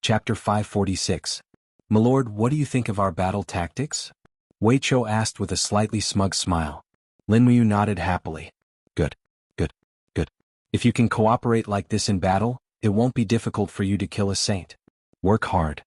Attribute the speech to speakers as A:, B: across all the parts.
A: Chapter 546. My lord, what do you think of our battle tactics? Wei Chou asked with a slightly smug smile. Lin Muyu nodded happily. Good. If you can cooperate like this in battle, it won't be difficult for you to kill a saint. Work hard.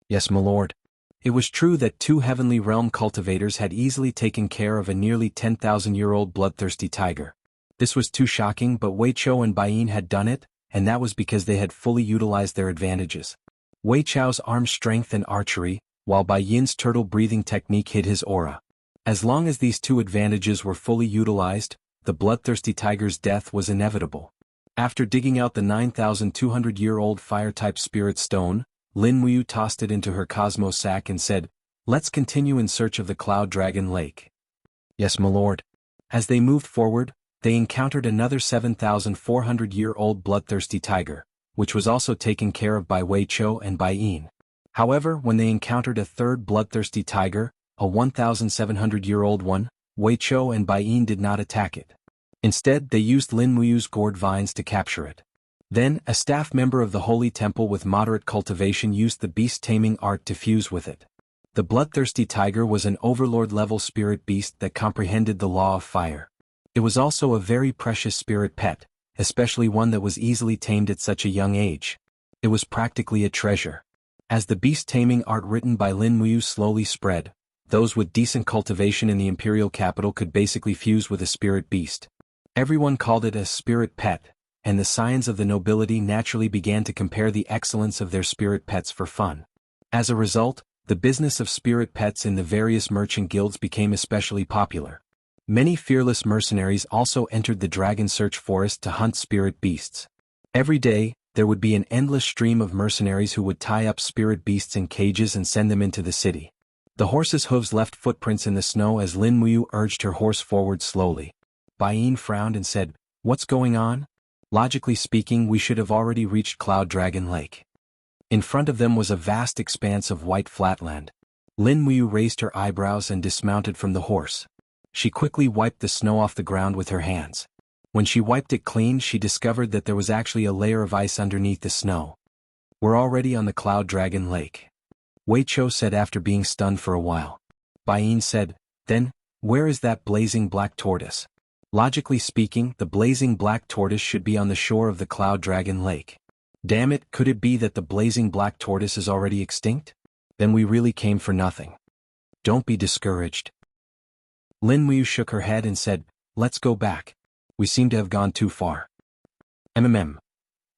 A: Yes, my lord. It was true that two heavenly realm cultivators had easily taken care of a nearly 10,000-year-old bloodthirsty tiger. This was too shocking, but Wei Chou and Bai Yin had done it, and that was because they had fully utilized their advantages. Wei Chou's arm strength and archery, while Bai Yin's turtle-breathing technique hid his aura. As long as these two advantages were fully utilized, the bloodthirsty tiger's death was inevitable. After digging out the 9,200-year-old fire-type spirit stone, Lin Muyu tossed it into her cosmo sack and said, "Let's continue in search of the Cloud Dragon Lake." Yes, my lord. As they moved forward, they encountered another 7,400-year-old bloodthirsty tiger, which was also taken care of by Wei Chou and Bai Yin. However, when they encountered a third bloodthirsty tiger, a 1,700-year-old one, Wei Chou and Bai Yin did not attack it. Instead, they used Lin Muyu's gourd vines to capture it. Then, a staff member of the Holy Temple with moderate cultivation used the beast-taming art to fuse with it. The bloodthirsty tiger was an overlord-level spirit beast that comprehended the law of fire. It was also a very precious spirit pet, especially one that was easily tamed at such a young age. It was practically a treasure. As the beast-taming art written by Lin Muyu slowly spread, those with decent cultivation in the imperial capital could basically fuse with a spirit beast. Everyone called it a spirit pet, and the scions of the nobility naturally began to compare the excellence of their spirit pets for fun. As a result, the business of spirit pets in the various merchant guilds became especially popular. Many fearless mercenaries also entered the dragon search forest to hunt spirit beasts. Every day, there would be an endless stream of mercenaries who would tie up spirit beasts in cages and send them into the city. The horse's hooves left footprints in the snow as Lin Muyu urged her horse forward slowly. Bai Yin frowned and said, "What's going on? Logically speaking, we should have already reached Cloud Dragon Lake." In front of them was a vast expanse of white flatland. Lin Muyu raised her eyebrows and dismounted from the horse. She quickly wiped the snow off the ground with her hands. When she wiped it clean, she discovered that there was actually a layer of ice underneath the snow. "We're already on the Cloud Dragon Lake," Wei Chou said after being stunned for a while. Bai Yin said, "Then, where is that blazing black tortoise?" Logically speaking, the blazing black tortoise should be on the shore of the Cloud Dragon Lake. Damn it, could it be that the blazing black tortoise is already extinct? Then we really came for nothing. Don't be discouraged. Lin Muyu shook her head and said, "Let's go back. We seem to have gone too far."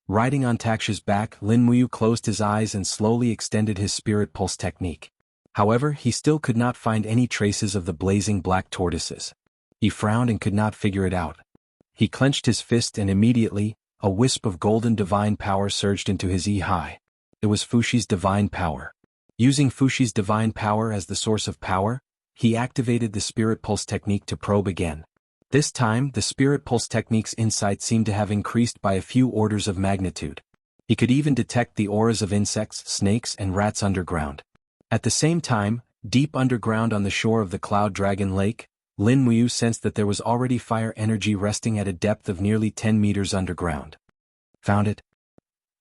A: Riding on Taksha's back, Lin Muyu closed his eyes and slowly extended his spirit pulse technique. However, he still could not find any traces of the blazing black tortoises. He frowned and could not figure it out. He clenched his fist and immediately, a wisp of golden divine power surged into his Yi. It was Fushi's divine power. Using Fushi's divine power as the source of power, he activated the spirit pulse technique to probe again. This time, the spirit pulse technique's insight seemed to have increased by a few orders of magnitude. He could even detect the auras of insects, snakes, and rats underground. At the same time, deep underground on the shore of the Cloud Dragon Lake, Lin Muyu sensed that there was already fire energy resting at a depth of nearly 10 meters underground. Found it?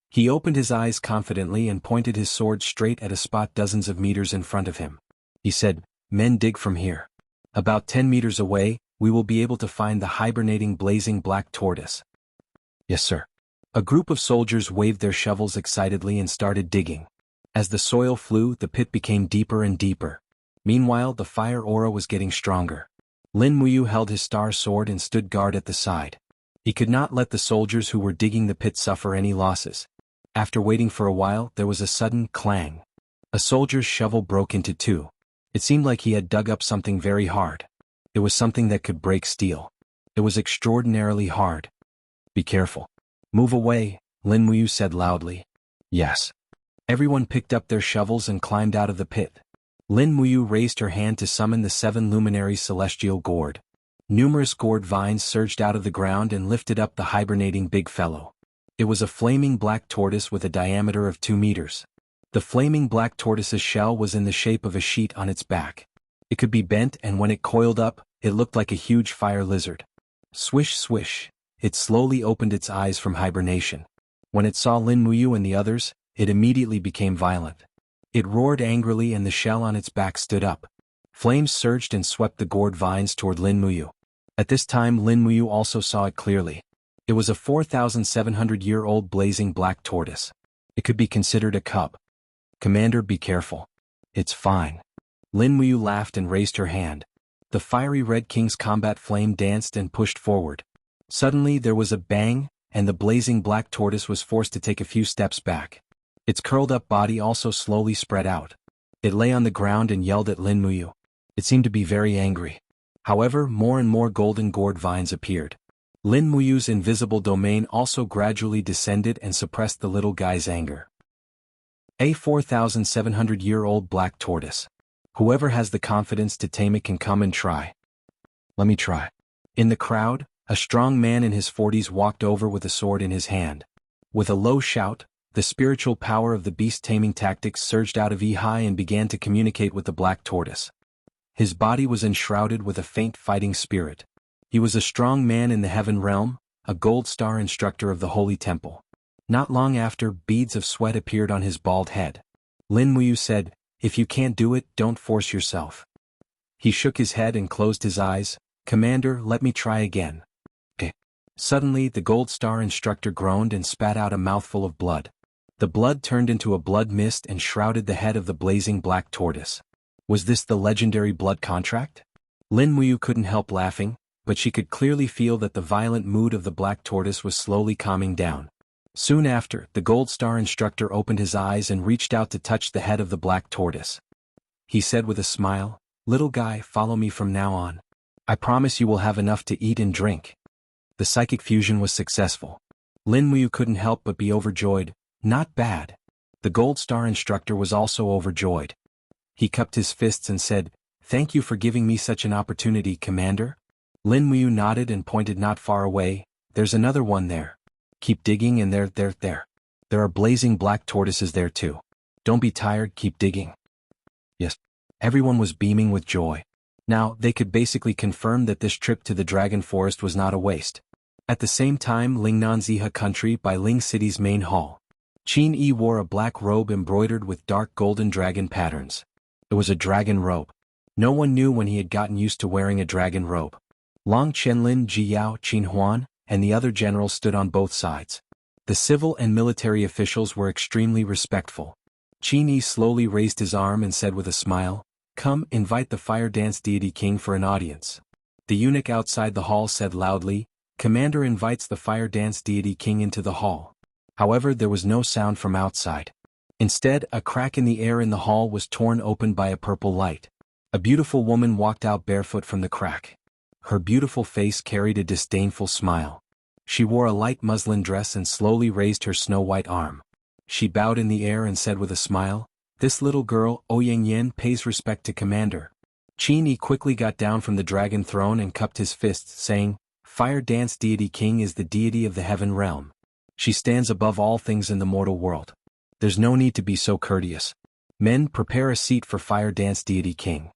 A: He opened his eyes confidently and pointed his sword straight at a spot dozens of meters in front of him. He said, "Men dig from here. About 10 meters away, we will be able to find the hibernating blazing black tortoise." "Yes, sir." A group of soldiers waved their shovels excitedly and started digging. As the soil flew, the pit became deeper and deeper. Meanwhile, the fire aura was getting stronger. Lin Muyu held his star sword and stood guard at the side. He could not let the soldiers who were digging the pit suffer any losses. After waiting for a while, there was a sudden clang. A soldier's shovel broke into two. It seemed like he had dug up something very hard. It was something that could break steel. It was extraordinarily hard. "Be careful. Move away," Lin Muyu said loudly. "Yes." Everyone picked up their shovels and climbed out of the pit. Lin Muyu raised her hand to summon the 7 luminary celestial gourd. Numerous gourd vines surged out of the ground and lifted up the hibernating big fellow. It was a flaming black tortoise with a diameter of 2 meters. The flaming black tortoise's shell was in the shape of a sheet on its back. It could be bent, and when it coiled up, it looked like a huge fire lizard. Swish swish, it slowly opened its eyes from hibernation. When it saw Lin Muyu and the others, it immediately became violent. It roared angrily and the shell on its back stood up. Flames surged and swept the gourd vines toward Lin Muyu. At this time Lin Muyu also saw it clearly. It was a 4,700-year-old blazing black tortoise. It could be considered a cub. "Commander, be careful." "It's fine." Lin Muyu laughed and raised her hand. The fiery Red King's combat flame danced and pushed forward. Suddenly there was a bang, and the blazing black tortoise was forced to take a few steps back. Its curled-up body also slowly spread out. It lay on the ground and yelled at Lin Muyu. It seemed to be very angry. However, more and more golden gourd vines appeared. Lin Muyu's invisible domain also gradually descended and suppressed the little guy's anger. A 4,700-year-old black tortoise. Whoever has the confidence to tame it can come and try. "Let me try." In the crowd, a strong man in his 40s walked over with a sword in his hand. With a low shout, the spiritual power of the beast-taming tactics surged out of Ehai and began to communicate with the black tortoise. His body was enshrouded with a faint fighting spirit. He was a strong man in the heaven realm, a gold star instructor of the holy temple. Not long after, beads of sweat appeared on his bald head. Lin Muyu said, "If you can't do it, don't force yourself." He shook his head and closed his eyes. "Commander, let me try again." "Eh." Suddenly the gold star instructor groaned and spat out a mouthful of blood. The blood turned into a blood mist and shrouded the head of the blazing black tortoise. Was this the legendary blood contract? Lin Muyu couldn't help laughing, but she could clearly feel that the violent mood of the black tortoise was slowly calming down. Soon after, the gold star instructor opened his eyes and reached out to touch the head of the black tortoise. He said with a smile, "Little guy, follow me from now on. I promise you will have enough to eat and drink." The psychic fusion was successful. Lin Muyu couldn't help but be overjoyed. Not bad. The gold star instructor was also overjoyed. He cupped his fists and said, "Thank you for giving me such an opportunity, Commander." Lin Muyu nodded and pointed not far away. "There's another one there. Keep digging and there. There are blazing black tortoises there too. Don't be tired, keep digging." Yes. Everyone was beaming with joy. Now, they could basically confirm that this trip to the Dragon Forest was not a waste. At the same time, Lingnan Ziha country by Ling City's main hall. Qin Yi wore a black robe embroidered with dark golden dragon patterns. It was a dragon robe. No one knew when he had gotten used to wearing a dragon robe. Long Chenlin, Ji Yao, Qin Huan, and the other generals stood on both sides. The civil and military officials were extremely respectful. Qin Yi slowly raised his arm and said with a smile, "Come, invite the fire dance deity king for an audience." The eunuch outside the hall said loudly, "Commander invites the fire dance deity king into the hall." However, there was no sound from outside. Instead, a crack in the air in the hall was torn open by a purple light. A beautiful woman walked out barefoot from the crack. Her beautiful face carried a disdainful smile. She wore a light muslin dress and slowly raised her snow-white arm. She bowed in the air and said with a smile, "This little girl, Ouyang Yen, pays respect to Commander." Qin Yi quickly got down from the dragon throne and cupped his fists, saying, "Fire Dance Deity King is the deity of the heaven realm. She stands above all things in the mortal world. There's no need to be so courteous. Men, prepare a seat for Fire Dance Deity King."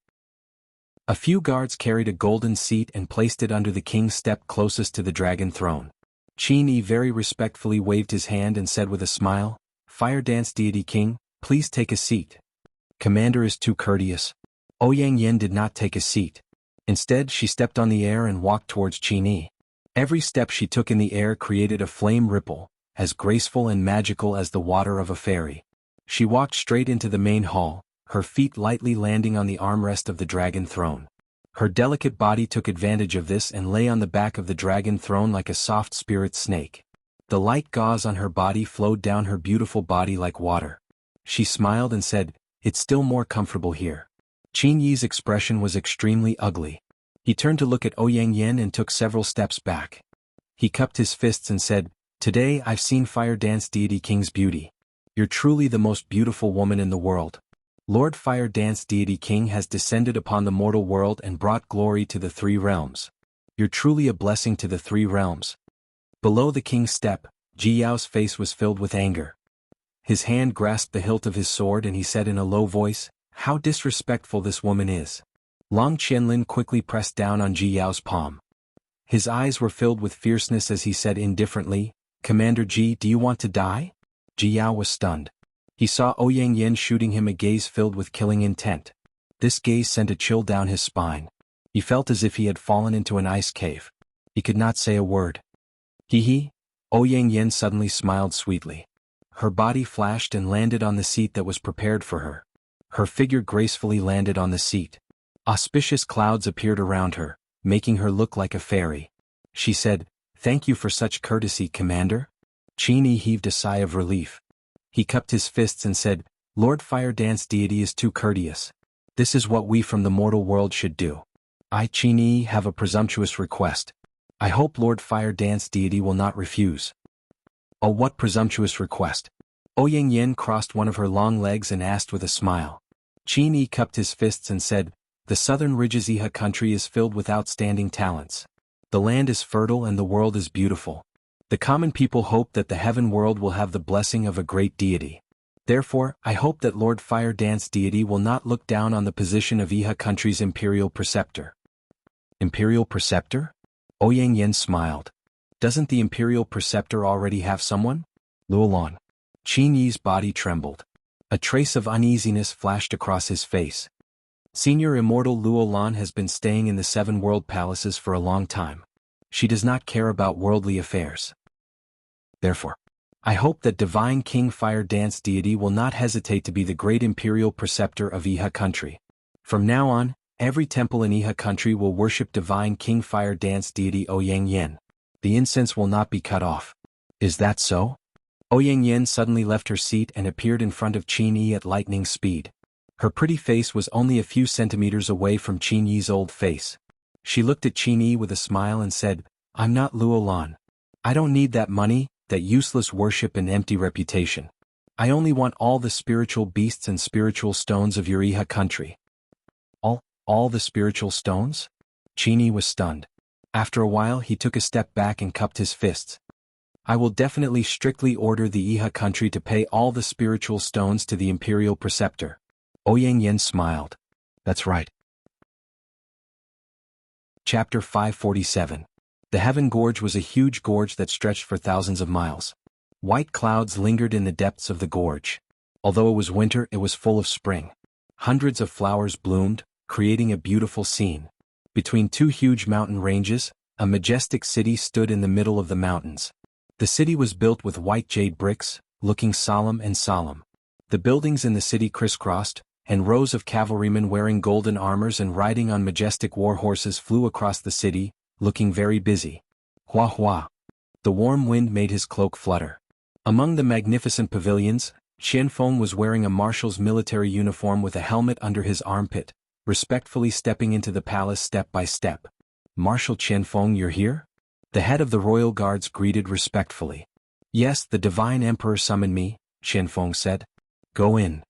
A: A few guards carried a golden seat and placed it under the king's step closest to the dragon throne. Qin Yi very respectfully waved his hand and said with a smile, "Fire Dance Deity King, please take a seat." "Commander is too courteous." Ouyang Yen did not take a seat. Instead, she stepped on the air and walked towards Qin Yi. Every step she took in the air created a flame ripple, as graceful and magical as the water of a fairy. She walked straight into the main hall, her feet lightly landing on the armrest of the dragon throne. Her delicate body took advantage of this and lay on the back of the dragon throne like a soft spirit snake. The light gauze on her body flowed down her beautiful body like water. She smiled and said, "It's still more comfortable here." Qin Yi's expression was extremely ugly. He turned to look at Ouyang Yen and took several steps back. He cupped his fists and said, "Today I've seen Fire Dance Deity King's beauty. You're truly the most beautiful woman in the world. Lord Fire Dance Deity King has descended upon the mortal world and brought glory to the three realms. You're truly a blessing to the three realms." Below the king's step, Ji Yao's face was filled with anger. His hand grasped the hilt of his sword and he said in a low voice, "How disrespectful this woman is." Long Qianlin quickly pressed down on Ji Yao's palm. His eyes were filled with fierceness as he said indifferently, "Commander Ji, do you want to die?" Ji Yao was stunned. He saw Ouyang Yen shooting him a gaze filled with killing intent. This gaze sent a chill down his spine. He felt as if he had fallen into an ice cave. He could not say a word. Hee. Ouyang Yen suddenly smiled sweetly. Her body flashed and landed on the seat that was prepared for her. Her figure gracefully landed on the seat. Auspicious clouds appeared around her, making her look like a fairy. She said, "Thank you for such courtesy, Commander." Qin Yi heaved a sigh of relief. He cupped his fists and said, "Lord Fire Dance Deity is too courteous. This is what we from the mortal world should do. I, Qin Yi, have a presumptuous request. I hope Lord Fire Dance Deity will not refuse." "Oh, what presumptuous request?" Ouyang Yen crossed one of her long legs and asked with a smile. Qin Yi cupped his fists and said, "The southern ridges Iha country is filled with outstanding talents. The land is fertile and the world is beautiful. The common people hope that the heaven world will have the blessing of a great deity. Therefore, I hope that Lord Fire Dance Deity will not look down on the position of Iha country's imperial preceptor." "Imperial preceptor?" Ouyang Yen smiled. "Doesn't the imperial preceptor already have someone?" Luolan. Qin Yi's body trembled. A trace of uneasiness flashed across his face. Senior Immortal Luolan has been staying in the Seven World Palaces for a long time. She does not care about worldly affairs. Therefore, I hope that Divine King Fire Dance Deity will not hesitate to be the great imperial preceptor of Iha country. From now on, every temple in Iha country will worship Divine King Fire Dance Deity Ouyang Yen. The incense will not be cut off. Is that so? Ouyang Yen suddenly left her seat and appeared in front of Qin Yi at lightning speed. Her pretty face was only a few centimeters away from Qin Yi's old face. She looked at Qin Yi with a smile and said, "I'm not Luolan. I don't need that money, that useless worship and empty reputation. I only want all the spiritual beasts and spiritual stones of your Iha country." All the spiritual stones? Qin Yi was stunned. After a while he took a step back and cupped his fists. "I will definitely strictly order the Iha country to pay all the spiritual stones to the imperial preceptor." Ouyang Yen smiled. "That's right." Chapter 547. The Heaven Gorge was a huge gorge that stretched for thousands of miles. White clouds lingered in the depths of the gorge. Although it was winter, it was full of spring. Hundreds of flowers bloomed, creating a beautiful scene. Between two huge mountain ranges, a majestic city stood in the middle of the mountains. The city was built with white jade bricks, looking solemn and solemn. The buildings in the city crisscrossed, and rows of cavalrymen wearing golden armors and riding on majestic war horses flew across the city, looking very busy. Hua hua. The warm wind made his cloak flutter. Among the magnificent pavilions, Qianfeng was wearing a marshal's military uniform with a helmet under his armpit, respectfully stepping into the palace step by step. "Marshal Qianfeng, you're here?" The head of the royal guards greeted respectfully. "Yes, the divine emperor summoned me," Qianfeng said. "Go in."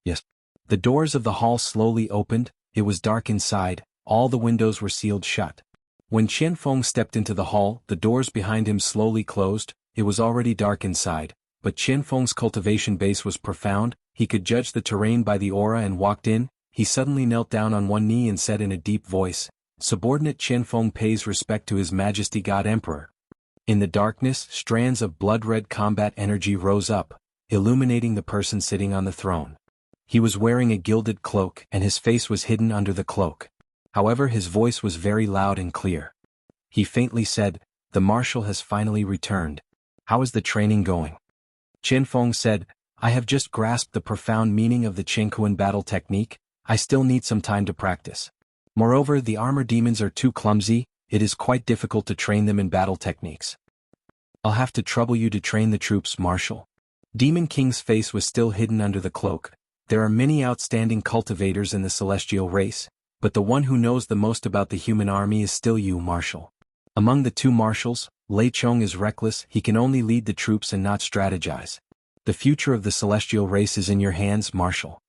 A: "Yes." The doors of the hall slowly opened. It was dark inside, all the windows were sealed shut. When Qianfeng stepped into the hall, the doors behind him slowly closed. It was already dark inside, but Qianfeng's cultivation base was profound. He could judge the terrain by the aura and walked in. He suddenly knelt down on one knee and said in a deep voice, "Subordinate Qianfeng pays respect to His Majesty God Emperor." In the darkness, strands of blood-red combat energy rose up, illuminating the person sitting on the throne. He was wearing a gilded cloak and his face was hidden under the cloak. However, his voice was very loud and clear. He faintly said, "The marshal has finally returned. How is the training going?" Qianfeng said, "I have just grasped the profound meaning of the Qingquan battle technique. I still need some time to practice. Moreover, the armor demons are too clumsy. It is quite difficult to train them in battle techniques." "I'll have to trouble you to train the troops, Marshal." Demon King's face was still hidden under the cloak. There are many outstanding cultivators in the celestial race, but the one who knows the most about the human army is still you, Marshal. Among the two marshals, Lei Chong is reckless. He can only lead the troops and not strategize. The future of the celestial race is in your hands, Marshal.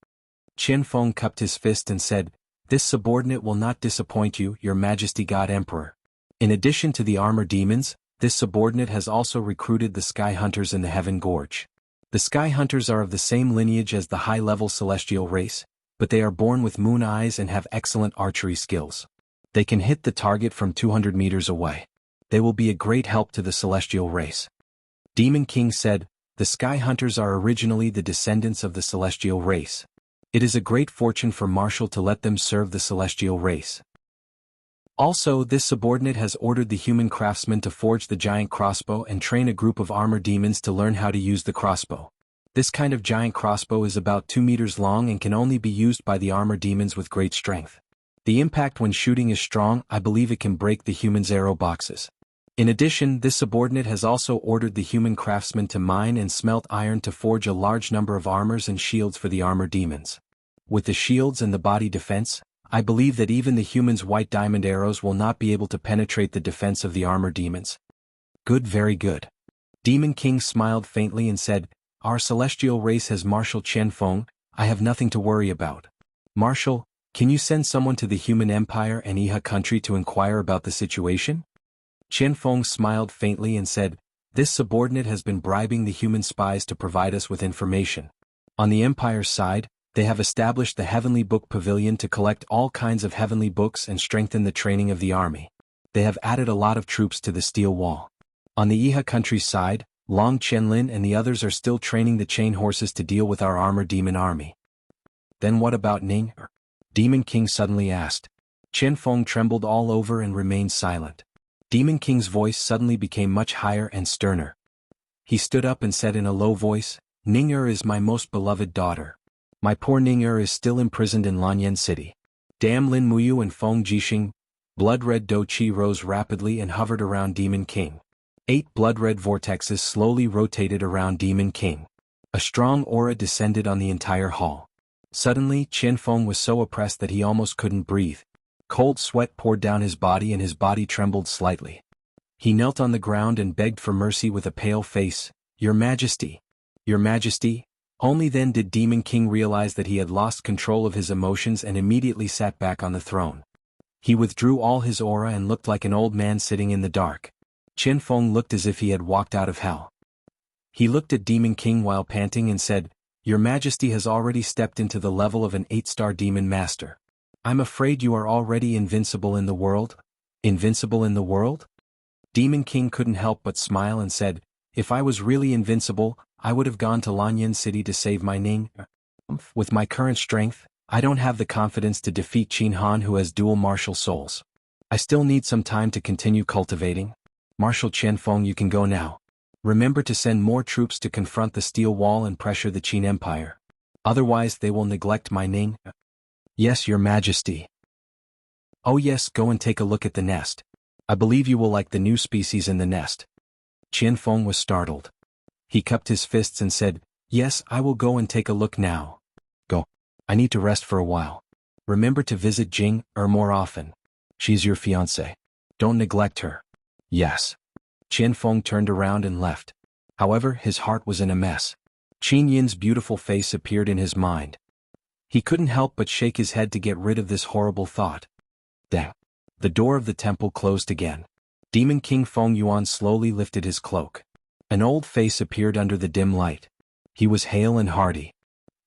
A: Qianfeng cupped his fist and said, "This subordinate will not disappoint you, Your Majesty God Emperor." In addition to the armor demons, this subordinate has also recruited the Sky Hunters in the Heaven Gorge. The Sky Hunters are of the same lineage as the high-level celestial race, but they are born with moon eyes and have excellent archery skills. They can hit the target from 200 meters away. They will be a great help to the celestial race. Demon King said, The Sky Hunters are originally the descendants of the celestial race. It is a great fortune for Marshall to let them serve the celestial race. Also, this subordinate has ordered the human craftsman to forge the giant crossbow and train a group of armor demons to learn how to use the crossbow. This kind of giant crossbow is about 2 meters long and can only be used by the armor demons with great strength. The impact when shooting is strong. I believe it can break the human's arrow boxes. In addition, this subordinate has also ordered the human craftsman to mine and smelt iron to forge a large number of armors and shields for the armor demons. With the shields and the body defense, I believe that even the human's white diamond arrows will not be able to penetrate the defense of the armor demons. Good, very good. Demon King smiled faintly and said, "Our celestial race has Marshal Qianfeng. I have nothing to worry about. Marshal, can you send someone to the human empire and Iha country to inquire about the situation?" Qianfeng smiled faintly and said, "This subordinate has been bribing the human spies to provide us with information. On the Empire's side, they have established the Heavenly Book Pavilion to collect all kinds of heavenly books and strengthen the training of the army. They have added a lot of troops to the Steel Wall. On the Iha country's side, Long Qianlin and the others are still training the chain horses to deal with our armor demon army." "Then what about Ning?" Demon King suddenly asked. Qianfeng trembled all over and remained silent. Demon King's voice suddenly became much higher and sterner. He stood up and said in a low voice, "Ning is my most beloved daughter. My poor Ning is still imprisoned in Lanyan City." Dam Lin Muyu and Feng Jixing. Blood-red Do Qi rose rapidly and hovered around Demon King. 8 blood-red vortexes slowly rotated around Demon King. A strong aura descended on the entire hall. Suddenly, Qianfeng was so oppressed that he almost couldn't breathe. Cold sweat poured down his body and his body trembled slightly. He knelt on the ground and begged for mercy with a pale face. "Your Majesty! Your Majesty!" Only then did Demon King realize that he had lost control of his emotions and immediately sat back on the throne. He withdrew all his aura and looked like an old man sitting in the dark. Qianfeng looked as if he had walked out of hell. He looked at Demon King while panting and said, "Your Majesty has already stepped into the level of an 8-star demon master. I'm afraid you are already invincible in the world?" "Invincible in the world?" Demon King couldn't help but smile and said, "If I was really invincible, I would have gone to Lanyan City to save my Ning. With my current strength, I don't have the confidence to defeat Qin Han, who has dual martial souls. I still need some time to continue cultivating. Marshal Qianfeng, you can go now. Remember to send more troops to confront the Steel Wall and pressure the Qin Empire. Otherwise they will neglect my Ning." "Yes, Your Majesty." "Oh yes, go and take a look at the nest. I believe you will like the new species in the nest." Qianfeng was startled. He cupped his fists and said, "Yes, I will go and take a look now." "Go. I need to rest for a while. Remember to visit Jing more often. She's your fiancée. Don't neglect her." "Yes." Qianfeng turned around and left. However, his heart was in a mess. Qin Yin's beautiful face appeared in his mind. He couldn't help but shake his head to get rid of this horrible thought. Then, the door of the temple closed again. Demon King Feng Yuan slowly lifted his cloak. An old face appeared under the dim light. He was hale and hearty.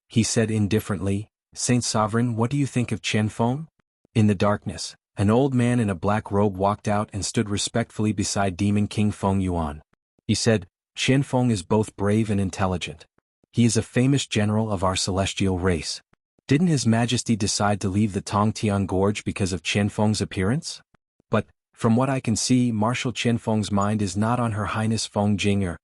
A: He said indifferently, "Saint Sovereign, what do you think of Qianfeng?" In the darkness, an old man in a black robe walked out and stood respectfully beside Demon King Feng Yuan. He said, "Qianfeng is both brave and intelligent. He is a famous general of our celestial race. Didn't His Majesty decide to leave the Tongtian Gorge because of Qianfeng's appearance? But, from what I can see, Marshal Qianfeng's mind is not on Her Highness Feng Jing.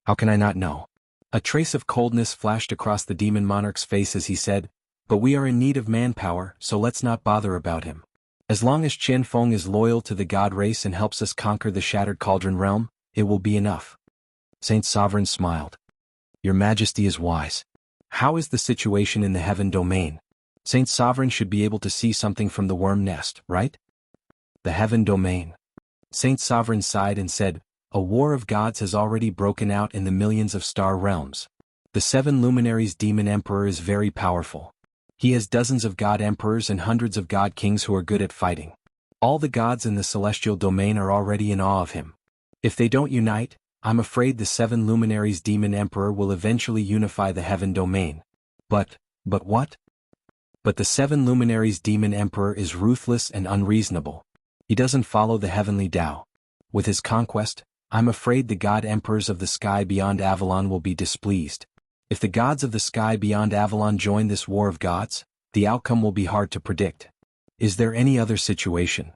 A: How can I not know?" A trace of coldness flashed across the demon monarch's face as he said, "But we are in need of manpower, so let's not bother about him. As long as Qianfeng is loyal to the god race and helps us conquer the Shattered Cauldron realm, it will be enough." Saint Sovereign smiled. "Your Majesty is wise. How is the situation in the Heaven Domain? Saint Sovereign should be able to see something from the worm nest, right?" "The Heaven Domain." Saint Sovereign sighed and said, "A war of gods has already broken out in the millions of star realms. The 7 luminaries demon emperor is very powerful. He has dozens of god emperors and hundreds of god kings who are good at fighting. All the gods in the celestial domain are already in awe of him. If they don't unite, I'm afraid the 7 luminaries demon emperor will eventually unify the Heaven Domain. But what? But the 7 luminaries demon emperor is ruthless and unreasonable. He doesn't follow the heavenly Tao. With his conquest, I'm afraid the god emperors of the sky beyond Avalon will be displeased. If the gods of the sky beyond Avalon join this war of gods, the outcome will be hard to predict. Is there any other situation?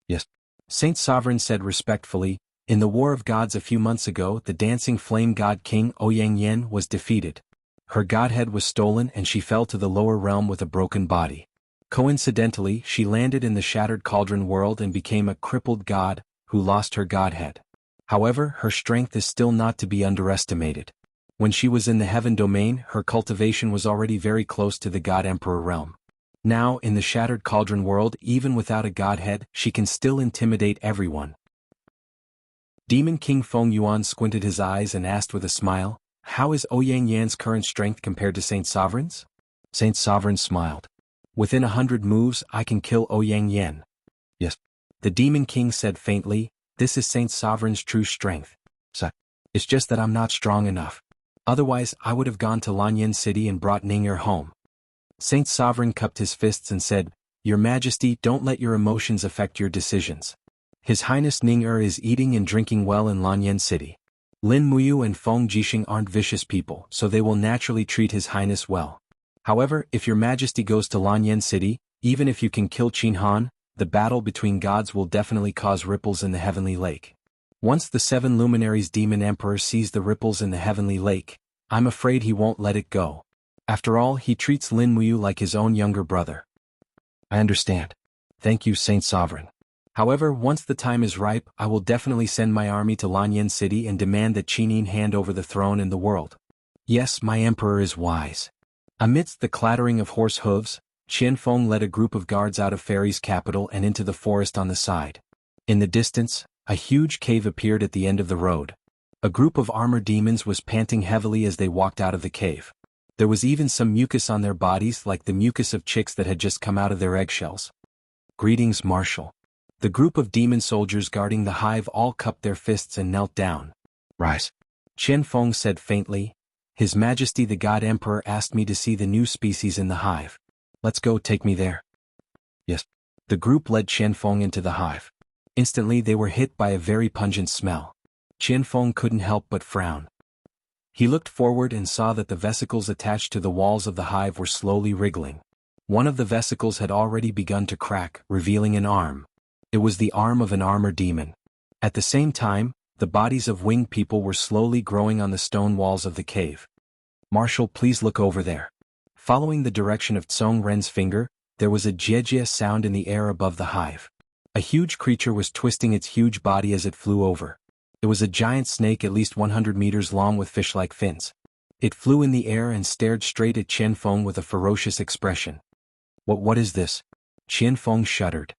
A: Yes. Saint Sovereign said respectfully, in the war of gods a few months ago the dancing flame god King Ouyang Yen was defeated. Her godhead was stolen and she fell to the lower realm with a broken body. Coincidentally, she landed in the Shattered Cauldron world and became a crippled god, who lost her godhead. However, her strength is still not to be underestimated. When she was in the heaven domain, her cultivation was already very close to the God Emperor realm. Now, in the Shattered Cauldron world, even without a godhead, she can still intimidate everyone. Demon King Feng Yuan squinted his eyes and asked with a smile, how is Ouyang Yan's current strength compared to Saint Sovereign's? Saint Sovereign smiled. Within 100 moves, I can kill Ouyang Yan. Yes. The Demon King said faintly, this is Saint Sovereign's true strength. So, it's just that I'm not strong enough. Otherwise, I would have gone to Lanyan City and brought Ning'er home. Saint Sovereign cupped his fists and said, Your Majesty, don't let your emotions affect your decisions. His Highness Ning'er is eating and drinking well in Lanyan City. Lin Muyu and Feng Jixing aren't vicious people, so they will naturally treat His Highness well. However, if your Majesty goes to Lanyan City, even if you can kill Qin Han, the battle between gods will definitely cause ripples in the heavenly lake. Once the 7 luminaries Demon Emperor sees the ripples in the heavenly lake, I'm afraid he won't let it go. After all, he treats Lin Muyu like his own younger brother. I understand. Thank you, Saint Sovereign. However, once the time is ripe, I will definitely send my army to Lanyan City and demand that Qinin hand over the throne and the world. Yes, my emperor is wise. Amidst the clattering of horse hooves, Qianfeng led a group of guards out of Fairy's capital and into the forest on the side. In the distance, a huge cave appeared at the end of the road. A group of armored demons was panting heavily as they walked out of the cave. There was even some mucus on their bodies like the mucus of chicks that had just come out of their eggshells. Greetings, Marshal. The group of demon soldiers guarding the hive all cupped their fists and knelt down. Rise. Qianfeng said faintly, His Majesty the God Emperor asked me to see the new species in the hive. Let's go, take me there. Yes. The group led Qianfeng into the hive. Instantly they were hit by a very pungent smell. Qianfeng couldn't help but frown. He looked forward and saw that the vesicles attached to the walls of the hive were slowly wriggling. One of the vesicles had already begun to crack, revealing an arm. It was the arm of an armored demon. At the same time, the bodies of winged people were slowly growing on the stone walls of the cave. Marshal, please look over there. Following the direction of Tsong Ren's finger, there was a jie sound in the air above the hive. A huge creature was twisting its huge body as it flew over. It was a giant snake at least 100 meters long with fish-like fins. It flew in the air and stared straight at Qianfeng with a ferocious expression. What is this? Qianfeng shuddered.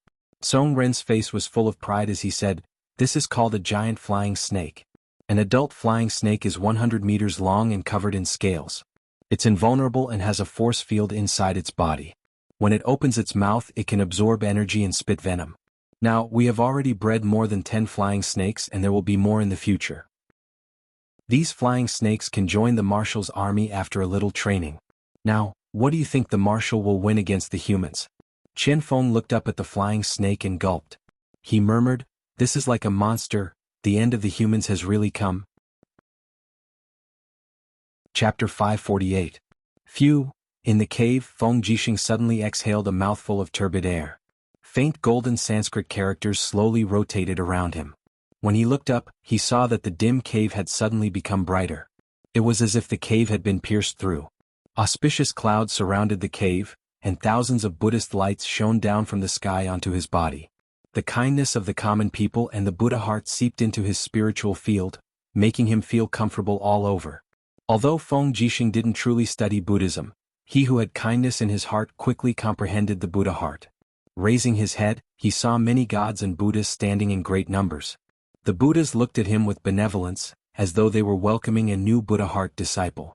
A: Tsong Ren's face was full of pride as he said, This is called a giant flying snake. An adult flying snake is 100 meters long and covered in scales. It's invulnerable and has a force field inside its body. When it opens its mouth, it can absorb energy and spit venom. Now, we have already bred more than 10 flying snakes and there will be more in the future. These flying snakes can join the Marshal's army after a little training. Now, what do you think the Marshal will win against the humans? Qianfeng looked up at the flying snake and gulped. He murmured, This is like a monster, the end of the humans has really come. Chapter 548. Phew. In the cave, Feng Jixing suddenly exhaled a mouthful of turbid air. Faint golden Sanskrit characters slowly rotated around him. When he looked up, he saw that the dim cave had suddenly become brighter. It was as if the cave had been pierced through. Auspicious clouds surrounded the cave, and thousands of Buddhist lights shone down from the sky onto his body. The kindness of the common people and the Buddha heart seeped into his spiritual field, making him feel comfortable all over. Although Feng Jixing didn't truly study Buddhism, he who had kindness in his heart quickly comprehended the Buddha heart. Raising his head, he saw many gods and Buddhas standing in great numbers. The Buddhas looked at him with benevolence, as though they were welcoming a new Buddha heart disciple.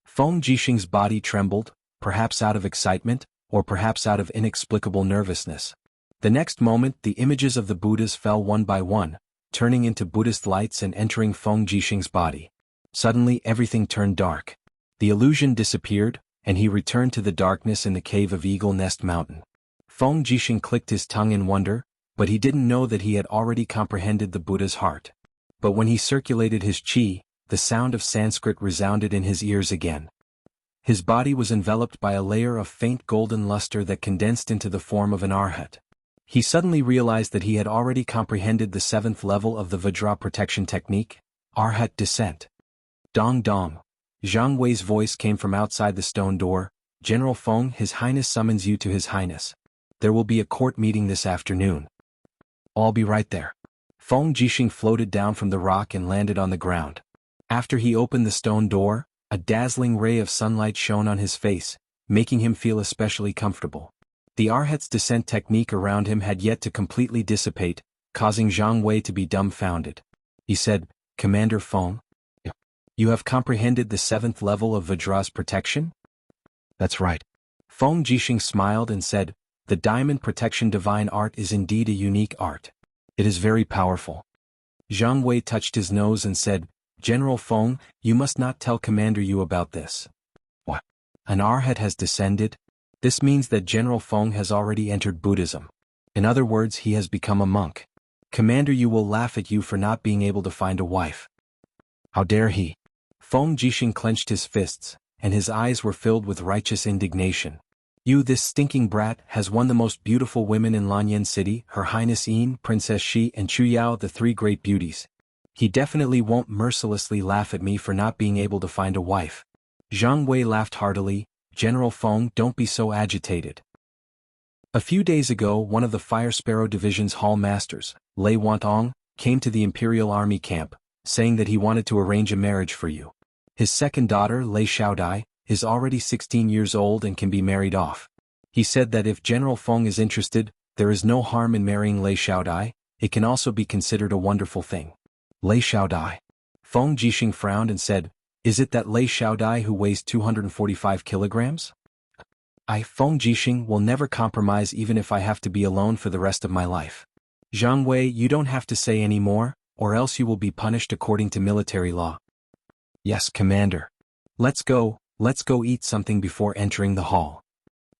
A: Feng Jixing's body trembled, perhaps out of excitement, or perhaps out of inexplicable nervousness. The next moment the images of the Buddhas fell one by one, turning into Buddhist lights and entering Feng Jixing's body. Suddenly everything turned dark. The illusion disappeared, and he returned to the darkness in the cave of Eagle Nest Mountain. Feng Jixing clicked his tongue in wonder, but he didn't know that he had already comprehended the Buddha's heart. but when he circulated his chi, the sound of Sanskrit resounded in his ears again. His body was enveloped by a layer of faint golden luster that condensed into the form of an arhat. He suddenly realized that he had already comprehended the 7th level of the Vajra protection technique, Arhat descent. Dong dong. Zhang Wei's voice came from outside the stone door. General Feng, His Highness summons you to His Highness. There will be a court meeting this afternoon. I'll be right there. Feng Jixing floated down from the rock and landed on the ground. After he opened the stone door, a dazzling ray of sunlight shone on his face, making him feel especially comfortable. The Arhat's descent technique around him had yet to completely dissipate, causing Zhang Wei to be dumbfounded. He said, Commander Feng, you have comprehended the 7th level of Vajra's protection? That's right. Feng Jixing smiled and said, the diamond protection divine art is indeed a unique art. It is very powerful. Zhang Wei touched his nose and said, General Feng, you must not tell Commander Yu about this. What? An Arhat has descended? This means that General Feng has already entered Buddhism. In other words, he has become a monk. Commander Yu will laugh at you for not being able to find a wife. How dare he? Feng Jixing clenched his fists, and his eyes were filled with righteous indignation. You, this stinking brat, has won the most beautiful women in Lanyan City, Her Highness Yin, Princess Shi and Chu Yao, the 3 great beauties. He definitely won't mercilessly laugh at me for not being able to find a wife. Zhang Wei laughed heartily. General Feng, don't be so agitated. A few days ago, one of the Fire Sparrow Division's hall masters, Lei Wantong, came to the Imperial Army camp, saying that he wanted to arrange a marriage for you. His second daughter, Lei Xiaodai, is already 16 years old and can be married off. He said that if General Feng is interested, there is no harm in marrying Lei Xiaodai. It can also be considered a wonderful thing. Lei Xiaodai. Feng Jixing frowned and said, is it that Lei Xiaodai who weighs 245 kilograms? Feng Jixing, will never compromise even if I have to be alone for the rest of my life. Zhang Wei, you don't have to say any more, or else you will be punished according to military law. Yes, Commander. Let's go eat something before entering the hall.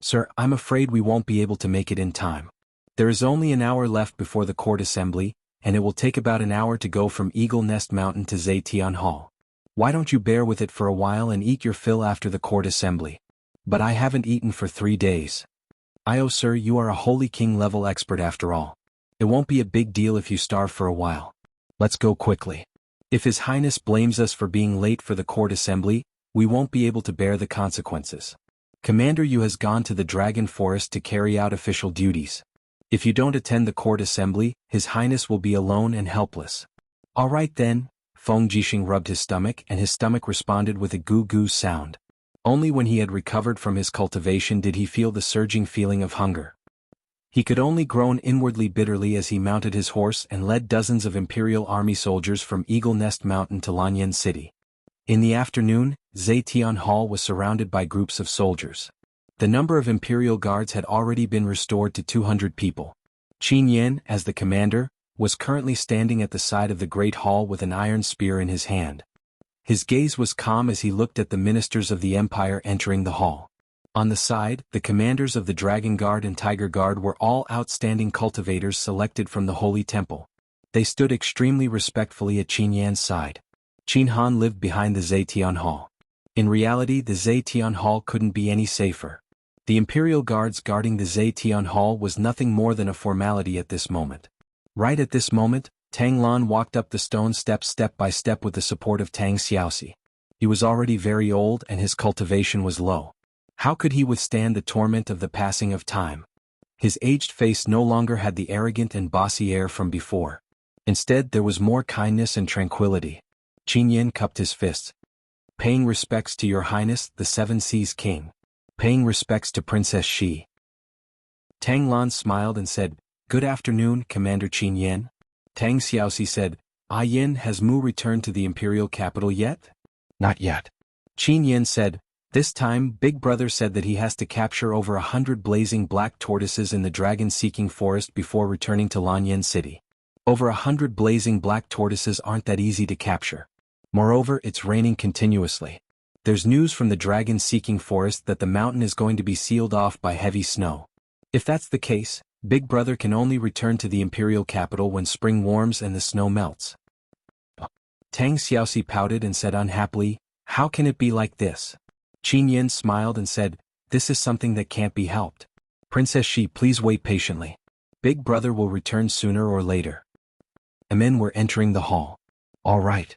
A: Sir, I'm afraid we won't be able to make it in time. There is only an hour left before the court assembly, and it will take about an hour to go from Eagle Nest Mountain to Zetian Hall. Why don't you bear with it for a while and eat your fill after the court assembly? But I haven't eaten for 3 days. Sir, you are a Holy King level expert after all. It won't be a big deal if you starve for a while. Let's go quickly. If His Highness blames us for being late for the court assembly, we won't be able to bear the consequences. Commander Yu has gone to the Dragon Forest to carry out official duties. If you don't attend the court assembly, His Highness will be alone and helpless. All right then. Feng Jixing rubbed his stomach and his stomach responded with a goo-goo sound. Only when he had recovered from his cultivation did he feel the surging feeling of hunger. He could only groan inwardly bitterly as he mounted his horse and led dozens of Imperial Army soldiers from Eagle Nest Mountain to Lanyan City. In the afternoon, Zetian Hall was surrounded by groups of soldiers. The number of Imperial Guards had already been restored to 200 people. Qin Yan, as the commander, was currently standing at the side of the Great Hall with an iron spear in his hand. His gaze was calm as he looked at the ministers of the Empire entering the hall. On the side, the commanders of the Dragon Guard and Tiger Guard were all outstanding cultivators selected from the Holy Temple. They stood extremely respectfully at Qin Yan's side. Qin Han lived behind the Zetian Hall. In reality, the Zetian Hall couldn't be any safer. The Imperial Guards guarding the Zetian Hall was nothing more than a formality at this moment. Right at this moment, Tang Lan walked up the stone steps step by step with the support of Tang Xiaoxi. He was already very old and his cultivation was low. How could he withstand the torment of the passing of time? His aged face no longer had the arrogant and bossy air from before. Instead, there was more kindness and tranquility. Qin Yan cupped his fists. Paying respects to Your Highness, the Seven Seas King. Paying respects to Princess Shi. Tang Lan smiled and said, Good afternoon, Commander Qin Yan. Tang Xiaoxi said, Yin, has Mu returned to the imperial capital yet? Not yet. Qin Yan said, This time, Big Brother said that he has to capture over 100 blazing black tortoises in the dragon-seeking forest before returning to Lanyan City. Over 100 blazing black tortoises aren't that easy to capture. Moreover, it's raining continuously. There's news from the dragon-seeking forest that the mountain is going to be sealed off by heavy snow. If that's the case, Big Brother can only return to the imperial capital when spring warms and the snow melts. Tang Xiaoxi pouted and said unhappily, "How can it be like this?" Qin Yin smiled and said, "This is something that can't be helped. Princess Shi, please wait patiently. Big brother will return sooner or later." The men were entering the hall. "All right."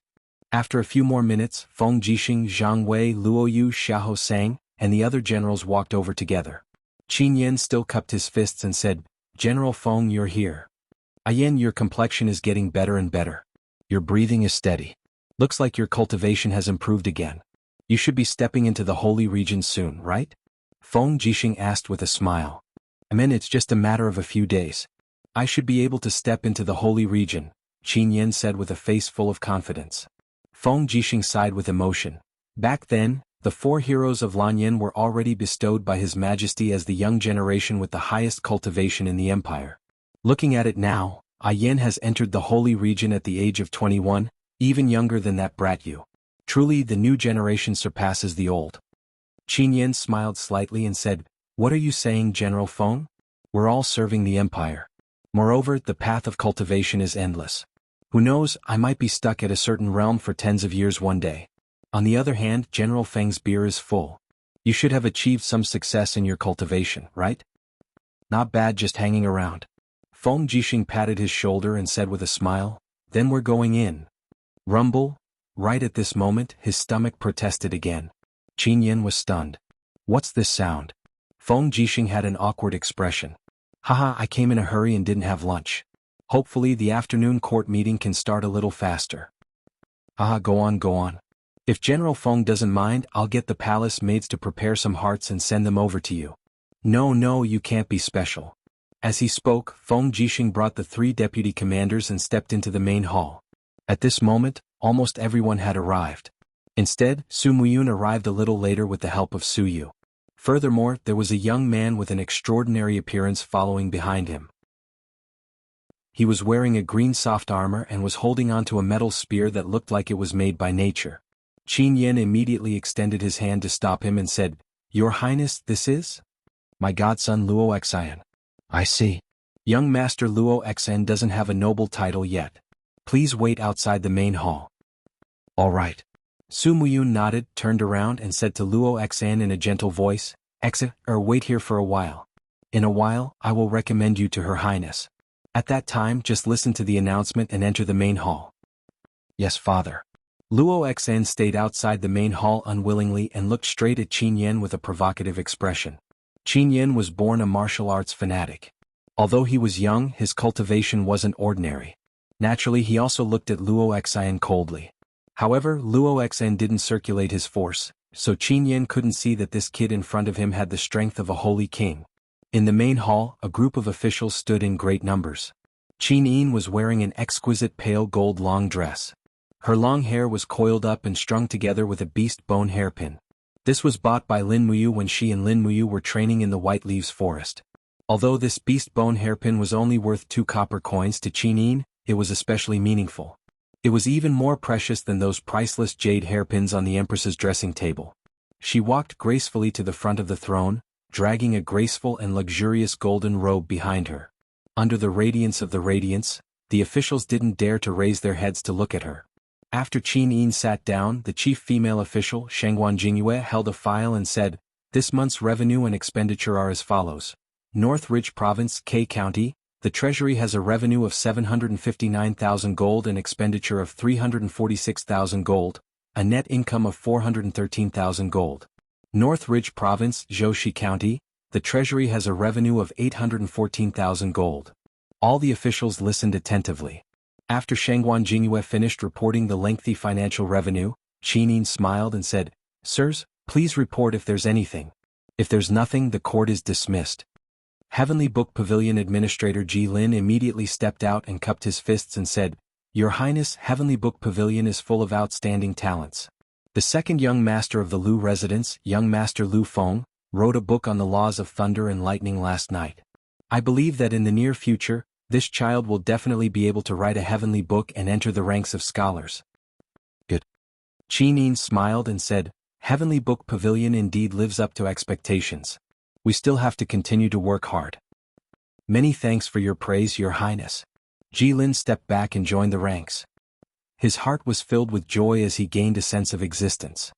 A: After a few more minutes, Feng Jixing, Zhang Wei, Luo Yu, Xiahou Sang, and the other generals walked over together. Qin Yin still cupped his fists and said, "General Feng, you're here. Yin, your complexion is getting better and better. Your breathing is steady. Looks like your cultivation has improved again. You should be stepping into the holy region soon, right?" Feng Jixing asked with a smile. It's just a matter of a few days. I should be able to step into the holy region," Qin Yin said with a face full of confidence. Feng Jixing sighed with emotion. Back then, the 4 heroes of Lanyan were already bestowed by His Majesty as the young generation with the highest cultivation in the empire. Looking at it now, Yin has entered the holy region at the age of 21, even younger than that brat Yu. Truly, the new generation surpasses the old. Qin Yin smiled slightly and said, "What are you saying, General Feng? We're all serving the empire. Moreover, the path of cultivation is endless. Who knows, I might be stuck at a certain realm for tens of years one day. On the other hand, General Feng's beer is full. You should have achieved some success in your cultivation, right? Not bad just hanging around." Feng Jixing patted his shoulder and said with a smile, "Then we're going in." Rumble. Right at this moment, his stomach protested again. Qin Yin was stunned. "What's this sound?" Feng Jixing had an awkward expression. "Haha, I came in a hurry and didn't have lunch. Hopefully the afternoon court meeting can start a little faster." "Haha, go on, go on. If General Feng doesn't mind, I'll get the palace maids to prepare some hearts and send them over to you." No, you can't be special." As he spoke, Feng Jixing brought the 3 deputy commanders and stepped into the main hall. At this moment, almost everyone had arrived. Instead, Su Muyun arrived a little later with the help of Su Yu. Furthermore, there was a young man with an extraordinary appearance following behind him. He was wearing a green soft armor and was holding onto a metal spear that looked like it was made by nature. Qin Yin immediately extended his hand to stop him and said, "Your Highness, this is my godson Luo Xian." "I see. Young Master Luo Xian doesn't have a noble title yet. Please wait outside the main hall." "All right." Su Muyun nodded, turned around and said to Luo Xian in a gentle voice, "Wait here for a while. In a while, I will recommend you to Her Highness. At that time, just listen to the announcement and enter the main hall." "Yes, father." Luo Xian stayed outside the main hall unwillingly and looked straight at Qin Yin with a provocative expression. Qin Yin was born a martial arts fanatic. Although he was young, his cultivation wasn't ordinary. Naturally, he also looked at Luo Xian coldly. However, Luo Xian didn't circulate his force, so Qin Yin couldn't see that this kid in front of him had the strength of a holy king. In the main hall, a group of officials stood in great numbers. Qin Yin was wearing an exquisite pale gold long dress. Her long hair was coiled up and strung together with a beast bone hairpin. This was bought by Lin Muyu when she and Lin Muyu were training in the White Leaves Forest. Although this beast bone hairpin was only worth 2 copper coins to Qin Yin, it was especially meaningful. It was even more precious than those priceless jade hairpins on the Empress's dressing table. She walked gracefully to the front of the throne, dragging a graceful and luxurious golden robe behind her. Under the radiance of the radiance, the officials didn't dare to raise their heads to look at her. After Qin Yin sat down, the chief female official, Shangguan Jingyue, held a file and said, "This month's revenue and expenditure are as follows. North Ridge Province, K County, the Treasury has a revenue of 759,000 gold and expenditure of 346,000 gold, a net income of 413,000 gold. North Ridge Province, Zhouxi County, the Treasury has a revenue of 814,000 gold." All the officials listened attentively. After Shangguan Jingyue finished reporting the lengthy financial revenue, Qin Yin smiled and said, "Sirs, please report if there's anything. If there's nothing, the court is dismissed." Heavenly Book Pavilion Administrator Ji Lin immediately stepped out and cupped his fists and said, "Your Highness, Heavenly Book Pavilion is full of outstanding talents. The second young master of the Lu residence, young Master Lu Feng, wrote a book on the laws of thunder and lightning last night. I believe that in the near future, this child will definitely be able to write a heavenly book and enter the ranks of scholars." "Good." Qin Yin smiled and said, "Heavenly Book Pavilion indeed lives up to expectations. We still have to continue to work hard." "Many thanks for your praise, Your Highness." Ji Lin stepped back and joined the ranks. His heart was filled with joy as he gained a sense of existence.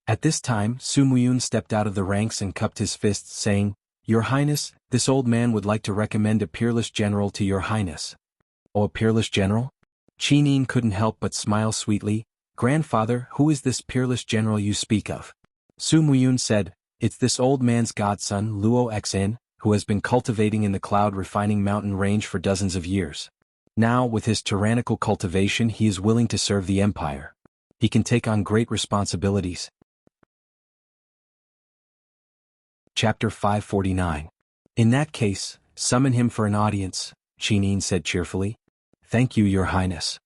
A: At this time, Su Muyun stepped out of the ranks and cupped his fists, saying, "Your Highness, this old man would like to recommend a peerless general to your Highness." "Oh, a peerless general?" Qin Yin couldn't help but smile sweetly. "Grandfather, who is this peerless general you speak of?" Su Muyun said, "It's this old man's godson, Luo Xn, who has been cultivating in the cloud refining mountain range for dozens of years. Now, with his tyrannical cultivation, he is willing to serve the empire. He can take on great responsibilities." Chapter 549. "In that case, summon him for an audience," Qin Yin said cheerfully. "Thank you, Your Highness."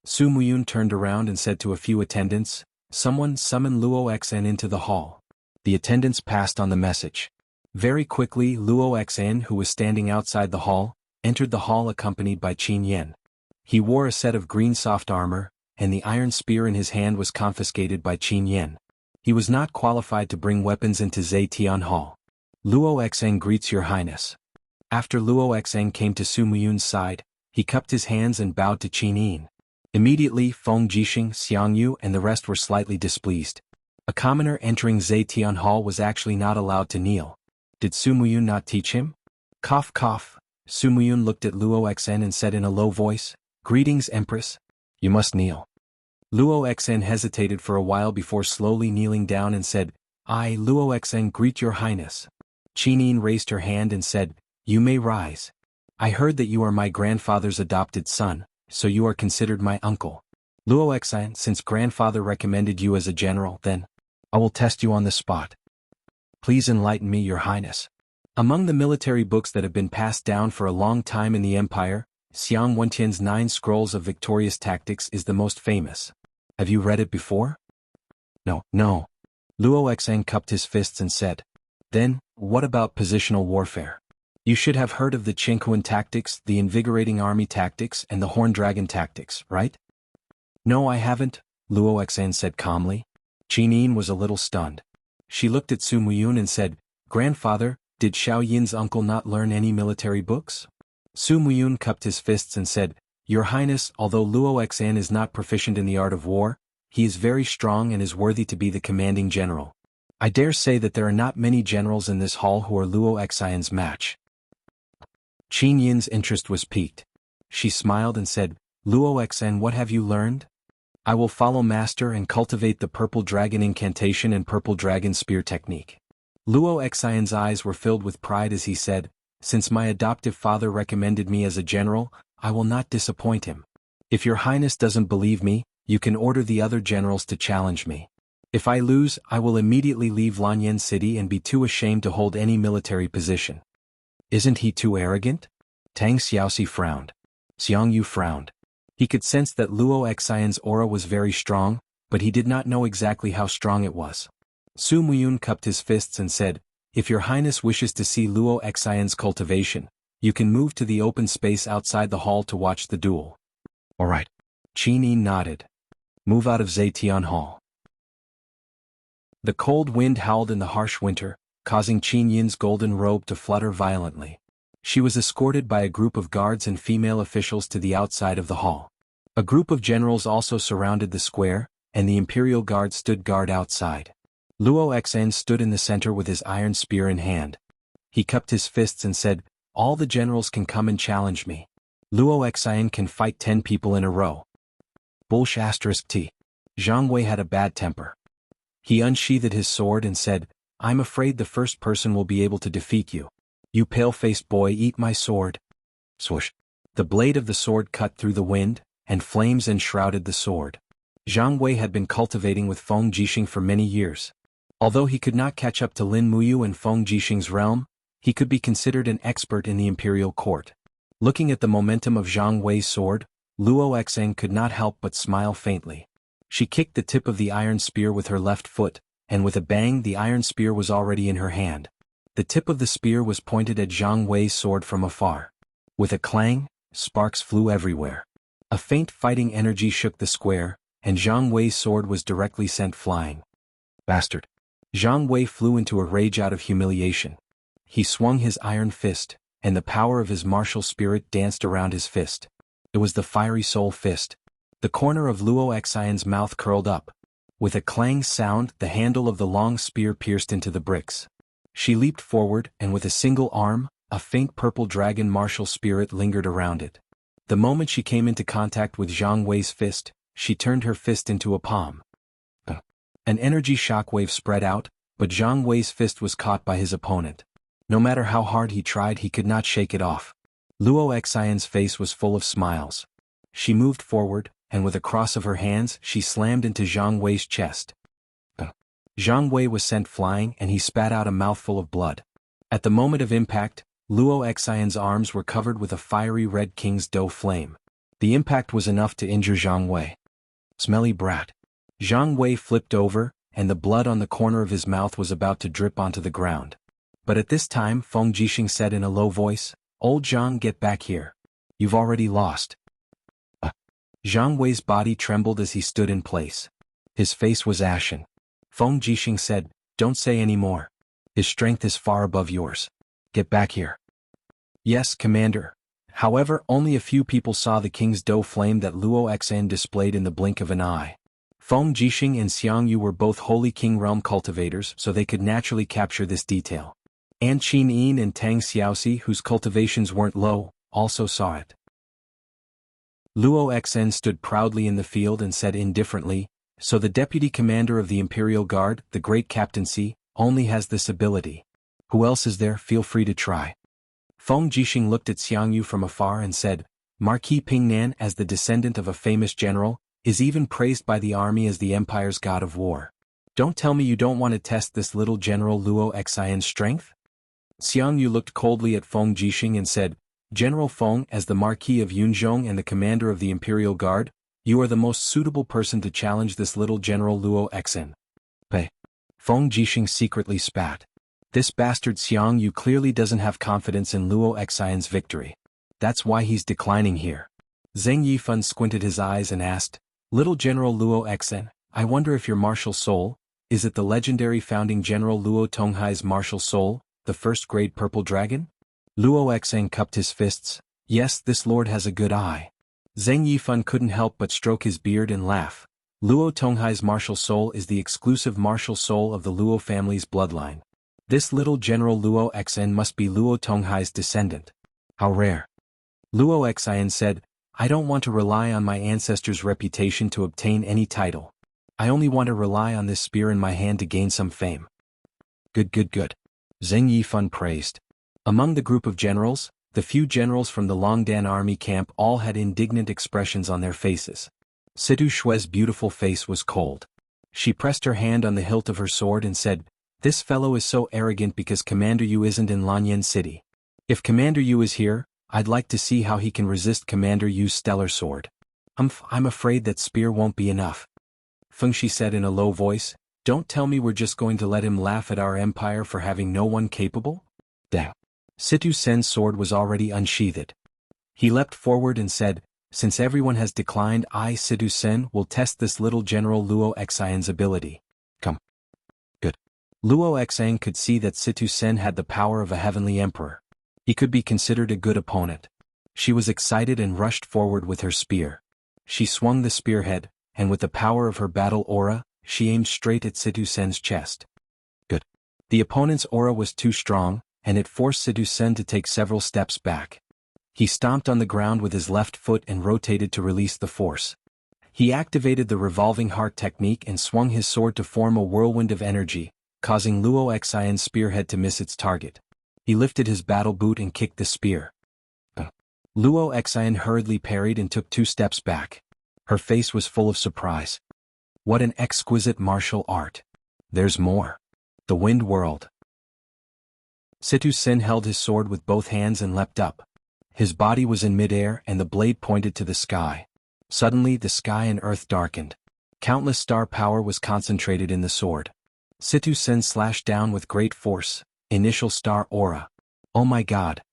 A: Su Muyun turned around and said to a few attendants, "Someone summon Luo Xn into the hall." The attendants passed on the message. Very quickly, Luo Xn, who was standing outside the hall, entered the hall accompanied by Qin Yin. He wore a set of green soft armor, and the iron spear in his hand was confiscated by Qin Yin. He was not qualified to bring weapons into Zetian Hall. "Luo Xn greets Your Highness." After Luo Xn came to Su Muyun's side, he cupped his hands and bowed to Qin Yin. Immediately, Feng Jixing, Xiang Yu and the rest were slightly displeased. A commoner entering Zetian Hall was actually not allowed to kneel. Did Su Muyun not teach him? Cough cough. Su Muyun looked at Luo Xn and said in a low voice, "Greetings, Empress. You must kneel." Luo Xn hesitated for a while before slowly kneeling down and said, "I, Luo Xn, greet Your Highness." Qin Yin raised her hand and said, "You may rise. I heard that you are my grandfather's adopted son, so you are considered my uncle. Luo Xn, since grandfather recommended you as a general, then I will test you on the spot. Please enlighten me, Your Highness." Among the military books that have been passed down for a long time in the empire, Xiang Wentian's 9 Scrolls of Victorious Tactics is the most famous. Have you read it before? No. Luo Xn cupped his fists and said, "Then, what about positional warfare? You should have heard of the Qingquan tactics, the invigorating army tactics and the horn dragon tactics, right?" "No, I haven't," Luo Xn said calmly. Qin Yin was a little stunned. She looked at Su Muyun and said, "Grandfather, did Xiao Yin's uncle not learn any military books?" Su Muyun cupped his fists and said, "Your Highness, although Luo Xn is not proficient in the art of war, he is very strong and is worthy to be the commanding general. I dare say that there are not many generals in this hall who are Luo Xn's match." Qin Yin's interest was piqued. She smiled and said, "Luo Xn, what have you learned?" "I will follow Master and cultivate the Purple Dragon Incantation and Purple Dragon Spear technique." Luo Xn's eyes were filled with pride as he said, "Since my adoptive father recommended me as a general, I will not disappoint him. If Your Highness doesn't believe me, you can order the other generals to challenge me. If I lose, I will immediately leave Lanyan City and be too ashamed to hold any military position." "Isn't he too arrogant?" Tang Xiaoxi frowned. Xiang Yu frowned. He could sense that Luo Xn's aura was very strong, but he did not know exactly how strong it was. Su Muyun cupped his fists and said, "If Your Highness wishes to see Luo Xn's cultivation, you can move to the open space outside the hall to watch the duel." "All right." Qin Yin nodded. "Move out of Zetian Hall." The cold wind howled in the harsh winter, causing Qin Yin's golden robe to flutter violently. She was escorted by a group of guards and female officials to the outside of the hall. A group of generals also surrounded the square, and the Imperial Guard stood guard outside. Luo Xn stood in the center with his iron spear in hand. He cupped his fists and said, "All the generals can come and challenge me. Luo Xn can fight 10 people in a row." Bullsh *T. Zhang Wei had a bad temper. He unsheathed his sword and said, "I'm afraid the first person will be able to defeat you. You pale-faced boy, eat my sword." Swoosh. The blade of the sword cut through the wind, and flames enshrouded the sword. Zhang Wei had been cultivating with Feng Jixing for many years. Although he could not catch up to Lin Muyu and Feng Jixing's realm, he could be considered an expert in the imperial court. Looking at the momentum of Zhang Wei's sword, Luo Xn could not help but smile faintly. She kicked the tip of the iron spear with her left foot, and with a bang the iron spear was already in her hand. The tip of the spear was pointed at Zhang Wei's sword from afar. With a clang, sparks flew everywhere. A faint fighting energy shook the square, and Zhang Wei's sword was directly sent flying. "Bastard!" Zhang Wei flew into a rage out of humiliation. He swung his iron fist, and the power of his martial spirit danced around his fist. It was the Fiery Soul Fist. The corner of Luo Xian's mouth curled up. With a clang sound, the handle of the long spear pierced into the bricks. She leaped forward, and with a single arm, a faint purple dragon martial spirit lingered around it. The moment she came into contact with Zhang Wei's fist, she turned her fist into a palm. An energy shockwave spread out, but Zhang Wei's fist was caught by his opponent. No matter how hard he tried, he could not shake it off. Luo Xian's face was full of smiles. She moved forward, and with a cross of her hands she slammed into Zhang Wei's chest. Zhang Wei was sent flying, and he spat out a mouthful of blood. At the moment of impact, Luo Xian's arms were covered with a fiery red king's dough flame. The impact was enough to injure Zhang Wei. Smelly brat. Zhang Wei flipped over, and the blood on the corner of his mouth was about to drip onto the ground. But at this time Feng Jixing said in a low voice, "Old Zhang, get back here. You've already lost." Zhang Wei's body trembled as he stood in place. His face was ashen. Feng Jixing said, "Don't say any more. His strength is far above yours. Get back here." "Yes, Commander." However, only a few people saw the king's dough flame that Luo Xian displayed in the blink of an eye. Feng Jixing and Xiang Yu were both Holy King realm cultivators, so they could naturally capture this detail. An Qin Yin and Tang Xiaoxi, whose cultivations weren't low, also saw it. Luo Xian stood proudly in the field and said indifferently, "So the deputy commander of the Imperial Guard, the Great Captaincy, only has this ability. Who else is there? Feel free to try." Feng Jixing looked at Xiang Yu from afar and said, "Marquis Pingnan, as the descendant of a famous general, is even praised by the army as the empire's god of war. Don't tell me you don't want to test this little General Luo Xian's strength?" Xiang Yu looked coldly at Feng Jixing and said, "General Feng, as the Marquis of Yunzhong and the commander of the Imperial Guard, you are the most suitable person to challenge this little General Luo Xian." Feng Jixing secretly spat. This bastard Xiang Yu clearly doesn't have confidence in Luo Xian's victory. That's why he's declining here. Zheng Yifan squinted his eyes and asked, "Little General Luo Xian, I wonder if your martial soul, is it the legendary founding General Luo Tonghai's martial soul, the first-grade purple dragon?" Luo Xian cupped his fists. "Yes, this lord has a good eye." Zheng Yifan couldn't help but stroke his beard and laugh. Luo Tonghai's martial soul is the exclusive martial soul of the Luo family's bloodline. This little General Luo Xian must be Luo Tonghai's descendant. How rare. Luo Xian said, "I don't want to rely on my ancestors' reputation to obtain any title. I only want to rely on this spear in my hand to gain some fame." Good. Zheng Yifan praised. Among the group of generals, the few generals from the Longdan army camp all had indignant expressions on their faces. Situ Shue's beautiful face was cold. She pressed her hand on the hilt of her sword and said, "This fellow is so arrogant because Commander Yu isn't in Lanyan City. If Commander Yu is here, I'd like to see how he can resist Commander Yu's stellar sword. I'm afraid that spear won't be enough." Feng Shi said in a low voice, "Don't tell me we're just going to let him laugh at our empire for having no one capable?" Situ Sen's sword was already unsheathed. He leapt forward and said, "Since everyone has declined, I, Situ Sen, will test this little General Luo Xian's ability. Come." Good. Luo Xian could see that Situ Sen had the power of a heavenly emperor. He could be considered a good opponent. She was excited and rushed forward with her spear. She swung the spearhead, and with the power of her battle aura, she aimed straight at Situ Sen's chest. Good. The opponent's aura was too strong, and it forced Situ Sen to take several steps back. He stomped on the ground with his left foot and rotated to release the force. He activated the revolving heart technique and swung his sword to form a whirlwind of energy, causing Luo Xian's spearhead to miss its target. He lifted his battle boot and kicked the spear. Luo Xian hurriedly parried and took 2 steps back. Her face was full of surprise. What an exquisite martial art. There's more. The wind whirled. Situ Sen held his sword with both hands and leapt up. His body was in midair and the blade pointed to the sky. Suddenly the sky and earth darkened. Countless star power was concentrated in the sword. Situ Sen slashed down with great force. Initial star aura. Oh my god.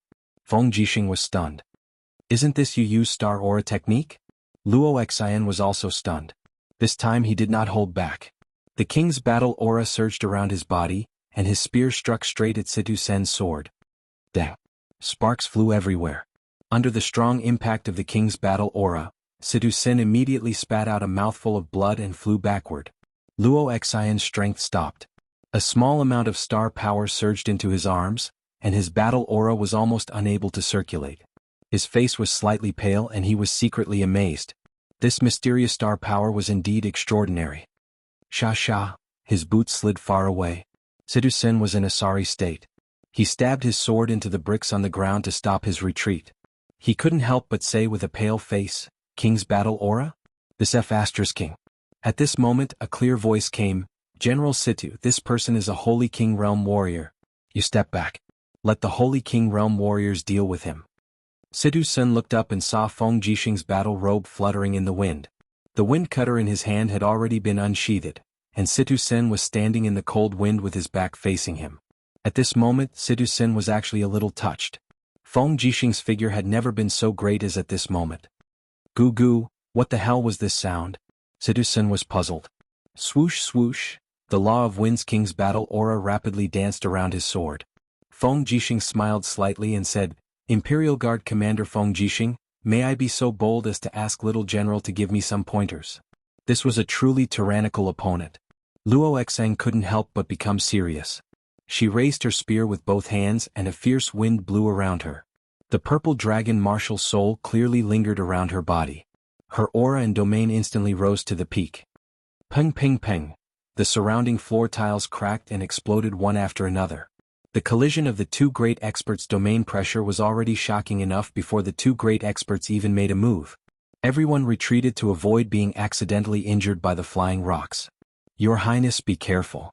A: Feng Jixing was stunned. Isn't this Yu's star aura technique? Luo Xian was also stunned. This time he did not hold back. The king's battle aura surged around his body, and his spear struck straight at Situ Sen's sword. Sparks flew everywhere. Under the strong impact of the king's battle aura, Sidu Sin immediately spat out a mouthful of blood and flew backward. Luo Xian's strength stopped. A small amount of star power surged into his arms, and his battle aura was almost unable to circulate. His face was slightly pale and he was secretly amazed. This mysterious star power was indeed extraordinary. Sha sha, his boots slid far away. Sidu Sin was in a sorry state. He stabbed his sword into the bricks on the ground to stop his retreat. He couldn't help but say with a pale face, "King's battle aura? This King." At this moment a clear voice came, "General Situ, this person is a Holy King Realm warrior. You step back. Let the Holy King Realm warriors deal with him." Sidu Sun looked up and saw Feng Jixing's battle robe fluttering in the wind. The wind cutter in his hand had already been unsheathed, and Situ Sin was standing in the cold wind with his back facing him. At this moment Situ Sin was actually a little touched. Feng Jixing's figure had never been so great as at this moment. Goo goo, what the hell was this sound? Situ Sin was puzzled. Swoosh swoosh, the Law of Wind's King's battle aura rapidly danced around his sword. Feng Jixing smiled slightly and said, "Imperial Guard Commander Feng Jixing, may I be so bold as to ask Little General to give me some pointers?" This was a truly tyrannical opponent. Luo Xang couldn't help but become serious. She raised her spear with both hands and a fierce wind blew around her. The purple dragon martial soul clearly lingered around her body. Her aura and domain instantly rose to the peak. Peng peng peng. The surrounding floor tiles cracked and exploded one after another. The collision of the two great experts' domain pressure was already shocking enough before the two great experts even made a move. Everyone retreated to avoid being accidentally injured by the flying rocks. "Your Highness, be careful,"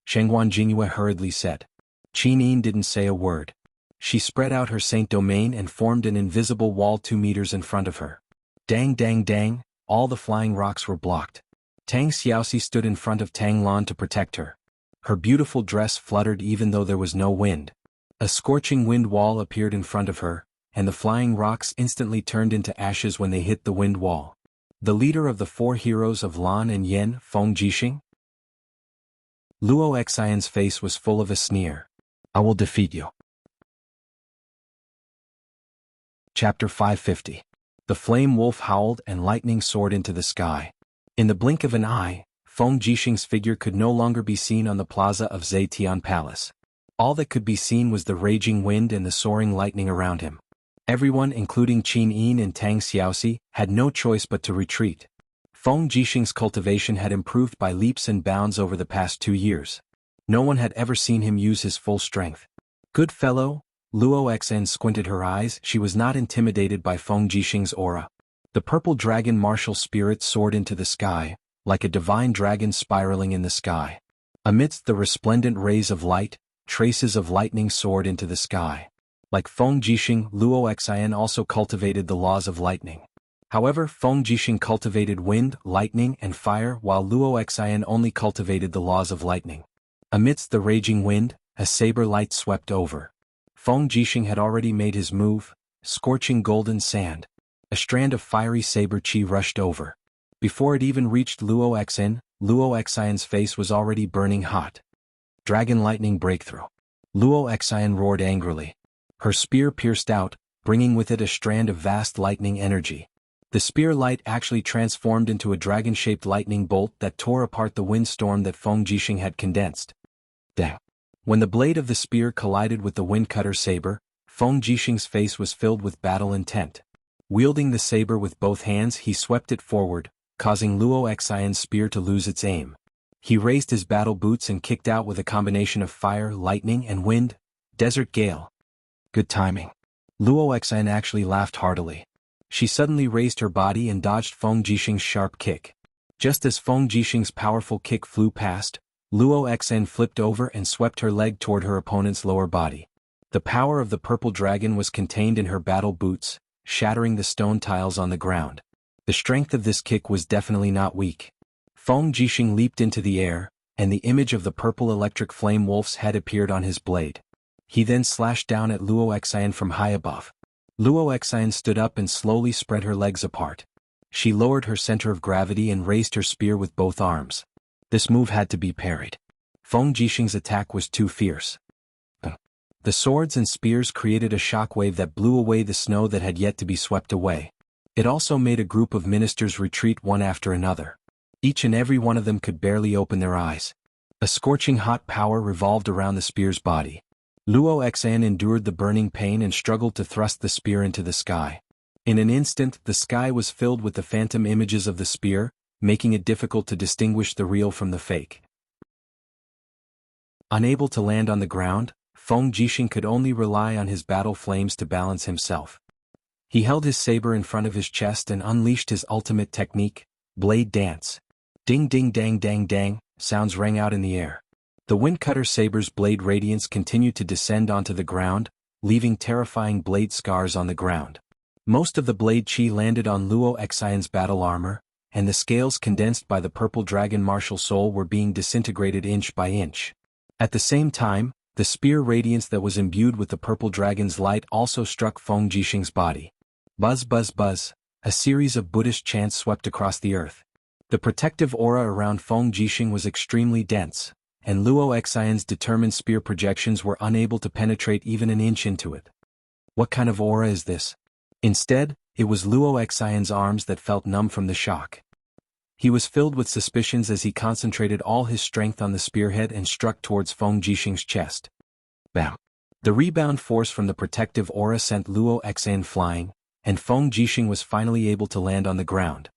A: Shengguan Jingyue hurriedly said. Qin Yin didn't say a word. She spread out her Saint Domain and formed an invisible wall 2 meters in front of her. Dang dang dang, all the flying rocks were blocked. Tang Xiaoxi stood in front of Tang Lan to protect her. Her beautiful dress fluttered even though there was no wind. A scorching wind wall appeared in front of her, and the flying rocks instantly turned into ashes when they hit the wind wall. The leader of the 4 heroes of Lan and Yen, Feng Jixing? Luo Xian's face was full of a sneer. "I will defeat you." Chapter 550. The flame wolf howled and lightning soared into the sky. In the blink of an eye, Feng Jixing's figure could no longer be seen on the plaza of Zetian Palace. All that could be seen was the raging wind and the soaring lightning around him. Everyone, including Qin Yin and Tang Xiaoxi, had no choice but to retreat. Feng Jixing's cultivation had improved by leaps and bounds over the past 2 years. No one had ever seen him use his full strength. "Good fellow," Luo Xen squinted her eyes. She was not intimidated by Feng Jixing's aura. The purple dragon martial spirit soared into the sky, like a divine dragon spiraling in the sky. Amidst the resplendent rays of light, traces of lightning soared into the sky. Like Feng Jixing, Luo Xian also cultivated the laws of lightning. However, Feng Jixing cultivated wind, lightning, and fire while Luo Xian only cultivated the laws of lightning. Amidst the raging wind, a saber light swept over. Feng Jixing had already made his move, scorching golden sand. A strand of fiery saber chi rushed over. Before it even reached Luo Xian's face was already burning hot. Dragon lightning breakthrough. Luo Xian roared angrily. Her spear pierced out, bringing with it a strand of vast lightning energy. The spear light actually transformed into a dragon-shaped lightning bolt that tore apart the windstorm that Feng Jixing had condensed. Dang. When the blade of the spear collided with the wind-cutter saber, Feng Jixing's face was filled with battle intent. Wielding the saber with both hands, he swept it forward, causing Luo Xian's spear to lose its aim. He raised his battle boots and kicked out with a combination of fire, lightning, and wind. Desert gale. Good timing. Luo Xian actually laughed heartily. She suddenly raised her body and dodged Feng Jixing's sharp kick. Just as Feng Jixing's powerful kick flew past, Luo Xian flipped over and swept her leg toward her opponent's lower body. The power of the purple dragon was contained in her battle boots, shattering the stone tiles on the ground. The strength of this kick was definitely not weak. Feng Jixing leaped into the air, and the image of the purple electric flame wolf's head appeared on his blade. He then slashed down at Luo Xian from high above. Luo Xian stood up and slowly spread her legs apart. She lowered her center of gravity and raised her spear with both arms. This move had to be parried. Feng Jixing's attack was too fierce. The swords and spears created a shockwave that blew away the snow that had yet to be swept away. It also made a group of ministers retreat one after another. Each and every one of them could barely open their eyes. A scorching hot power revolved around the spear's body. Luo Xan endured the burning pain and struggled to thrust the spear into the sky. In an instant, the sky was filled with the phantom images of the spear, making it difficult to distinguish the real from the fake. Unable to land on the ground, Feng Jixing could only rely on his battle flames to balance himself. He held his saber in front of his chest and unleashed his ultimate technique, Blade Dance. Ding ding dang dang dang, sounds rang out in the air. The Windcutter saber's blade radiance continued to descend onto the ground, leaving terrifying blade scars on the ground. Most of the blade chi landed on Luo Xian's battle armor, and the scales condensed by the purple dragon martial soul were being disintegrated inch by inch. At the same time, the spear radiance that was imbued with the purple dragon's light also struck Feng Jixing's body. Buzz buzz buzz, a series of Buddhist chants swept across the earth. The protective aura around Feng Jixing was extremely dense, and Luo Xian's determined spear projections were unable to penetrate even an inch into it. What kind of aura is this? Instead, it was Luo Xian's arms that felt numb from the shock. He was filled with suspicions as he concentrated all his strength on the spearhead and struck towards Feng Jixing's chest. Bam! The rebound force from the protective aura sent Luo Xian flying, and Feng Jixing was finally able to land on the ground.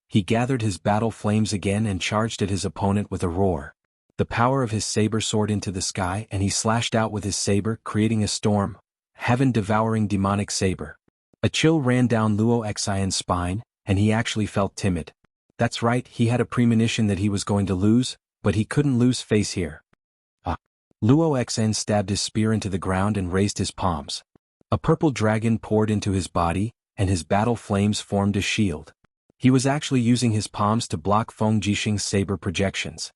A: He gathered his battle flames again and charged at his opponent with a roar. The power of his saber soared into the sky and he slashed out with his saber, creating a storm, heaven-devouring demonic saber. A chill ran down Luo Xian's spine, and he actually felt timid. That's right, he had a premonition that he was going to lose, but he couldn't lose face here. Luo Xian stabbed his spear into the ground and raised his palms. A purple dragon poured into his body, and his battle flames formed a shield. He was actually using his palms to block Feng Jixing's saber projections.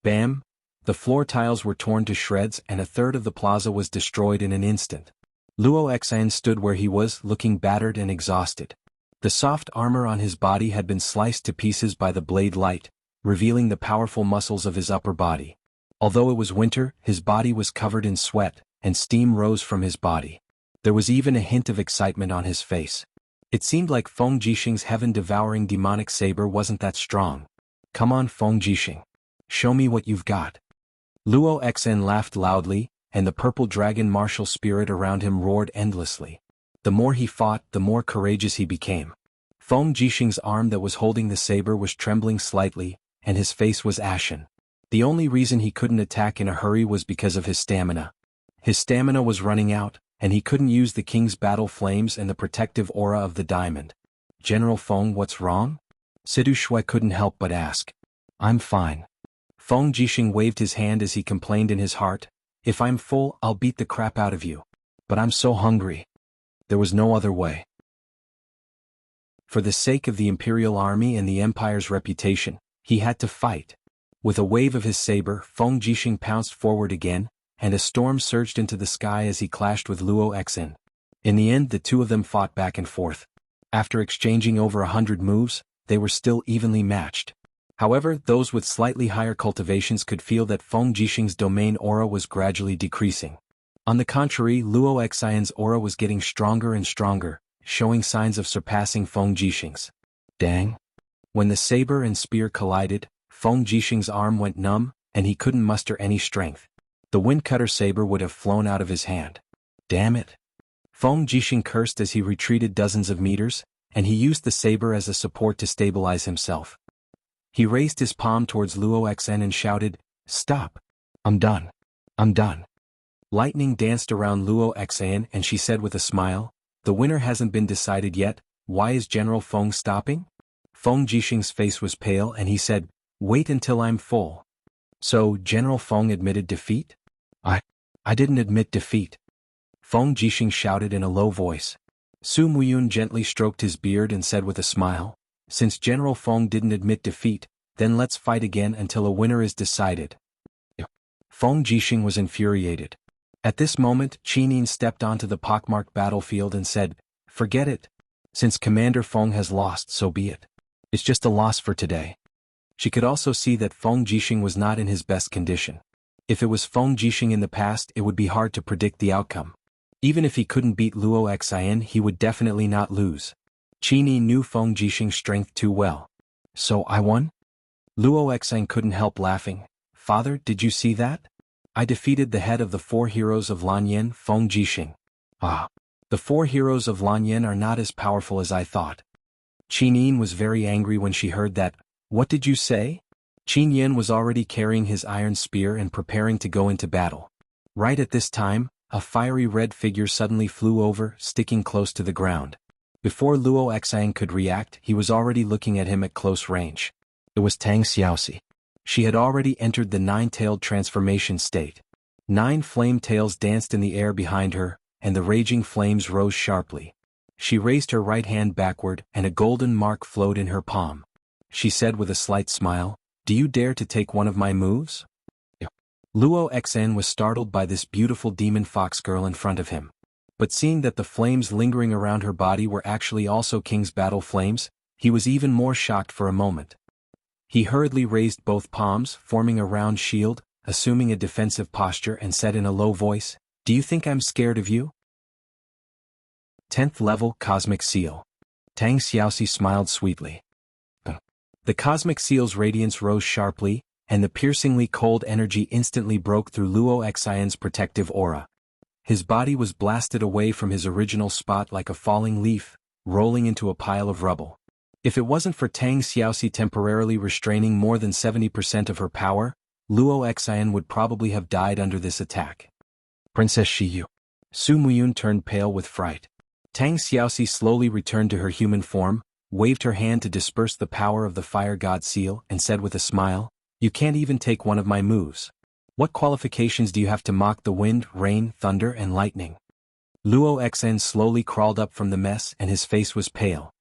A: Bam! The floor tiles were torn to shreds and a third of the plaza was destroyed in an instant. Luo Xian stood where he was, looking battered and exhausted. The soft armor on his body had been sliced to pieces by the blade light, revealing the powerful muscles of his upper body. Although it was winter, his body was covered in sweat, and steam rose from his body. There was even a hint of excitement on his face. It seemed like Feng Jixing's heaven-devouring demonic saber wasn't that strong. Come on, Feng Jixing. Show me what you've got. Luo Xian laughed loudly, and the purple dragon martial spirit around him roared endlessly. The more he fought, the more courageous he became. Feng Jixing's arm that was holding the saber was trembling slightly, and his face was ashen. The only reason he couldn't attack in a hurry was because of his stamina. His stamina was running out, and he couldn't use the king's battle flames and the protective aura of the diamond. General Feng, what's wrong? Sidu Shui couldn't help but ask. I'm fine. Feng Jixing waved his hand as he complained in his heart, if I'm full, I'll beat the crap out of you. But I'm so hungry. There was no other way. For the sake of the imperial army and the empire's reputation, he had to fight. With a wave of his saber, Feng Jixing pounced forward again, and a storm surged into the sky as he clashed with Luo Xian. In the end, the two of them fought back and forth. After exchanging over 100 moves, they were still evenly matched. However, those with slightly higher cultivations could feel that Feng Jixing's domain aura was gradually decreasing. On the contrary, Luo Xian's aura was getting stronger and stronger, showing signs of surpassing Feng Jixing's. Dang! When the saber and spear collided, Feng Jixing's arm went numb, and he couldn't muster any strength. The Windcutter saber would have flown out of his hand. Damn it! Feng Jixing cursed as he retreated dozens of meters, and he used the saber as a support to stabilize himself. He raised his palm towards Luo Xian and shouted, "Stop! I'm done. I'm done." Lightning danced around Luo Xian and she said with a smile, "The winner hasn't been decided yet, why is General Feng stopping?" Feng Jixing's face was pale and he said, "Wait until I'm full." So, General Feng admitted defeat? I didn't admit defeat. Feng Jixing shouted in a low voice. Su Muyun gently stroked his beard and said with a smile, "Since General Feng didn't admit defeat, then let's fight again until a winner is decided." Feng Jixing was infuriated. At this moment, Qinin stepped onto the pockmarked battlefield and said, "Forget it. Since Commander Feng has lost, so be it. It's just a loss for today." She could also see that Feng Jixing was not in his best condition. If it was Feng Jixing in the past, it would be hard to predict the outcome. Even if he couldn't beat Luo Xian, he would definitely not lose. Qini knew Feng Jishing's strength too well. So I won? Luo Exang couldn't help laughing. Father, did you see that? I defeated the head of the 4 heroes of Lanyan, Feng Jishing. Ah. The 4 heroes of Lanyan are not as powerful as I thought. Qin Yin was very angry when she heard that. What did you say? Qin Yin was already carrying his iron spear and preparing to go into battle. Right at this time, a fiery red figure suddenly flew over, sticking close to the ground. Before Luo Exang could react, he was already looking at him at close range. It was Tang Xiaoxi. She had already entered the 9-tailed transformation state. 9 flame tails danced in the air behind her, and the raging flames rose sharply. She raised her right hand backward, and a golden mark flowed in her palm. She said with a slight smile, "Do you dare to take one of my moves?" Luo Xan was startled by this beautiful demon fox girl in front of him. But seeing that the flames lingering around her body were actually also King's battle flames, he was even more shocked for a moment. He hurriedly raised both palms, forming a round shield, assuming a defensive posture, and said in a low voice, "Do you think I'm scared of you?" 10th level Cosmic Seal. Tang Xiaoxi smiled sweetly. The Cosmic Seal's radiance rose sharply, and the piercingly cold energy instantly broke through Luo Xian's protective aura. His body was blasted away from his original spot like a falling leaf, rolling into a pile of rubble. If it wasn't for Tang Xiaoxi temporarily restraining more than 70% of her power, Luo Xian would probably have died under this attack. Princess Shiyu. Su Muyun turned pale with fright. Tang Xiaoxi slowly returned to her human form, waved her hand to disperse the power of the Fire God Seal, and said with a smile, "You can't even take one of my moves. What qualifications do you have to mock the wind, rain, thunder, and lightning?" Luo Xen slowly crawled up from the mess and his face was pale.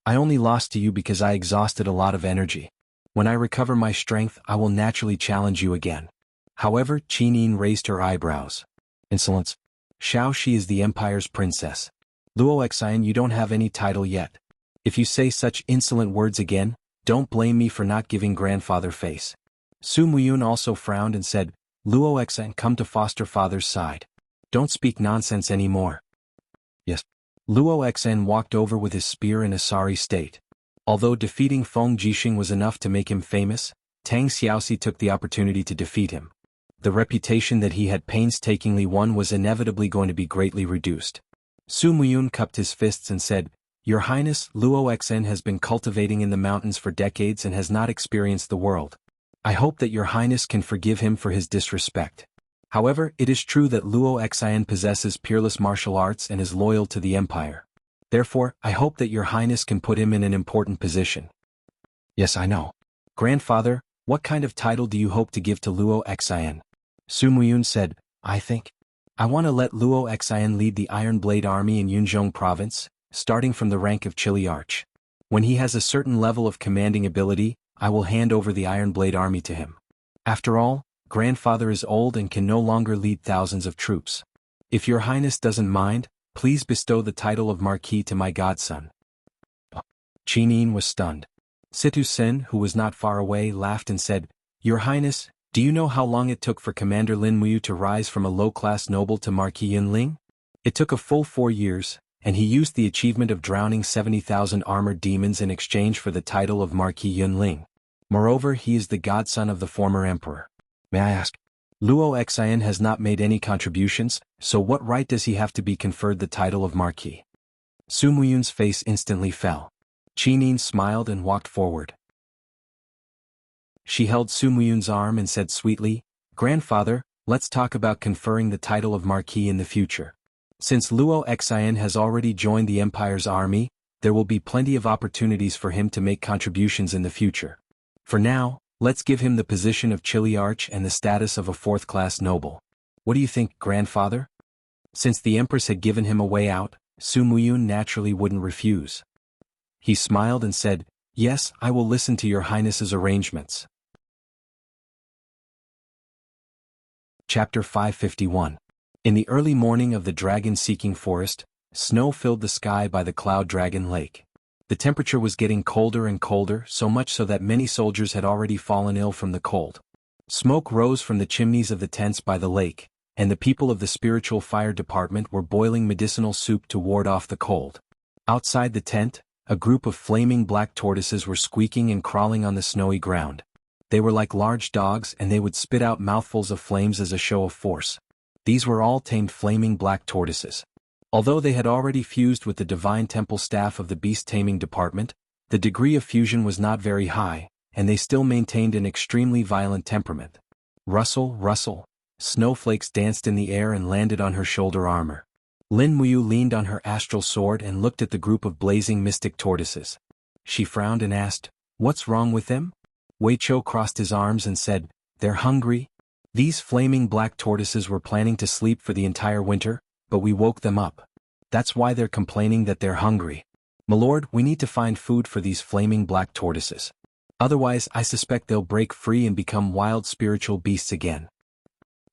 A: "I only lost to you because I exhausted a lot of energy. When I recover my strength, I will naturally challenge you again." However, Qin Yin raised her eyebrows. "Insolence. Xiao Shi is the Empire's princess. Luo Xian, you don't have any title yet. If you say such insolent words again, don't blame me for not giving grandfather face." Su Muyun also frowned and said, "Luo Xian, come to foster father's side. Don't speak nonsense anymore." "Yes." Luo Xian walked over with his spear in a sorry state. Although defeating Feng Jishing was enough to make him famous, Tang Xiaoxi took the opportunity to defeat him. The reputation that he had painstakingly won was inevitably going to be greatly reduced. Su Muyun cupped his fists and said, "Your Highness, Luo Xen has been cultivating in the mountains for decades and has not experienced the world. I hope that Your Highness can forgive him for his disrespect. However, it is true that Luo Xen possesses peerless martial arts and is loyal to the Empire. Therefore, I hope that Your Highness can put him in an important position." "Yes, I know. Grandfather, what kind of title do you hope to give to Luo Xen?" Su Muyun said, I want to let Luo Xen lead the Iron Blade Army in Yunzhong Province, starting from the rank of Chiliarch. When he has a certain level of commanding ability, I will hand over the Iron Blade Army to him. After all, grandfather is old and can no longer lead thousands of troops. If Your Highness doesn't mind, please bestow the title of Marquis to my godson." Qin Yin was stunned. Situ Sen, who was not far away, laughed and said, "Your Highness, do you know how long it took for Commander Lin Muyu to rise from a low-class noble to Marquis Yunling? It took a full 4 years, and he used the achievement of drowning 70,000 armored demons in exchange for the title of Marquis Yunling. Moreover, he is the godson of the former emperor. May I ask? Luo Xen has not made any contributions, so what right does he have to be conferred the title of Marquis?" Su Muyun's face instantly fell. Qin Yin smiled and walked forward. She held Su Muyun's arm and said sweetly, "Grandfather, let's talk about conferring the title of Marquis in the future. Since Luo Xen has already joined the Empire's army, there will be plenty of opportunities for him to make contributions in the future. For now, let's give him the position of Chiliarch and the status of a 4th-class noble. What do you think, grandfather?" Since the Empress had given him a way out, Su Muyun naturally wouldn't refuse. He smiled and said, "Yes, I will listen to Your Highness's arrangements." Chapter 551. In the early morning of the dragon-seeking forest, snow filled the sky by the Cloud Dragon Lake. The temperature was getting colder and colder, so much so that many soldiers had already fallen ill from the cold. Smoke rose from the chimneys of the tents by the lake, and the people of the spiritual fire department were boiling medicinal soup to ward off the cold. Outside the tent, a group of flaming black tortoises were squeaking and crawling on the snowy ground. They were like large dogs and they would spit out mouthfuls of flames as a show of force. These were all tamed flaming black tortoises. Although they had already fused with the divine temple staff of the beast-taming department, the degree of fusion was not very high, and they still maintained an extremely violent temperament. Rustle, rustle. Snowflakes danced in the air and landed on her shoulder armor. Lin Muyu leaned on her astral sword and looked at the group of blazing mystic tortoises. She frowned and asked, "What's wrong with them?" Wei Chou crossed his arms and said, "They're hungry." These flaming black tortoises were planning to sleep for the entire winter, but we woke them up. That's why they're complaining that they're hungry. "Milord, we need to find food for these flaming black tortoises. Otherwise, I suspect they'll break free and become wild spiritual beasts again."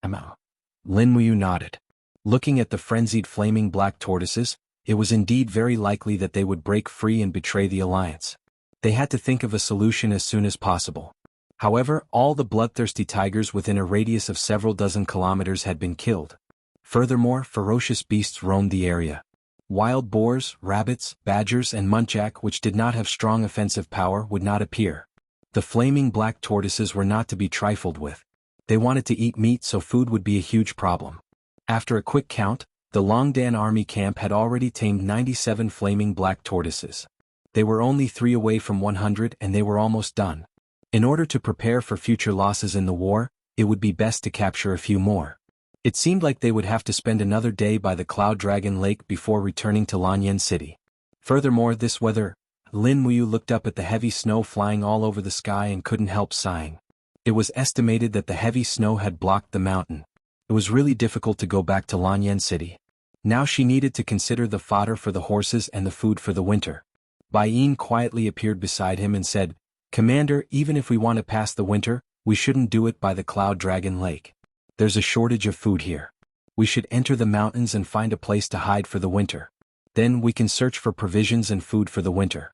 A: Lin Muyu nodded. Looking at the frenzied flaming black tortoises, it was indeed very likely that they would break free and betray the alliance. They had to think of a solution as soon as possible. However, all the bloodthirsty tigers within a radius of several dozen kilometers had been killed. Furthermore, ferocious beasts roamed the area. Wild boars, rabbits, badgers and muntjac which did not have strong offensive power would not appear. The flaming black tortoises were not to be trifled with. They wanted to eat meat, so food would be a huge problem. After a quick count, the Longdan army camp had already tamed 97 flaming black tortoises. They were only 3 away from 100 and they were almost done. In order to prepare for future losses in the war, it would be best to capture a few more. It seemed like they would have to spend another day by the Cloud Dragon Lake before returning to Lanyan City. Furthermore, this weather, Lin Muyu looked up at the heavy snow flying all over the sky and couldn't help sighing. It was estimated that the heavy snow had blocked the mountain. It was really difficult to go back to Lanyan City. Now she needed to consider the fodder for the horses and the food for the winter. Bai Yin quietly appeared beside him and said, "Commander, even if we want to pass the winter, we shouldn't do it by the Cloud Dragon Lake. There's a shortage of food here. We should enter the mountains and find a place to hide for the winter. Then we can search for provisions and food for the winter.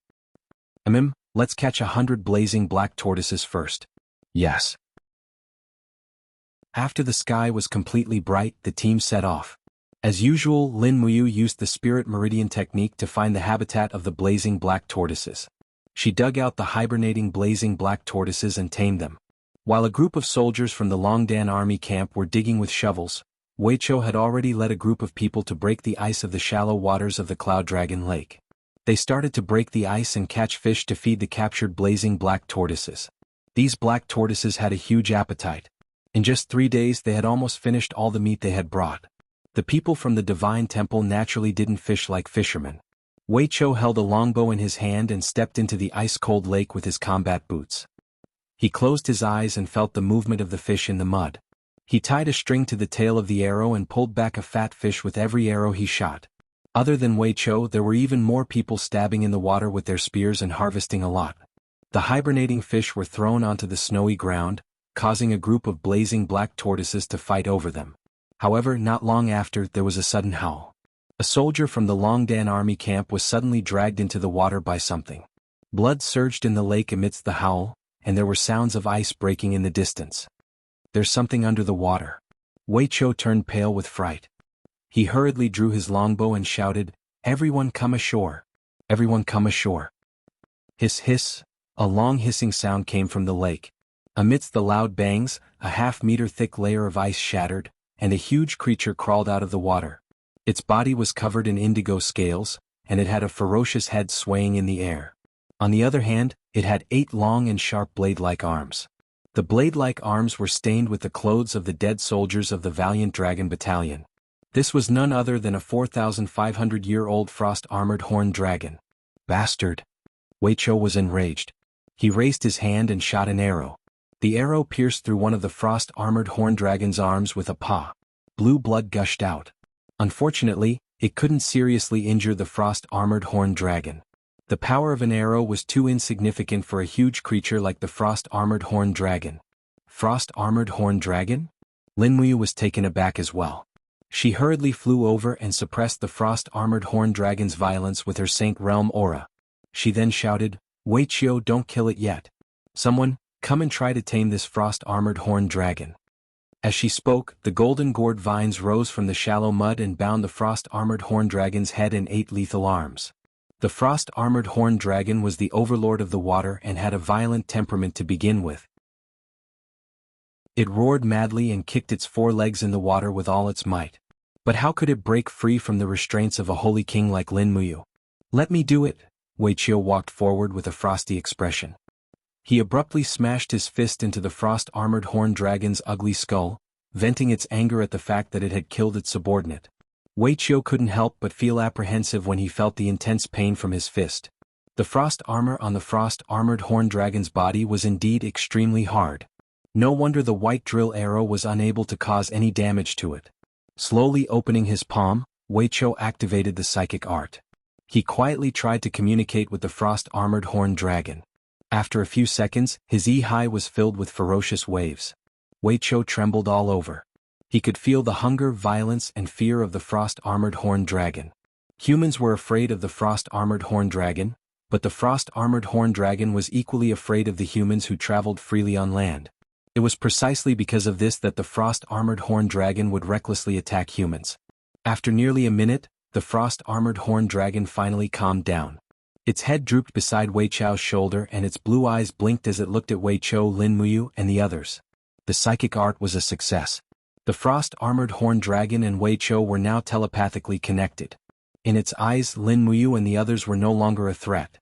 A: Let's catch 100 blazing black tortoises first." "Yes." After the sky was completely bright, the team set off. As usual, Lin Muyu used the spirit meridian technique to find the habitat of the blazing black tortoises. She dug out the hibernating blazing black tortoises and tamed them. While a group of soldiers from the Longdan army camp were digging with shovels, Wei Chou had already led a group of people to break the ice of the shallow waters of the Cloud Dragon Lake. They started to break the ice and catch fish to feed the captured blazing black tortoises. These black tortoises had a huge appetite. In just 3 days they had almost finished all the meat they had brought. The people from the Divine Temple naturally didn't fish like fishermen. Wei Chou held a longbow in his hand and stepped into the ice-cold lake with his combat boots. He closed his eyes and felt the movement of the fish in the mud. He tied a string to the tail of the arrow and pulled back a fat fish with every arrow he shot. Other than Wei Chou, there were even more people stabbing in the water with their spears and harvesting a lot. The hibernating fish were thrown onto the snowy ground, causing a group of blazing black tortoises to fight over them. However, not long after, there was a sudden howl. A soldier from the Longdan army camp was suddenly dragged into the water by something. Blood surged in the lake amidst the howl, and there were sounds of ice breaking in the distance. "There's something under the water." Wei Chou turned pale with fright. He hurriedly drew his longbow and shouted, "Everyone come ashore! Everyone come ashore!" Hiss hiss, a long hissing sound came from the lake. Amidst the loud bangs, a half-meter thick layer of ice shattered, and a huge creature crawled out of the water. Its body was covered in indigo scales, and it had a ferocious head swaying in the air. On the other hand, it had 8 long and sharp blade-like arms. The blade-like arms were stained with the clothes of the dead soldiers of the Valiant Dragon Battalion. This was none other than a 4,500-year-old frost-armored horned dragon. "Bastard!" Wei Chou was enraged. He raised his hand and shot an arrow. The arrow pierced through one of the frost-armored horned dragon's arms with a paw. Blue blood gushed out. Unfortunately, it couldn't seriously injure the frost-armored horned dragon. The power of an arrow was too insignificant for a huge creature like the frost-armored horned dragon. Frost-armored horned dragon? Lin Muyu was taken aback as well. She hurriedly flew over and suppressed the frost-armored horned dragon's violence with her Saint Realm aura. She then shouted, "Wei Chou, don't kill it yet. Someone, come and try to tame this frost-armored horned dragon." As she spoke, the golden gourd vines rose from the shallow mud and bound the frost-armored horned dragon's head in 8 lethal arms. The frost-armored horned dragon was the overlord of the water and had a violent temperament to begin with. It roared madly and kicked its forelegs in the water with all its might. But how could it break free from the restraints of a holy king like Lin Muyu? "Let me do it." Wuxia walked forward with a frosty expression. He abruptly smashed his fist into the frost-armored horned dragon's ugly skull, venting its anger at the fact that it had killed its subordinate. Wuxia couldn't help but feel apprehensive when he felt the intense pain from his fist. The frost armor on the frost-armored horned dragon's body was indeed extremely hard. No wonder the white drill arrow was unable to cause any damage to it. Slowly opening his palm, Wuxia activated the psychic art. He quietly tried to communicate with the frost-armored horned dragon. After a few seconds, his E-High was filled with ferocious waves. Wuxia trembled all over. He could feel the hunger, violence, and fear of the frost-armored horned dragon. Humans were afraid of the frost-armored horned dragon, but the frost-armored horned dragon was equally afraid of the humans who traveled freely on land. It was precisely because of this that the frost-armored horned dragon would recklessly attack humans. After nearly a minute, the frost-armored horned dragon finally calmed down. Its head drooped beside Wuxiao's shoulder and its blue eyes blinked as it looked at Wuxia, Lin Muyu, and the others. The psychic art was a success. The frost-armored horned dragon and Wuxia were now telepathically connected. In its eyes, Lin Muyu and the others were no longer a threat.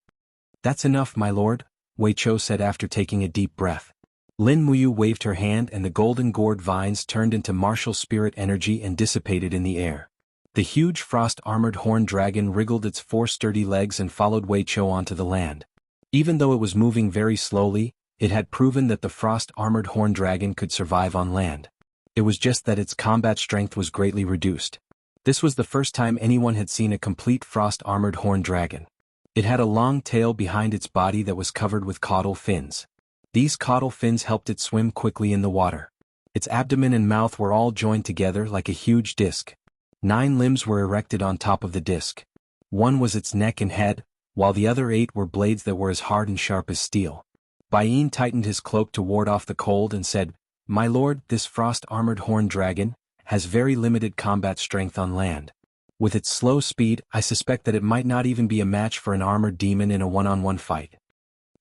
A: "That's enough, my lord," Wuxia said after taking a deep breath. Lin Muyu waved her hand and the golden gourd vines turned into martial spirit energy and dissipated in the air. The huge frost-armored horned dragon wriggled its 4 sturdy legs and followed Wuxia onto the land. Even though it was moving very slowly, it had proven that the frost-armored horned dragon could survive on land. It was just that its combat strength was greatly reduced. This was the first time anyone had seen a complete frost-armored horned dragon. It had a long tail behind its body that was covered with caudal fins. These caudal fins helped it swim quickly in the water. Its abdomen and mouth were all joined together like a huge disc. 9 limbs were erected on top of the disc. 1 was its neck and head, while the other 8 were blades that were as hard and sharp as steel. Baiyin tightened his cloak to ward off the cold and said, "My lord, this frost-armored horned dragon has very limited combat strength on land. With its slow speed, I suspect that it might not even be a match for an armored demon in a one-on-one fight."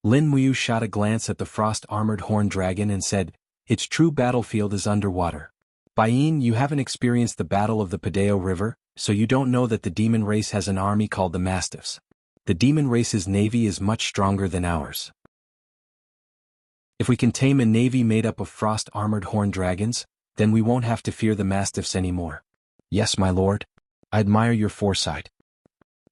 A: Lin Muyu shot a glance at the frost-armored horned dragon and said, "Its true battlefield is underwater. Baiyin, you haven't experienced the Battle of the Padeo River, so you don't know that the demon race has an army called the Mastiffs. The demon race's navy is much stronger than ours. If we can tame a navy made up of frost-armored horned dragons, then we won't have to fear the Mastiffs anymore." "Yes, my lord. I admire your foresight."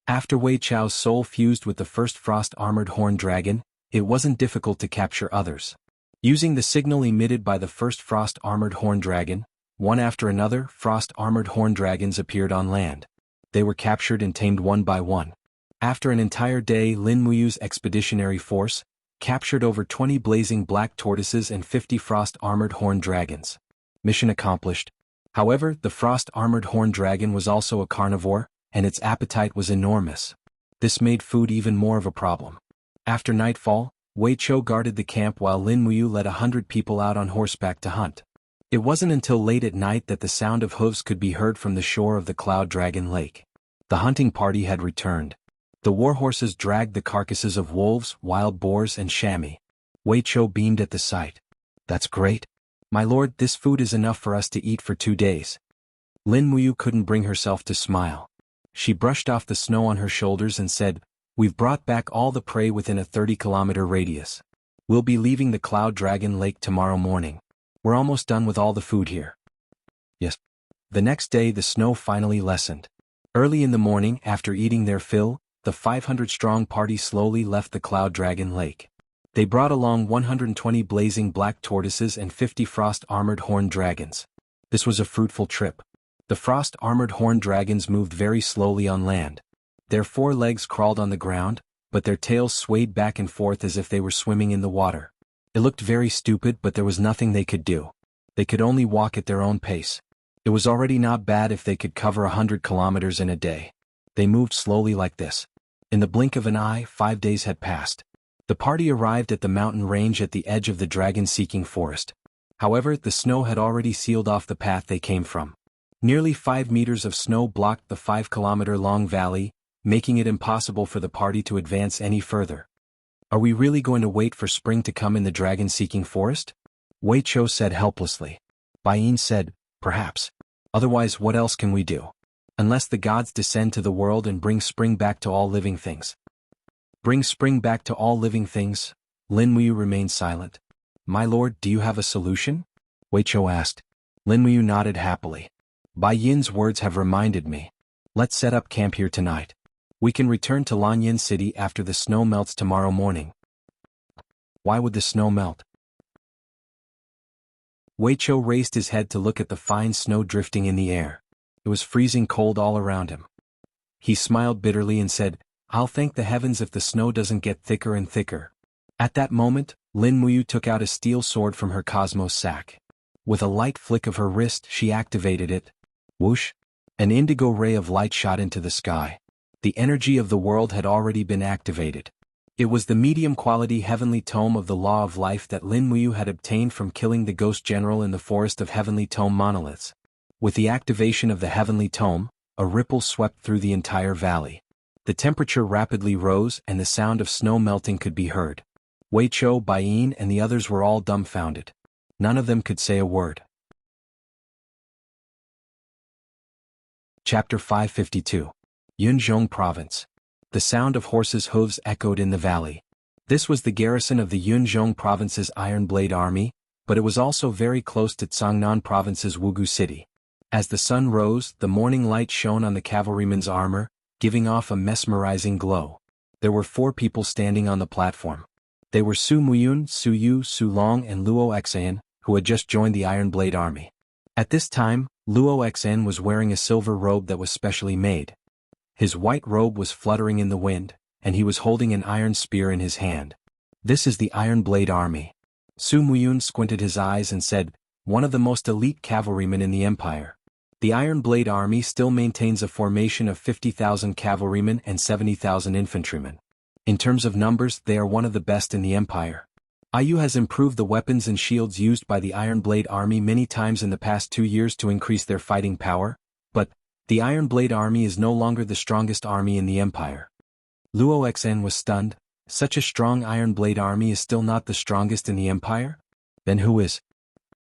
A: After Wuxiao's soul fused with the first frost-armored horned dragon, it wasn't difficult to capture others. Using the signal emitted by the first frost-armored horned dragon, one after another, frost-armored horned dragons appeared on land. They were captured and tamed one by one. After an entire day, Lin Muyu's expeditionary force captured over 20 blazing black tortoises and 50 frost-armored horned dragons. Mission accomplished. However, the frost-armored horned dragon was also a carnivore, and its appetite was enormous. This made food even more of a problem. After nightfall, Wuxia guarded the camp while Lin Muyu led 100 people out on horseback to hunt. It wasn't until late at night that the sound of hooves could be heard from the shore of the Cloud Dragon Lake. The hunting party had returned. The warhorses dragged the carcasses of wolves, wild boars, and chamois. Wuxia beamed at the sight. "That's great. My lord, this food is enough for us to eat for 2 days." Lin Muyu couldn't bring herself to smile. She brushed off the snow on her shoulders and said, "We've brought back all the prey within a 30-kilometer radius. We'll be leaving the Cloud Dragon Lake tomorrow morning. We're almost done with all the food here." "Yes." The next day the snow finally lessened. Early in the morning, after eating their fill, the 500-strong party slowly left the Cloud Dragon Lake. They brought along 120 blazing black tortoises and 50 frost-armored horned dragons. This was a fruitful trip. The frost-armored horned dragons moved very slowly on land. Their 4 legs crawled on the ground, but their tails swayed back and forth as if they were swimming in the water. It looked very stupid, but there was nothing they could do. They could only walk at their own pace. It was already not bad if they could cover 100 kilometers in a day. They moved slowly like this. In the blink of an eye, 5 days had passed. The party arrived at the mountain range at the edge of the dragon-seeking forest. However, the snow had already sealed off the path they came from. Nearly 5 meters of snow blocked the 5-kilometer-long valley, making it impossible for the party to advance any further. Are we really going to wait for spring to come in the dragon-seeking forest? Wei Chou said helplessly. Bai Yin said, perhaps. Otherwise, what else can we do? Unless the gods descend to the world and bring spring back to all living things. Bring spring back to all living things? Lin Muyu remained silent. My lord, do you have a solution? Wei Chou asked. Lin Muyu nodded happily. Bai Yin's words have reminded me. Let's set up camp here tonight. We can return to Lanyan City after the snow melts tomorrow morning. Why would the snow melt? Wei Chou raised his head to look at the fine snow drifting in the air. It was freezing cold all around him. He smiled bitterly and said, I'll thank the heavens if the snow doesn't get thicker and thicker. At that moment, Lin Muyu took out a steel sword from her cosmos sack. With a light flick of her wrist, she activated it. Whoosh! An indigo ray of light shot into the sky. The energy of the world had already been activated. It was the medium-quality heavenly tome of the law of life that Lin Muyu had obtained from killing the ghost general in the forest of heavenly tome monoliths. With the activation of the heavenly tome, a ripple swept through the entire valley. The temperature rapidly rose and the sound of snow melting could be heard. Wei Chou, Bai Yin and the others were all dumbfounded. None of them could say a word. Chapter 552. Yunzhong Province. The sound of horses' hooves echoed in the valley. This was the garrison of the Yunzhong Province's Iron Blade Army, but it was also very close to Cangnan Province's Wugu City. As the sun rose, the morning light shone on the cavalryman's armor, giving off a mesmerizing glow. There were 4 people standing on the platform. They were Su Muyun, Su Yu, Su Long and Luo Xan, who had just joined the Iron Blade Army. At this time, Luo Xan was wearing a silver robe that was specially made. His white robe was fluttering in the wind, and he was holding an iron spear in his hand. This is the Iron Blade Army. Su Muyun squinted his eyes and said, one of the most elite cavalrymen in the empire. The Iron Blade Army still maintains a formation of 50,000 cavalrymen and 70,000 infantrymen. In terms of numbers, they are one of the best in the empire. IU has improved the weapons and shields used by the Iron Blade Army many times in the past 2 years to increase their fighting power, but the Iron Blade Army is no longer the strongest army in the empire. Luo Xan was stunned. Such a strong Iron Blade Army is still not the strongest in the empire? Then who is?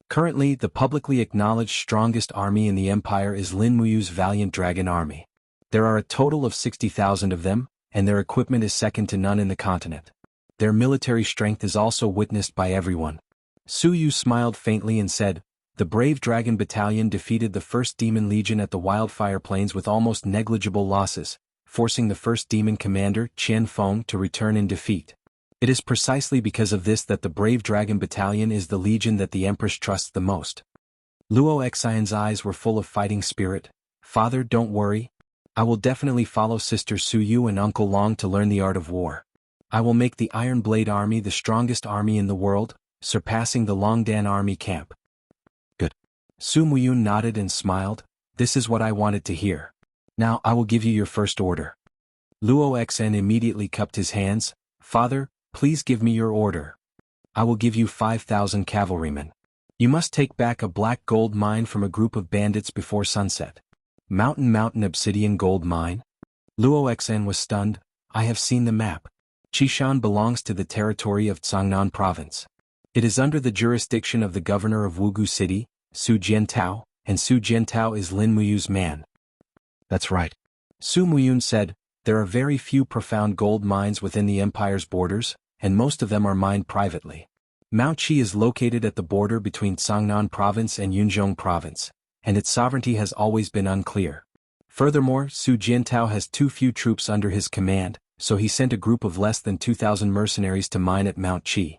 A: Currently, the publicly acknowledged strongest army in the empire is Lin Muyu's Valiant Dragon Army. There are a total of 60,000 of them, and their equipment is second to none in the continent. Their military strength is also witnessed by everyone. Su Yu smiled faintly and said, the Brave Dragon Battalion defeated the 1st Demon Legion at the Wildfire Plains with almost negligible losses, forcing the 1st Demon Commander, Qian Feng, to return in defeat. It is precisely because of this that the Brave Dragon Battalion is the legion that the Empress trusts the most. Luo Xian's eyes were full of fighting spirit. Father, don't worry. I will definitely follow Sister Su Yu and Uncle Long to learn the art of war. I will make the Iron Blade Army the strongest army in the world, surpassing the Longdan Army camp. Good. Su Muyun nodded and smiled. This is what I wanted to hear. Now I will give you your first order. Luo Xan immediately cupped his hands. Father, please give me your order. I will give you 5,000 cavalrymen. You must take back a black gold mine from a group of bandits before sunset. Mountain Obsidian Gold Mine? Luo Xan was stunned. I have seen the map. Qishan belongs to the territory of Cangnan Province. It is under the jurisdiction of the governor of Wugu City, Su Jiantao, and Su Jiantao is Lin Muyu's man. That's right. Su Muyun said, there are very few profound gold mines within the empire's borders, and most of them are mined privately. Mount Qi is located at the border between Cangnan Province and Yunzhong Province, and its sovereignty has always been unclear. Furthermore, Su Jiantao has too few troops under his command, so he sent a group of less than 2,000 mercenaries to mine at Mount Qi.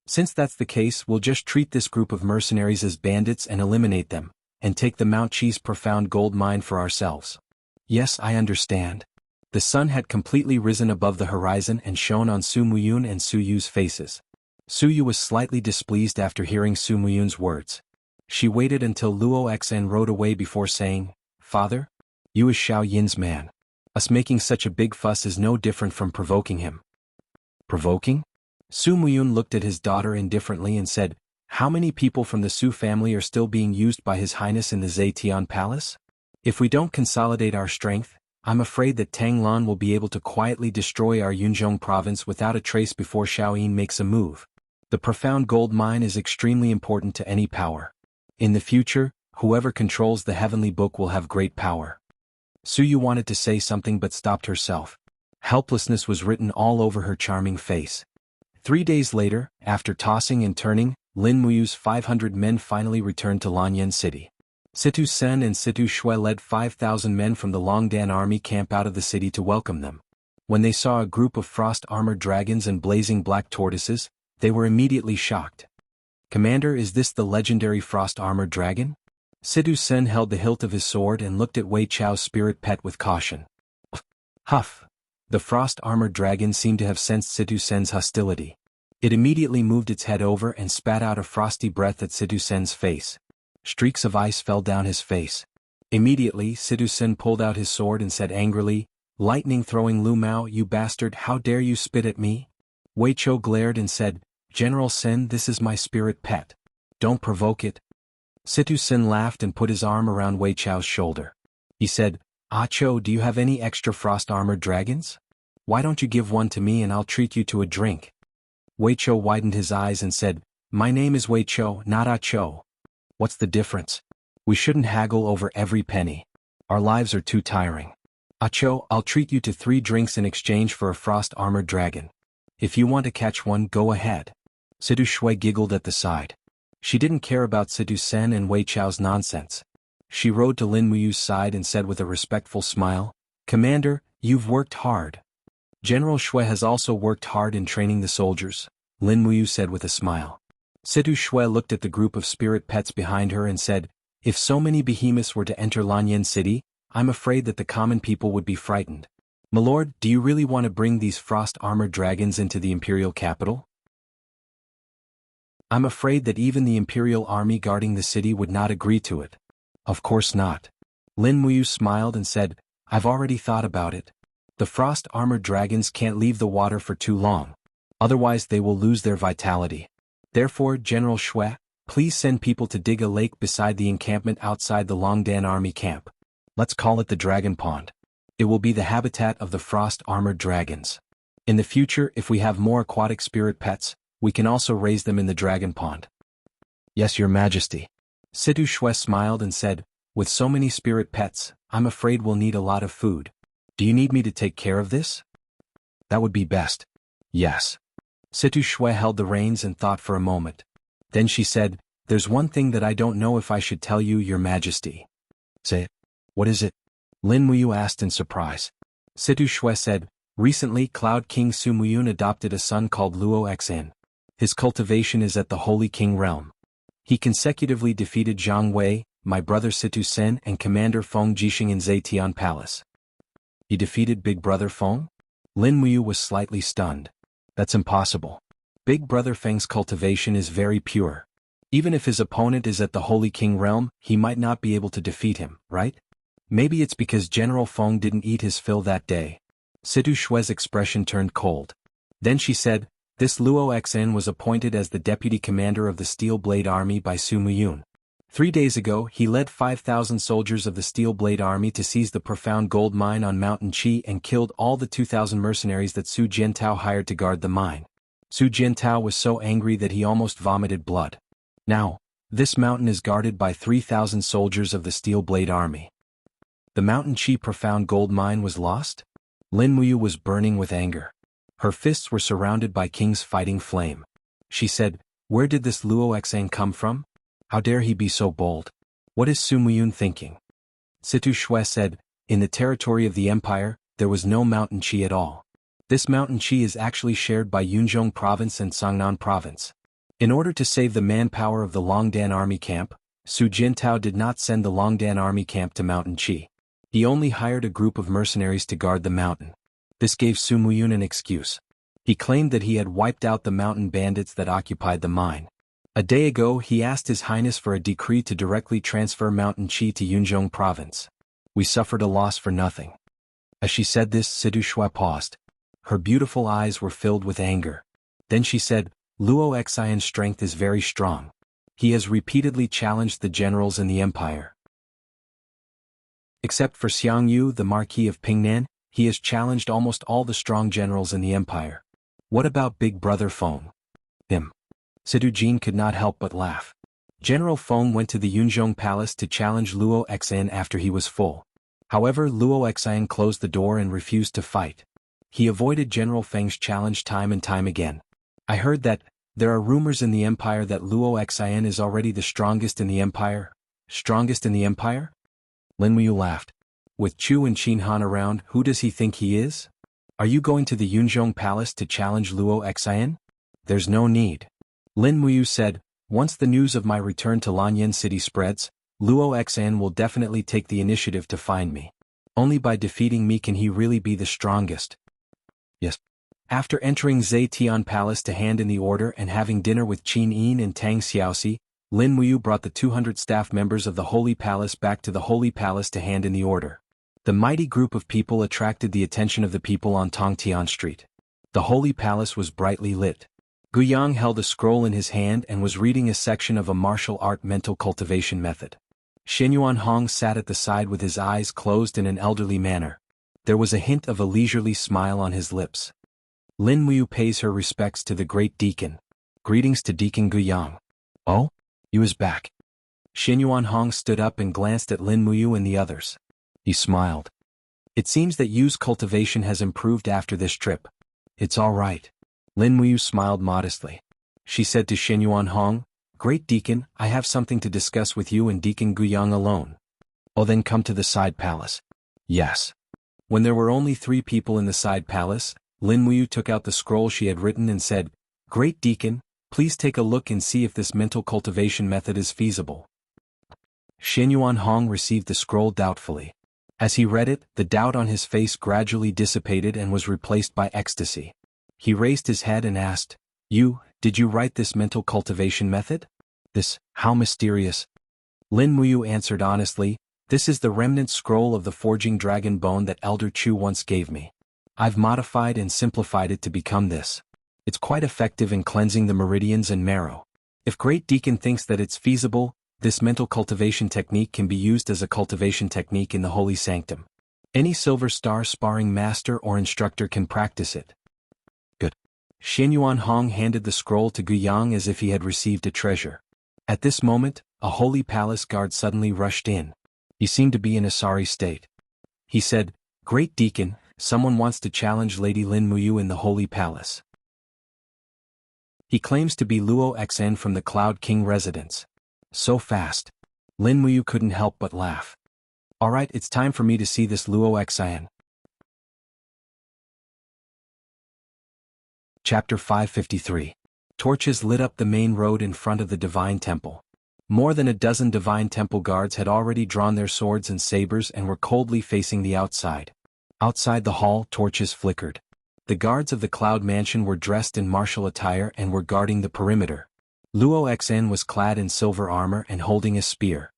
A: Since that's the case, we'll just treat this group of mercenaries as bandits and eliminate them, and take the Mount Qi's profound gold mine for ourselves. Yes, I understand. The sun had completely risen above the horizon and shone on Su Muyun and Su Yu's faces. Su Yu was slightly displeased after hearing Su Muyun's words. She waited until Luo Xan rode away before saying, Father? You is Xiao Yin's man. Us making such a big fuss is no different from provoking him. Provoking? Su Muyun looked at his daughter indifferently and said, how many people from the Su family are still being used by His Highness in the Zetian Palace? If we don't consolidate our strength, I'm afraid that Tang Lan will be able to quietly destroy our Yunzhong province without a trace before Shaoyin makes a move. The profound gold mine is extremely important to any power. In the future, whoever controls the heavenly book will have great power. Su Yu wanted to say something but stopped herself. Helplessness was written all over her charming face. 3 days later, after tossing and turning, Lin Muyu's 500 men finally returned to Lanyan City. Situ Sen and Situ Shui led 5,000 men from the Longdan army camp out of the city to welcome them. When they saw a group of frost-armored dragons and blazing black tortoises, they were immediately shocked. "Commander, is this the legendary frost-armored dragon?" Situ Sen held the hilt of his sword and looked at Wei Chao's spirit pet with caution. Huff! The frost-armored dragon seemed to have sensed Situ Sen's hostility. It immediately moved its head over and spat out a frosty breath at Situ Sen's face. Streaks of ice fell down his face. Immediately, Situ Sen pulled out his sword and said angrily, "Lightning-throwing Lu Mao, you bastard, how dare you spit at me?" Wei Chou glared and said, "General Sen, this is my spirit pet. Don't provoke it." Situ Sen laughed and put his arm around Wei Chao's shoulder. He said, "Ah Chou, do you have any extra frost-armored dragons? Why don't you give one to me and I'll treat you to a drink?" Wei Chou widened his eyes and said, "My name is Wei Chou, not Ah Chou. What's the difference? We shouldn't haggle over every penny. Our lives are too tiring. Ah Chou, I'll treat you to 3 drinks in exchange for a frost-armored dragon. If you want to catch one, go ahead." Situ Shui giggled at the side. She didn't care about Situ Sen and Wei Chao's nonsense. She rode to Lin Muyu's side and said with a respectful smile, "Commander, you've worked hard." "General Shui has also worked hard in training the soldiers," Lin Muyu said with a smile. Situ Shui looked at the group of spirit pets behind her and said, "If so many behemoths were to enter Lanyan City, I'm afraid that the common people would be frightened. My lord, do you really want to bring these frost-armored dragons into the imperial capital?" "I'm afraid that even the imperial army guarding the city would not agree to it." "Of course not." Lin Muyu smiled and said, "I've already thought about it. The frost-armored dragons can't leave the water for too long. Otherwise they will lose their vitality. Therefore, General Shui, please send people to dig a lake beside the encampment outside the Longdan army camp. Let's call it the Dragon Pond. It will be the habitat of the frost-armored dragons. In the future, if we have more aquatic spirit pets, we can also raise them in the Dragon Pond." "Yes, Your Majesty." Situ Shui smiled and said, "With so many spirit pets, I'm afraid we'll need a lot of food. Do you need me to take care of this?" "That would be best." "Yes." Situ Shui held the reins and thought for a moment. Then she said, "There's one thing that I don't know if I should tell you, Your Majesty." "Say it." "What is it?" Lin Muyu asked in surprise. Situ Shui said, "Recently Cloud King Su Muyun adopted a son called Luo Xin. His cultivation is at the Holy King realm. He consecutively defeated Zhang Wei, my brother Situ Sen and Commander Feng Jixing in Zetian Palace." "He defeated Big Brother Feng?" Lin Muyu was slightly stunned. "That's impossible. Big Brother Feng's cultivation is very pure. Even if his opponent is at the Holy King realm, he might not be able to defeat him, right? Maybe it's because General Feng didn't eat his fill that day." Situ Shui's expression turned cold. Then she said, "This Luo Xin was appointed as the deputy commander of the Steel Blade Army by Su Muyun. 3 days ago he led 5,000 soldiers of the Steel Blade Army to seize the profound gold mine on Mountain Qi and killed all the 2,000 mercenaries that Su Jiantao hired to guard the mine. Su Jiantao was so angry that he almost vomited blood. Now, this mountain is guarded by 3,000 soldiers of the Steel Blade Army. The Mountain Qi profound gold mine was lost?" Lin Muyu was burning with anger. Her fists were surrounded by King's fighting flame. She said, "Where did this Luo Xin come from? How dare he be so bold? What is Su Muyun thinking?" Situ Shui said, "In the territory of the empire, there was no Mountain Qi at all. This Mountain Qi is actually shared by Yunzhong province and Sangnan province. In order to save the manpower of the Longdan army camp, Su Jiantao did not send the Longdan army camp to Mountain Qi. He only hired a group of mercenaries to guard the mountain. This gave Su Muyun an excuse. He claimed that he had wiped out the mountain bandits that occupied the mine. A day ago he asked His Highness for a decree to directly transfer Mountain Qi to Yunzhong province. We suffered a loss for nothing." As she said this, Situ Shui paused. Her beautiful eyes were filled with anger. Then she said, "Luo Xion's strength is very strong. He has repeatedly challenged the generals in the empire. Except for Xiang Yu, the Marquis of Pingnan, he has challenged almost all the strong generals in the empire. What about Big Brother Feng? Him. Sidu Jin could not help but laugh. General Feng went to the Yunzhong Palace to challenge Luo Xan after he was full. However, Luo Xan closed the door and refused to fight. He avoided General Feng's challenge time and time again. I heard that there are rumors in the empire that Luo Xan is already the strongest in the empire. Strongest in the empire? Lin Muyu laughed. With Chu and Qin Han around, who does he think he is? Are you going to the Yunzhong Palace to challenge Luo Xan? There's no need. Lin Muyu said, once the news of my return to Lanyan City spreads, Luo Xan will definitely take the initiative to find me. Only by defeating me can he really be the strongest. Yes. After entering Zetian Palace to hand in the order and having dinner with Qin Yin and Tang Xiaoxi, Lin Muyu brought the 200 staff members of the Holy Palace back to the Holy Palace to hand in the order. The mighty group of people attracted the attention of the people on Tongtian Street. The Holy Palace was brightly lit. Guyang held a scroll in his hand and was reading a section of a martial art mental cultivation method. Shenyuan Hong sat at the side with his eyes closed in an elderly manner. There was a hint of a leisurely smile on his lips. Lin Muyu pays her respects to the great deacon. Greetings to Deacon Guyang. Oh? You is back. Shenyuan Hong stood up and glanced at Lin Muyu and the others. He smiled. It seems that Yu's cultivation has improved after this trip. It's all right. Lin Muyu smiled modestly. She said to Shenyuan Hong, Great Deacon, I have something to discuss with you and Deacon Guyang alone. Oh, then come to the side palace. Yes. When there were only 3 people in the side palace, Lin Muyu took out the scroll she had written and said, Great Deacon, please take a look and see if this mental cultivation method is feasible. Shenyuan Hong received the scroll doubtfully. As he read it, the doubt on his face gradually dissipated and was replaced by ecstasy. He raised his head and asked, Did you write this mental cultivation method? This, how mysterious. Lin Muyu answered honestly, This is the remnant scroll of the forging dragon bone that Elder Chu once gave me. I've modified and simplified it to become this. It's quite effective in cleansing the meridians and marrow. If Great Deacon thinks that it's feasible, this mental cultivation technique can be used as a cultivation technique in the Holy Sanctum. Any Silver Star sparring master or instructor can practice it. Good. Shenyuan Hong handed the scroll to Guyang as if he had received a treasure. At this moment, a Holy Palace guard suddenly rushed in. He seemed to be in a sorry state. He said, Great Deacon, someone wants to challenge Lady Lin Muyu in the Holy Palace. He claims to be Luo Xan from the Cloud King residence. So fast. Lin Muyu couldn't help but laugh. Alright, it's time for me to see this Luo Xan. Chapter 553. Torches lit up the main road in front of the Divine Temple. More than a dozen Divine Temple guards had already drawn their swords and sabers and were coldly facing the outside. Outside the hall, torches flickered. The guards of the Cloud Mansion were dressed in martial attire and were guarding the perimeter. Luo Xan was clad in silver armor and holding a spear.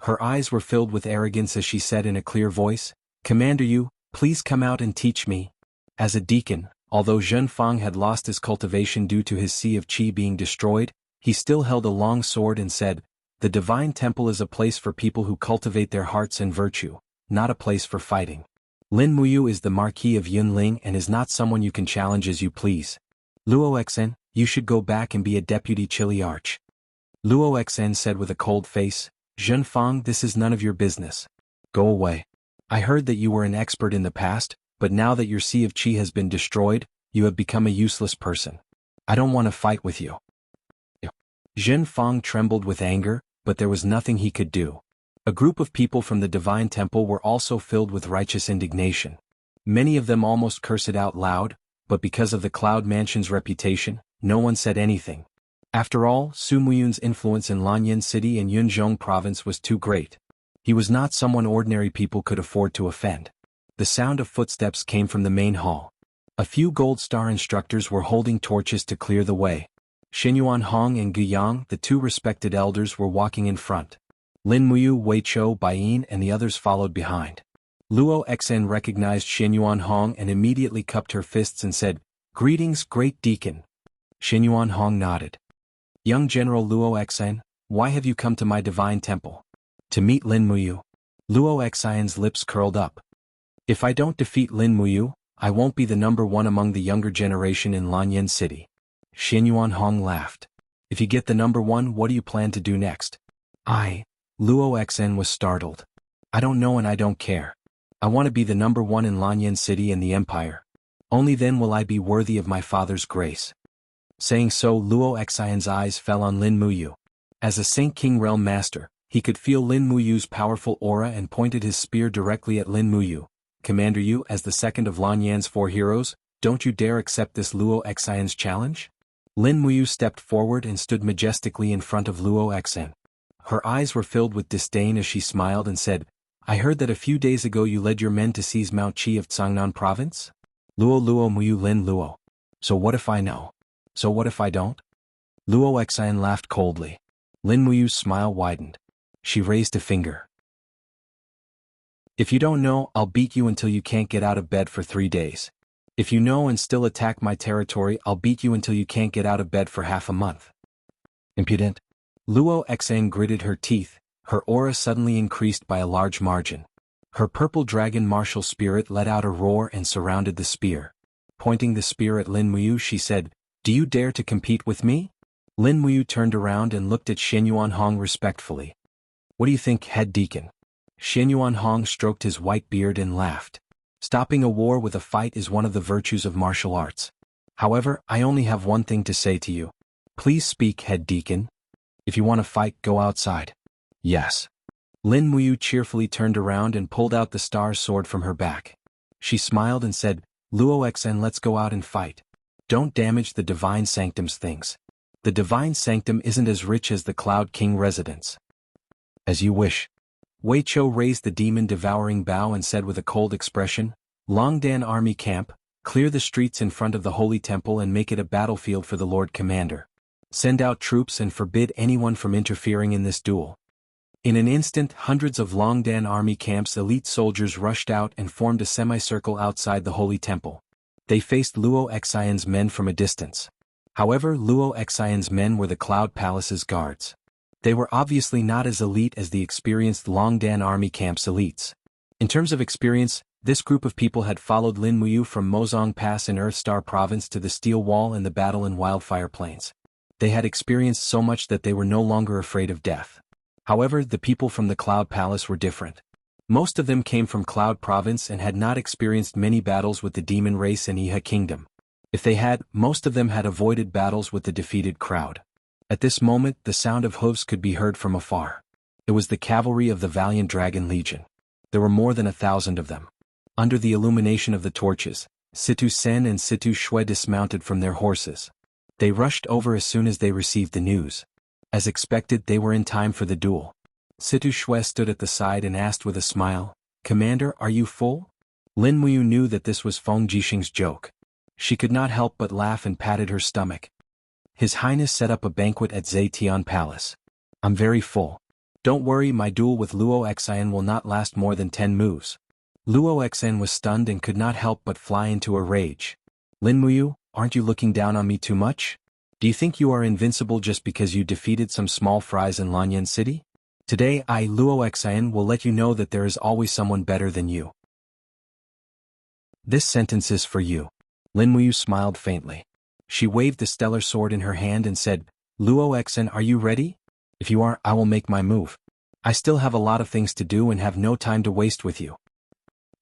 A: Her eyes were filled with arrogance as she said in a clear voice, Commander Yu, please come out and teach me. As a deacon, although Zhen Fang had lost his cultivation due to his Sea of Qi being destroyed, he still held a long sword and said, The Divine Temple is a place for people who cultivate their hearts and virtue, not a place for fighting. Lin Muyu is the Marquis of Yunling and is not someone you can challenge as you please. Luo Xan, you should go back and be a deputy Chili Arch. Luo Xan said with a cold face, Zhen Fang, this is none of your business. Go away. I heard that you were an expert in the past, but now that your Sea of Qi has been destroyed, you have become a useless person. I don't want to fight with you. Zhen Fang trembled with anger, but there was nothing he could do. A group of people from the Divine Temple were also filled with righteous indignation. Many of them almost cursed out loud, but because of the Cloud Mansion's reputation, no one said anything. After all, Su Muyun's influence in Lanyan City and Yunzhong Province was too great. He was not someone ordinary people could afford to offend. The sound of footsteps came from the main hall. A few Gold Star instructors were holding torches to clear the way. Shenyuan Hong and Guyang, the 2 respected elders, were walking in front. Lin Muyu, Wei Chou, Baiyin and the others followed behind. Luo Xan recognized Shenyuan Hong and immediately cupped her fists and said, Greetings, Great Deacon. Shenyuan Hong nodded. Young General Luo Xan, why have you come to my Divine Temple? To meet Lin Muyu. Luo Xian's lips curled up. If I don't defeat Lin Muyu, I won't be the number one among the younger generation in Lanyan City. Xianyuan Hong laughed. If you get the number one, what do you plan to do next? Luo Xian was startled. I don't know and I don't care. I want to be the number one in Lanyan City and the Empire. Only then will I be worthy of my father's grace. Saying so, Luo Xian's eyes fell on Lin Muyu. As a Saint King Realm Master, he could feel Lin Muyu's powerful aura and pointed his spear directly at Lin Muyu. Commander Yu, as the second of Lanyan's 4 heroes, don't you dare accept this Luo Xian's challenge? Lin Muyu stepped forward and stood majestically in front of Luo Xian. Her eyes were filled with disdain as she smiled and said, I heard that a few days ago you led your men to seize Mount Qi of Cangnan Province? Luo Muyu Lin Luo. So what if I know? So what if I don't? Luo Xian laughed coldly. Lin Muyu's smile widened. She raised a finger. If you don't know, I'll beat you until you can't get out of bed for 3 days. If you know and still attack my territory, I'll beat you until you can't get out of bed for half a month. Impudent. Luo Xian gritted her teeth, her aura suddenly increased by a large margin. Her purple dragon martial spirit let out a roar and surrounded the spear. Pointing the spear at Lin Muyu, she said, Do you dare to compete with me? Lin Muyu turned around and looked at Xianyuan Hong respectfully. What do you think, head deacon? Xianyuan Hong stroked his white beard and laughed. Stopping a war with a fight is one of the virtues of martial arts. However, I only have one thing to say to you. Please speak, head deacon. If you want to fight, go outside. Yes. Lin Muyu cheerfully turned around and pulled out the star sword from her back. She smiled and said, Luo Xian, let's go out and fight. Don't damage the Divine Sanctum's things. The Divine Sanctum isn't as rich as the Cloud King residence. As you wish. Wei Chou raised the demon-devouring bow and said with a cold expression, Longdan Army Camp, clear the streets in front of the Holy Temple and make it a battlefield for the Lord Commander. Send out troops and forbid anyone from interfering in this duel. In an instant, hundreds of Longdan Army Camp's elite soldiers rushed out and formed a semicircle outside the Holy Temple. They faced Luo Xian's men from a distance. However, Luo Xian's men were the Cloud Palace's guards. They were obviously not as elite as the experienced Longdan Army Camp's elites. In terms of experience, this group of people had followed Lin Muyu from Mozong Pass in Earthstar Province to the Steel Wall and the battle in Wildfire Plains. They had experienced so much that they were no longer afraid of death. However, the people from the Cloud Palace were different. Most of them came from Cloud Province and had not experienced many battles with the demon race and Iha Kingdom. If they had, most of them had avoided battles with the defeated crowd. At this moment, the sound of hooves could be heard from afar. It was the cavalry of the valiant Dragon Legion. There were more than 1,000 of them. Under the illumination of the torches, Situ Sen and Situ Shui dismounted from their horses. They rushed over as soon as they received the news. As expected, they were in time for the duel. Situ Shui stood at the side and asked with a smile, Commander, are you full? Lin Muyu knew that this was Feng Jixing's joke. She could not help but laugh and patted her stomach. His Highness set up a banquet at Zetian Palace. I'm very full. Don't worry, my duel with Luo Xian will not last more than 10 moves. Luo Xian was stunned and could not help but fly into a rage. Lin Muyu, aren't you looking down on me too much? Do you think you are invincible just because you defeated some small fries in Lanyan City? Today I, Luo Xian, will let you know that there is always someone better than you. This sentence is for you. Lin Muyu smiled faintly. She waved the stellar sword in her hand and said, Luo Xian, are you ready? If you are, I will make my move. I still have a lot of things to do and have no time to waste with you.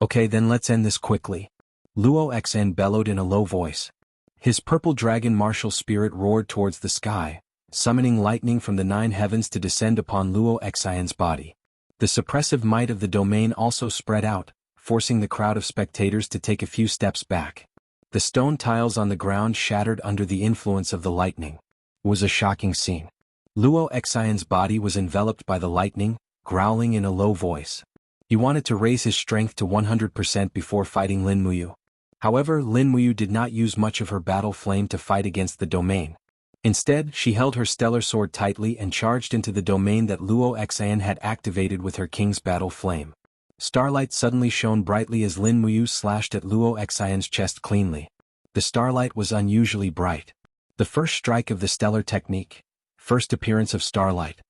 A: Okay, then let's end this quickly. Luo Xian bellowed in a low voice. His purple dragon martial spirit roared towards the sky, summoning lightning from the 9 heavens to descend upon Luo Xian's body. The suppressive might of the domain also spread out, forcing the crowd of spectators to take a few steps back. The stone tiles on the ground shattered under the influence of the lightning. It was a shocking scene. Luo Xian's body was enveloped by the lightning, growling in a low voice. He wanted to raise his strength to 100% before fighting Lin Muyu. However, Lin Muyu did not use much of her battle flame to fight against the domain. Instead, she held her stellar sword tightly and charged into the domain that Luo Xian had activated with her king's battle flame. Starlight suddenly shone brightly as Lin Muyu slashed at Luo Xian's chest cleanly. The starlight was unusually bright. The first strike of the stellar technique. First appearance of starlight.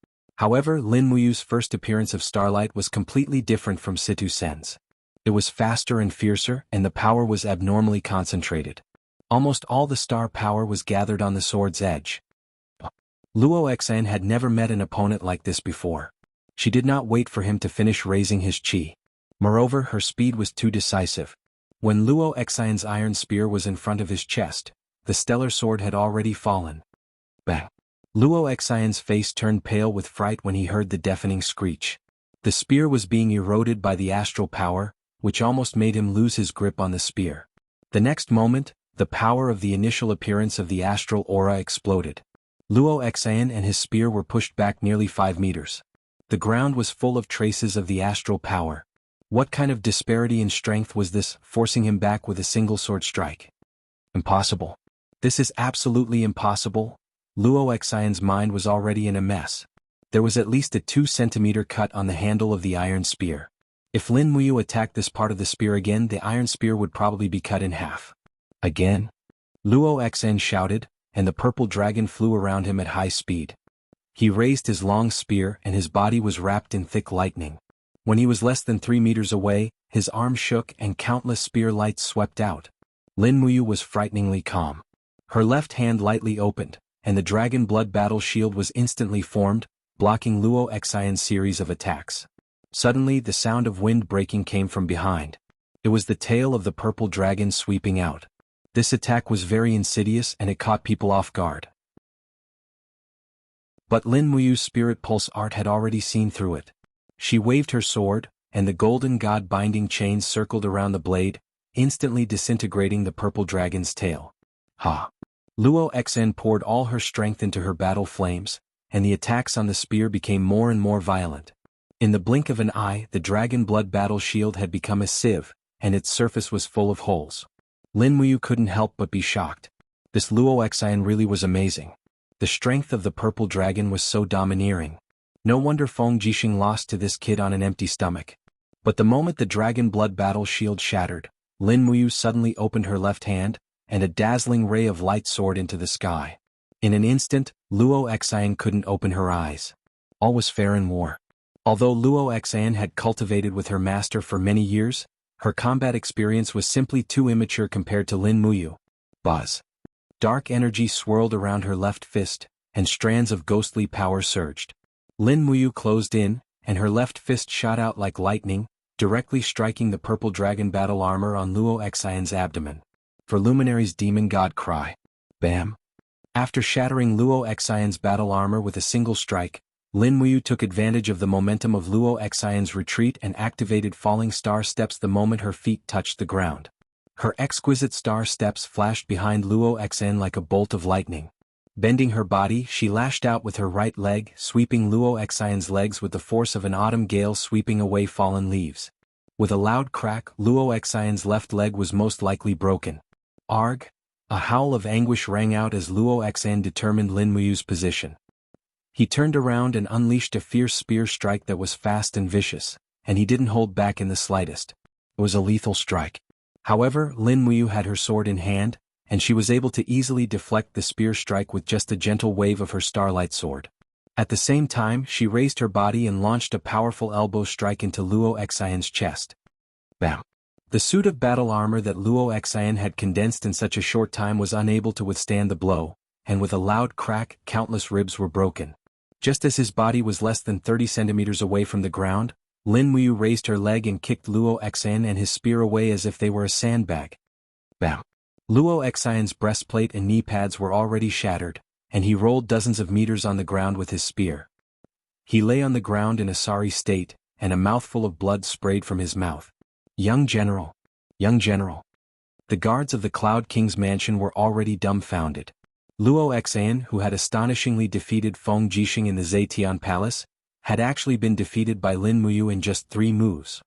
A: However, Lin Muyu's first appearance of starlight was completely different from Situ Sen's. It was faster and fiercer, and the power was abnormally concentrated. Almost all the star power was gathered on the sword's edge. Luo Xan had never met an opponent like this before. She did not wait for him to finish raising his qi. Moreover, her speed was too decisive. When Luo Xan's iron spear was in front of his chest, the stellar sword had already fallen. Bang! Luo Xan's face turned pale with fright when he heard the deafening screech. The spear was being eroded by the astral power, which almost made him lose his grip on the spear. The next moment, the power of the initial appearance of the astral aura exploded. Luo Xan and his spear were pushed back nearly 5 meters. The ground was full of traces of the astral power. What kind of disparity in strength was this, forcing him back with a single sword strike? Impossible. This is absolutely impossible. Luo Xan's mind was already in a mess. There was at least a 2-centimeter cut on the handle of the iron spear. If Lin Muyu attacked this part of the spear again, the iron spear would probably be cut in half. Again? Luo Xan shouted, and the purple dragon flew around him at high speed. He raised his long spear and his body was wrapped in thick lightning. When he was less than 3 meters away, his arm shook and countless spear lights swept out. Lin Muyu was frighteningly calm. Her left hand lightly opened, and the dragon blood battle shield was instantly formed, blocking Luo Xan's series of attacks. Suddenly the sound of wind breaking came from behind. It was the tail of the purple dragon sweeping out. This attack was very insidious and it caught people off guard. But Lin Muyu's spirit pulse art had already seen through it. She waved her sword, and the golden god binding chains circled around the blade, instantly disintegrating the purple dragon's tail. Ha! Luo Xan poured all her strength into her battle flames, and the attacks on the spear became more and more violent. In the blink of an eye, the dragon blood battle shield had become a sieve, and its surface was full of holes. Lin Muyu couldn't help but be shocked. This Luo Xan really was amazing. The strength of the purple dragon was so domineering. No wonder Feng Jixing lost to this kid on an empty stomach. But the moment the dragon blood battle shield shattered, Lin Muyu suddenly opened her left hand, and a dazzling ray of light soared into the sky. In an instant, Luo Xan couldn't open her eyes. All was fair in war. Although Luo Xan had cultivated with her master for many years, her combat experience was simply too immature compared to Lin Muyu. Buzz. Dark energy swirled around her left fist, and strands of ghostly power surged. Lin Muyu closed in, and her left fist shot out like lightning, directly striking the purple dragon battle armor on Luo Xan's abdomen. For Luminary's demon god cry. Bam! After shattering Luo Xan's battle armor with a single strike, Lin Muyu took advantage of the momentum of Luo Xan's retreat and activated falling star steps the moment her feet touched the ground. Her exquisite star steps flashed behind Luo Xan like a bolt of lightning. Bending her body, she lashed out with her right leg, sweeping Luo Xan's legs with the force of an autumn gale sweeping away fallen leaves. With a loud crack, Luo Xan's left leg was most likely broken. Arg! A howl of anguish rang out as Luo Xan determined Lin Muyu's position. He turned around and unleashed a fierce spear strike that was fast and vicious, and he didn't hold back in the slightest. It was a lethal strike. However, Lin Muyu had her sword in hand, and she was able to easily deflect the spear strike with just a gentle wave of her starlight sword. At the same time, she raised her body and launched a powerful elbow strike into Luo Xan's chest. Bam! The suit of battle armor that Luo Xan had condensed in such a short time was unable to withstand the blow, and with a loud crack, countless ribs were broken. Just as his body was less than 30 centimeters away from the ground, Lin Muyu raised her leg and kicked Luo Xan and his spear away as if they were a sandbag. Bam! Luo Xan's breastplate and knee pads were already shattered, and he rolled dozens of meters on the ground with his spear. He lay on the ground in a sorry state, and a mouthful of blood sprayed from his mouth. Young General! Young General! The guards of the Cloud King's mansion were already dumbfounded. Luo Xan, who had astonishingly defeated Feng Jixing in the Zetian Palace, had actually been defeated by Lin Muyu in just 3 moves.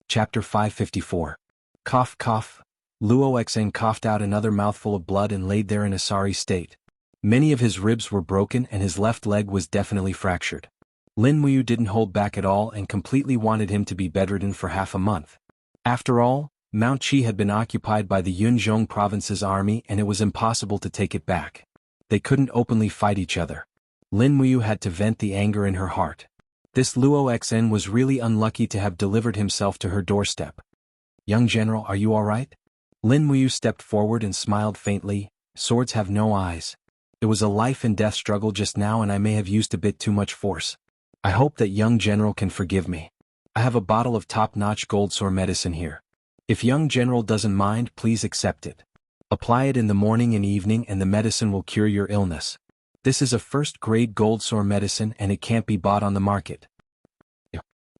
A: Chapter 554. Cough cough. Luo Xan coughed out another mouthful of blood and laid there in a sorry state. Many of his ribs were broken and his left leg was definitely fractured. Lin Muyu didn't hold back at all and completely wanted him to be bedridden for half a month. After all, Mount Qi had been occupied by the Yunzhong province's army and it was impossible to take it back. They couldn't openly fight each other. Lin Muyu had to vent the anger in her heart. This Luo Xn was really unlucky to have delivered himself to her doorstep. Young general, are you alright? Lin Muyu stepped forward and smiled faintly. Swords have no eyes. It was a life and death struggle just now and I may have used a bit too much force. I hope that young general can forgive me. I have a bottle of top-notch gold sore medicine here. If young general doesn't mind, please accept it. Apply it in the morning and evening and the medicine will cure your illness. This is a first-grade gold sore medicine and it can't be bought on the market.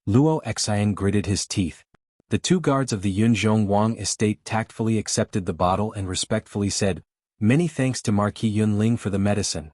A: Luo Xian gritted his teeth. The two guards of the Yunzhong Wang estate tactfully accepted the bottle and respectfully said, "Many thanks to Marquis Yunling for the medicine."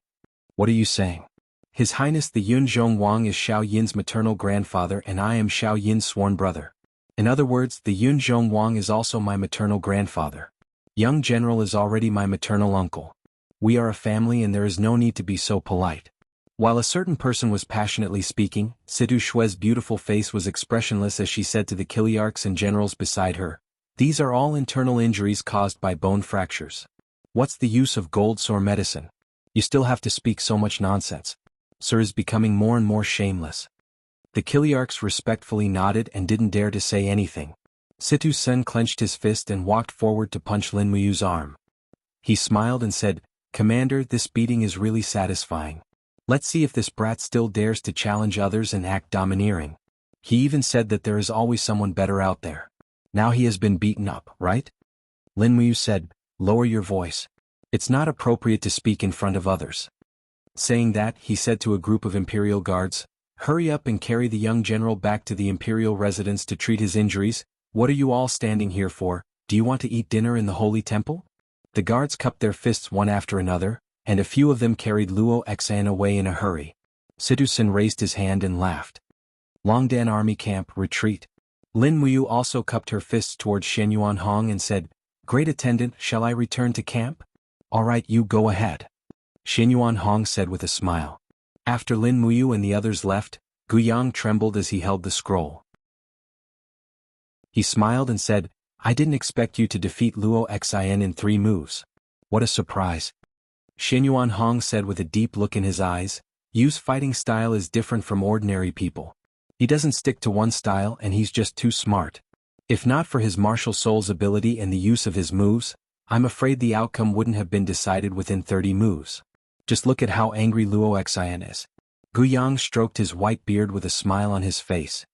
A: What are you saying? His Highness the Yunzhong Wang is Xiao Yin's maternal grandfather and I am Xiao Yin's sworn brother. In other words, the Yunzhong Wang is also my maternal grandfather. Young general is already my maternal uncle. We are a family and there is no need to be so polite. While a certain person was passionately speaking, Situ Shue's beautiful face was expressionless as she said to the Kiliarchs and generals beside her, "These are all internal injuries caused by bone fractures. What's the use of gold sore medicine? You still have to speak so much nonsense. Sir is becoming more and more shameless." The Kiliarchs respectfully nodded and didn't dare to say anything. Situ Sen clenched his fist and walked forward to punch Lin Muyu's arm. He smiled and said, "Commander, this beating is really satisfying. Let's see if this brat still dares to challenge others and act domineering. He even said that there is always someone better out there. Now he has been beaten up, right?" Lin Muyu said, "Lower your voice. It's not appropriate to speak in front of others." Saying that, he said to a group of Imperial guards, "Hurry up and carry the young general back to the Imperial residence to treat his injuries. What are you all standing here for? Do you want to eat dinner in the Holy Temple?" The guards cupped their fists one after another, and a few of them carried Luo Xan away in a hurry. Situsen raised his hand and laughed. Longdan Army Camp, retreat. Lin Muyu also cupped her fists towards Shenyuan Hong and said, "Great attendant, shall I return to camp?" "All right, you go ahead," Shenyuan Hong said with a smile. After Lin Muyu and the others left, Guyang trembled as he held the scroll. He smiled and said, "I didn't expect you to defeat Luo Xian in 3 moves. What a surprise." Shenyuan Hong said with a deep look in his eyes, "Yu's fighting style is different from ordinary people. He doesn't stick to one style and he's just too smart. If not for his martial soul's ability and the use of his moves, I'm afraid the outcome wouldn't have been decided within 30 moves. Just look at how angry Luo Xian is." Guyang stroked his white beard with a smile on his face.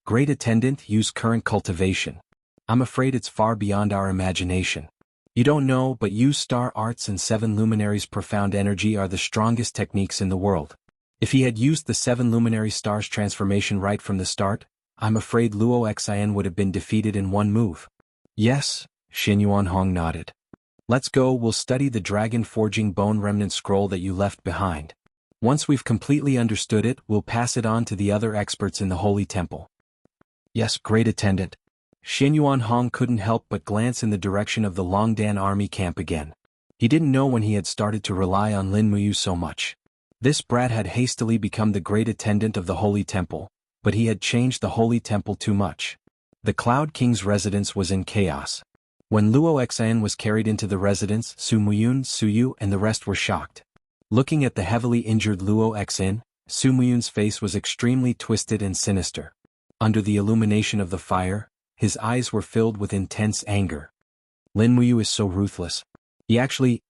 A: "Great attendant, Yu's current cultivation. I'm afraid it's far beyond our imagination. You don't know, but Yu's star arts and 7 luminaries' profound energy are the strongest techniques in the world. If he had used the 7 luminary stars transformation right from the start, I'm afraid Luo Xian would have been defeated in 1 move." "Yes," Shenyuan Hong nodded. "Let's go, we'll study the dragon forging bone remnant scroll that you left behind. Once we've completely understood it, we'll pass it on to the other experts in the Holy Temple." "Yes, great attendant." Shenyuan Hong couldn't help but glance in the direction of the Longdan Army Camp again. He didn't know when he had started to rely on Lin Muyu so much. This brat had hastily become the great attendant of the Holy Temple, but he had changed the Holy Temple too much. The Cloud King's residence was in chaos. When Luo Xian was carried into the residence, Su Muyun, Su Yu and the rest were shocked. Looking at the heavily injured Luo Xian, Su Muyun's face was extremely twisted and sinister. Under the illumination of the fire, his eyes were filled with intense anger. Lin Muyu is so ruthless. He actually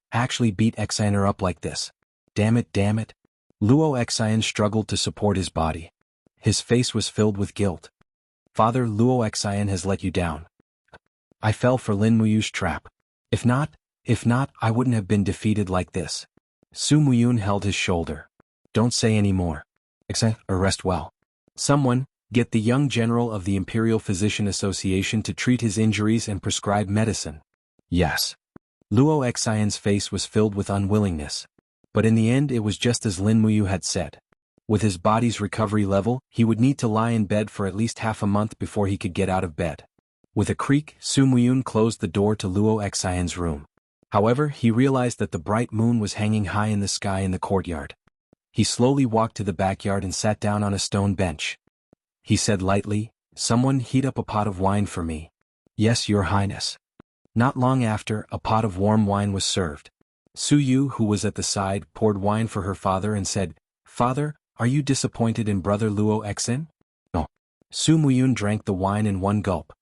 A: beat Xianer up like this. Damn it. Luo Xian struggled to support his body. His face was filled with guilt. "Father, Luo Xian has let you down. I fell for Lin Muyu's trap. If not, I wouldn't have been defeated like this." Su Muyun held his shoulder. "Don't say any more. Rest well. Someone, get the young general of the Imperial Physician Association to treat his injuries and prescribe medicine." "Yes." Luo Xian's face was filled with unwillingness. But in the end it was just as Lin Muyu had said. With his body's recovery level, he would need to lie in bed for at least half a month before he could get out of bed. With a creak, Su Muyun closed the door to Luo Xian's room. However, he realized that the bright moon was hanging high in the sky in the courtyard. He slowly walked to the backyard and sat down on a stone bench. He said lightly, "Someone heat up a pot of wine for me." "Yes, Your Highness." Not long after, a pot of warm wine was served. Su Yu, who was at the side, poured wine for her father and said, "Father, are you disappointed in brother Luo Xen?" "No." Su Muyun drank the wine in one gulp.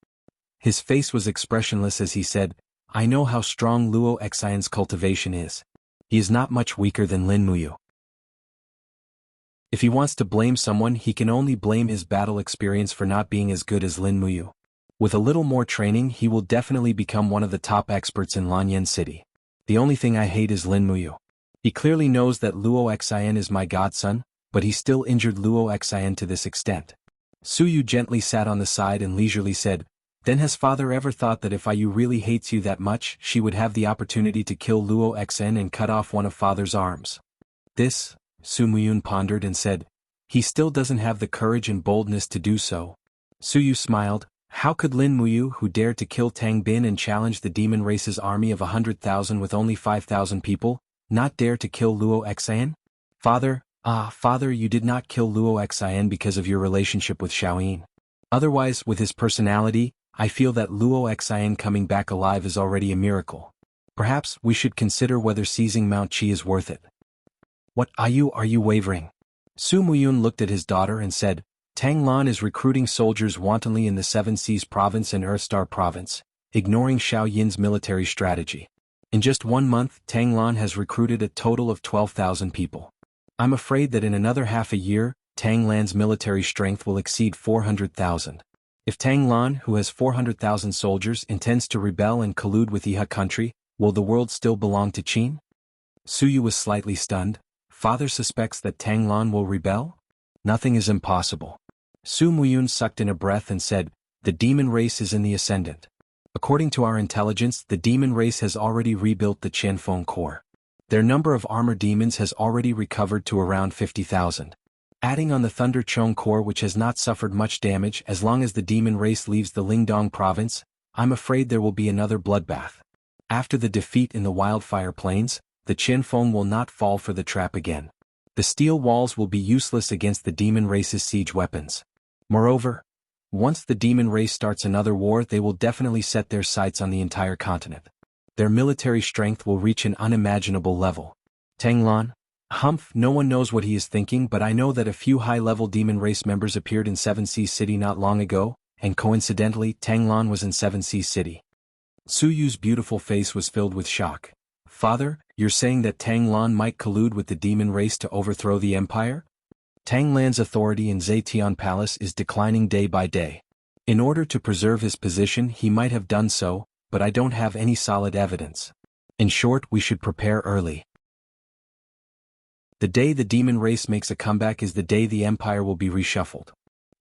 A: His face was expressionless as he said, "I know how strong Luo Xian's cultivation is. He is not much weaker than Lin Muyu. If he wants to blame someone, he can only blame his battle experience for not being as good as Lin Muyu. With a little more training, he will definitely become one of the top experts in Lanyan City. The only thing I hate is Lin Muyu. He clearly knows that Luo Xian is my godson, but he still injured Luo Xian to this extent." Su Yu gently sat on the side and leisurely said, "Then has father ever thought that if Yu really hates you that much, she would have the opportunity to kill Luo Xen and cut off one of father's arms?" This, Su Muyun pondered and said, "He still doesn't have the courage and boldness to do so." Su Yu smiled. How could Lin Muyu, who dared to kill Tang Bin and challenge the demon race's army of 100,000 with only 5,000 people, not dare to kill Luo Xian? Father, you did not kill Luo Xian because of your relationship with Xiaoyin. Otherwise, with his personality, I feel that Luo Xian coming back alive is already a miracle. Perhaps we should consider whether seizing Mount Qi is worth it. What, are you wavering? Su Muyun looked at his daughter and said, Tang Lan is recruiting soldiers wantonly in the Seven Seas Province and Earthstar Province, ignoring Xiao Yin's military strategy. In just 1 month, Tang Lan has recruited a total of 12,000 people. I'm afraid that in another half a year, Tang Lan's military strength will exceed 400,000. If Tang Lan, who has 400,000 soldiers, intends to rebel and collude with Yihe country, will the world still belong to Qin? Su Yu was slightly stunned. Father suspects that Tang Lan will rebel? Nothing is impossible. Su Muyun sucked in a breath and said, the demon race is in the ascendant. According to our intelligence, the demon race has already rebuilt the Qianfeng core. Their number of armor demons has already recovered to around 50,000. Adding on the Thunder Chong core, which has not suffered much damage as long as the demon race leaves the Lingdong province, I'm afraid there will be another bloodbath. After the defeat in the Wildfire Plains, the Qianfeng will not fall for the trap again. The steel walls will be useless against the demon race's siege weapons. Moreover, once the demon race starts another war, they will definitely set their sights on the entire continent. Their military strength will reach an unimaginable level. Tang Lan? No one knows what he is thinking, but I know that a few high-level demon race members appeared in Seven Seas City not long ago, and coincidentally, Tang Lan was in Seven Seas City. Su Yu's beautiful face was filled with shock. Father, you're saying that Tang Lan might collude with the demon race to overthrow the empire? Tang Lan's authority in Zetian Palace is declining day by day. In order to preserve his position, he might have done so, but I don't have any solid evidence. In short, we should prepare early. The day the demon race makes a comeback is the day the empire will be reshuffled.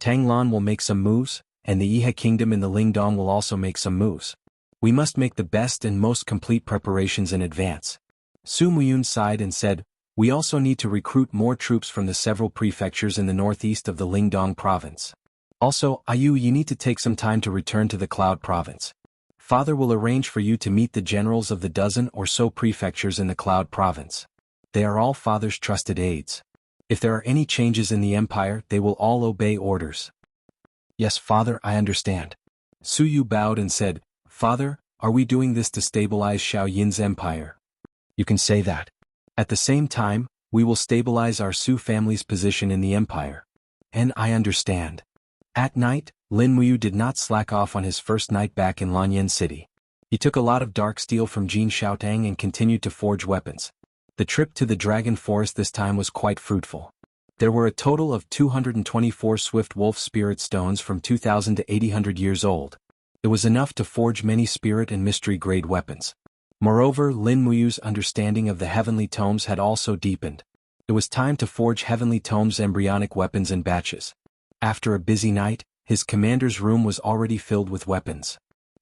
A: Tang Lan will make some moves, and the Yihe kingdom in the Lingdong will also make some moves. We must make the best and most complete preparations in advance. Su Muyun sighed and said, we also need to recruit more troops from the several prefectures in the northeast of the Lingdong province. Also, you need to take some time to return to the Cloud province. Father will arrange for you to meet the generals of the dozen or so prefectures in the Cloud province. They are all Father's trusted aides. If there are any changes in the empire, they will all obey orders. Yes, Father, I understand. Su Yu bowed and said, Father, are we doing this to stabilize Xiao Yin's empire? You can say that. At the same time, we will stabilize our Su family's position in the empire. And I understand. At night, Lin Muyu did not slack off on his first night back in Lanyan City. He took a lot of dark steel from Jin Xiaotang and continued to forge weapons. The trip to the Dragon Forest this time was quite fruitful. There were a total of 224 Swift Wolf Spirit Stones from 2,000 to 800 years old. It was enough to forge many spirit and mystery-grade weapons. Moreover, Lin Muyu's understanding of the Heavenly Tomes had also deepened. It was time to forge Heavenly Tomes' embryonic weapons in batches. After a busy night, his commander's room was already filled with weapons.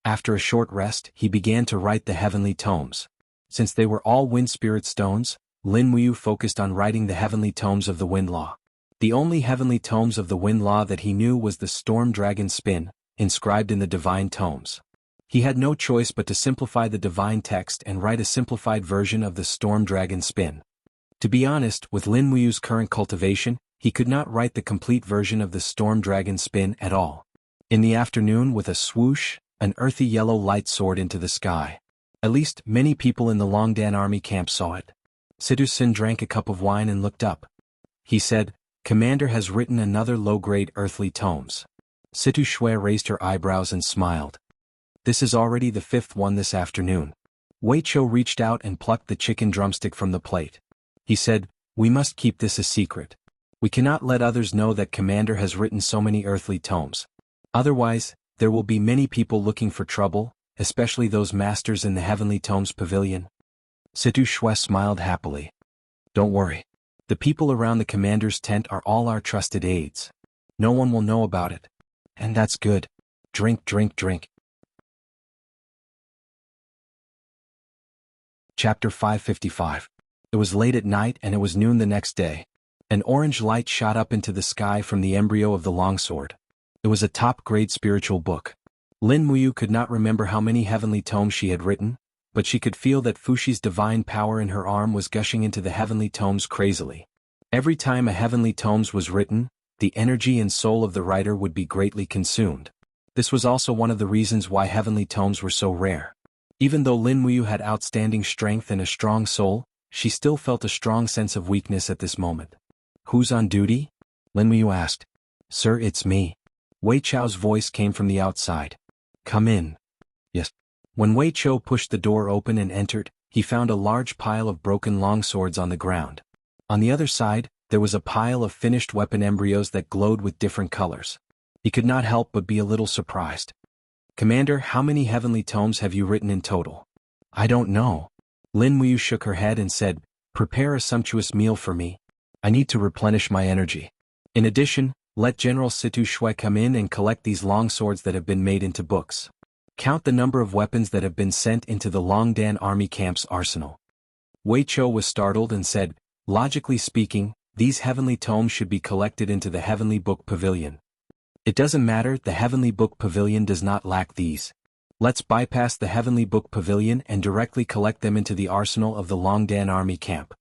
A: After a short rest, he began to write the Heavenly Tomes. Since they were all Wind Spirit Stones, Lin Muyu focused on writing the Heavenly Tomes of the Wind Law. The only Heavenly Tomes of the Wind Law that he knew was the Storm Dragon Spin, inscribed in the Divine Tomes. He had no choice but to simplify the divine text and write a simplified version of the Storm Dragon Spin. To be honest, with Lin Muyu's current cultivation, he could not write the complete version of the Storm Dragon Spin at all. In the afternoon, with a swoosh, an earthy yellow light soared into the sky. At least, many people in the Longdan army camp saw it. Situ Sin drank a cup of wine and looked up. He said, "Commander has written another low-grade earthly tomes." Situ Shui raised her eyebrows and smiled. "This is already the 5th one this afternoon." Wei Chou reached out and plucked the chicken drumstick from the plate. He said, "We must keep this a secret. We cannot let others know that Commander has written so many earthly tomes. Otherwise, there will be many people looking for trouble, especially those masters in the Heavenly Tomes Pavilion." Situ Shui smiled happily. "Don't worry. The people around the Commander's tent are all our trusted aides. No one will know about it. And that's good. Drink, drink, drink." Chapter 555. It was late at night and it was noon the next day. An orange light shot up into the sky from the embryo of the longsword. It was a top-grade spiritual book. Lin Muyu could not remember how many heavenly tomes she had written, but she could feel that Fushi's divine power in her arm was gushing into the heavenly tomes crazily. Every time a heavenly tomes was written, the energy and soul of the writer would be greatly consumed. This was also one of the reasons why heavenly tomes were so rare. Even though Lin Muyu had outstanding strength and a strong soul, she still felt a strong sense of weakness at this moment. "Who's on duty?" Lin Muyu asked. "Sir, it's me." Wei Chou's voice came from the outside. "Come in." "Yes." When Wei Chou pushed the door open and entered, he found a large pile of broken longswords on the ground. On the other side, there was a pile of finished weapon embryos that glowed with different colors. He could not help but be a little surprised. "Commander, how many heavenly tomes have you written in total?" "I don't know." Lin Muyu shook her head and said, "Prepare a sumptuous meal for me. I need to replenish my energy. In addition, let General Situ Shui come in and collect these long swords that have been made into books. Count the number of weapons that have been sent into the Longdan army camp's arsenal." Wei Chou was startled and said, "Logically speaking, these heavenly tomes should be collected into the Heavenly Book Pavilion." "It doesn't matter, the Heavenly Book Pavilion does not lack these. Let's bypass the Heavenly Book Pavilion and directly collect them into the arsenal of the Longdan army camp.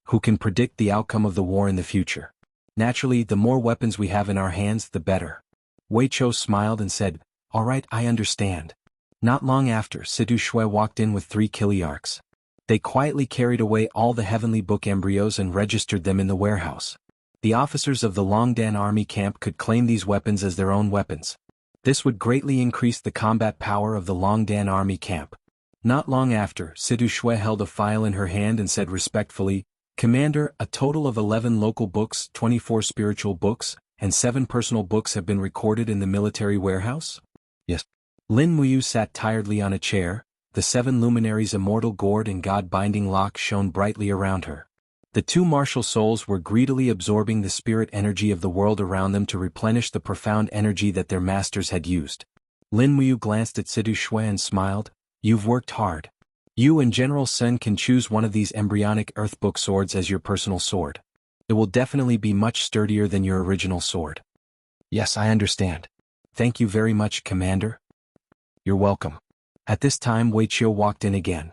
A: Who can predict the outcome of the war in the future? Naturally, the more weapons we have in our hands, the better." Wei Chou smiled and said, "All right, I understand." Not long after, Situ Shui walked in with 3 Kiliarchs. They quietly carried away all the Heavenly Book embryos and registered them in the warehouse. The officers of the Longdan army camp could claim these weapons as their own weapons. This would greatly increase the combat power of the Longdan army camp. Not long after, Situ Shui held a file in her hand and said respectfully, "Commander, a total of 11 local books, 24 spiritual books, and 7 personal books have been recorded in the military warehouse?" "Yes." Lin Muyu sat tiredly on a chair. The 7 luminaries' immortal gourd and god-binding lock shone brightly around her. The 2 martial souls were greedily absorbing the spirit energy of the world around them to replenish the profound energy that their masters had used. Lin Muyu glanced at Situ Shui and smiled, "You've worked hard. You and General Sun can choose one of these embryonic Earthbook swords as your personal sword. It will definitely be much sturdier than your original sword." "Yes, I understand. Thank you very much, Commander." "You're welcome." At this time Wei Chou walked in again.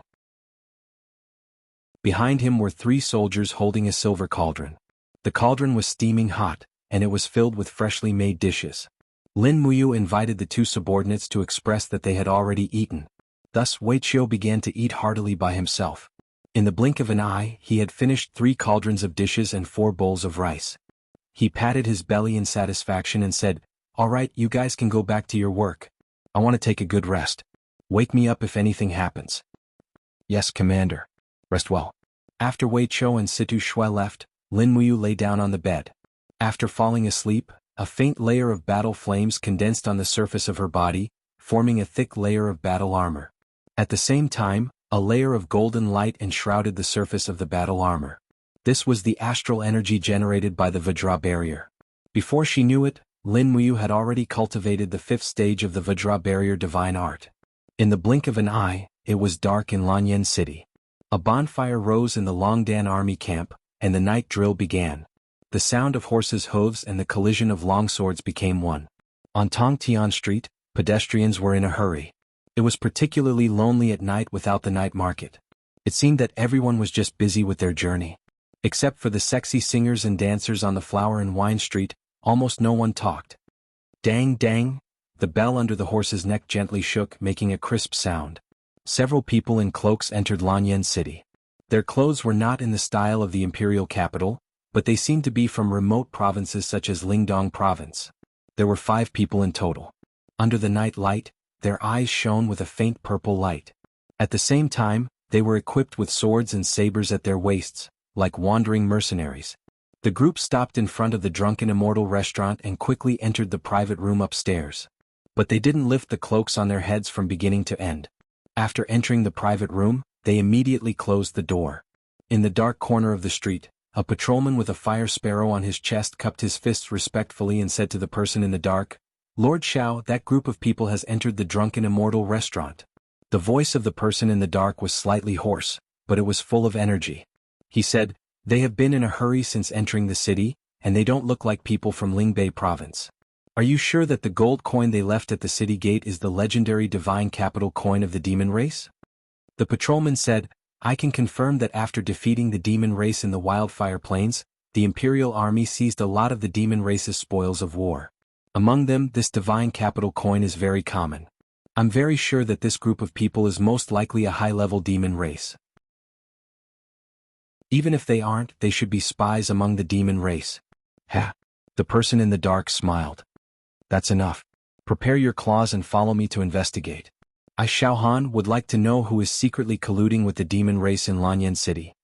A: Behind him were 3 soldiers holding a silver cauldron. The cauldron was steaming hot, and it was filled with freshly made dishes. Lin Muyu invited the 2 subordinates to express that they had already eaten. Thus Wei Chou began to eat heartily by himself. In the blink of an eye, he had finished 3 cauldrons of dishes and 4 bowls of rice. He patted his belly in satisfaction and said, "All right, you guys can go back to your work. I want to take a good rest. Wake me up if anything happens." "Yes, Commander. Rest well." After Wei Chou and Situ Shui left, Lin Muyu lay down on the bed. After falling asleep, a faint layer of battle flames condensed on the surface of her body, forming a thick layer of battle armor. At the same time, a layer of golden light enshrouded the surface of the battle armor. This was the astral energy generated by the Vajra barrier. Before she knew it, Lin Muyu had already cultivated the 5th stage of the Vajra barrier divine art. In the blink of an eye, it was dark in Lanyan City. A bonfire rose in the Longdan army camp, and the night drill began. The sound of horses' hooves and the collision of longswords became one. On Tongtian Street, pedestrians were in a hurry. It was particularly lonely at night without the night market. It seemed that everyone was just busy with their journey. Except for the sexy singers and dancers on the Flower and Wine Street, almost no one talked. Dang dang! The bell under the horse's neck gently shook, making a crisp sound. Several people in cloaks entered Lanyan City. Their clothes were not in the style of the imperial capital, but they seemed to be from remote provinces such as Lingdong province. There were 5 people in total. Under the night light, their eyes shone with a faint purple light. At the same time, they were equipped with swords and sabers at their waists, like wandering mercenaries. The group stopped in front of the Drunken Immortal restaurant and quickly entered the private room upstairs. But they didn't lift the cloaks on their heads from beginning to end. After entering the private room, they immediately closed the door. In the dark corner of the street, a patrolman with a fire sparrow on his chest cupped his fists respectfully and said to the person in the dark, "Lord Xiao, that group of people has entered the Drunken Immortal restaurant." The voice of the person in the dark was slightly hoarse, but it was full of energy. He said, "They have been in a hurry since entering the city, and they don't look like people from Lingbei province. Are you sure that the gold coin they left at the city gate is the legendary divine capital coin of the demon race?" The patrolman said, "I can confirm that after defeating the demon race in the Wildfire Plains, the Imperial Army seized a lot of the demon race's spoils of war. Among them, this divine capital coin is very common. I'm very sure that this group of people is most likely a high-level demon race. Even if they aren't, they should be spies among the demon race." "Ha!" The person in the dark smiled. "That's enough. Prepare your claws and follow me to investigate. I, Xiao Han, would like to know who is secretly colluding with the demon race in Lanyan City."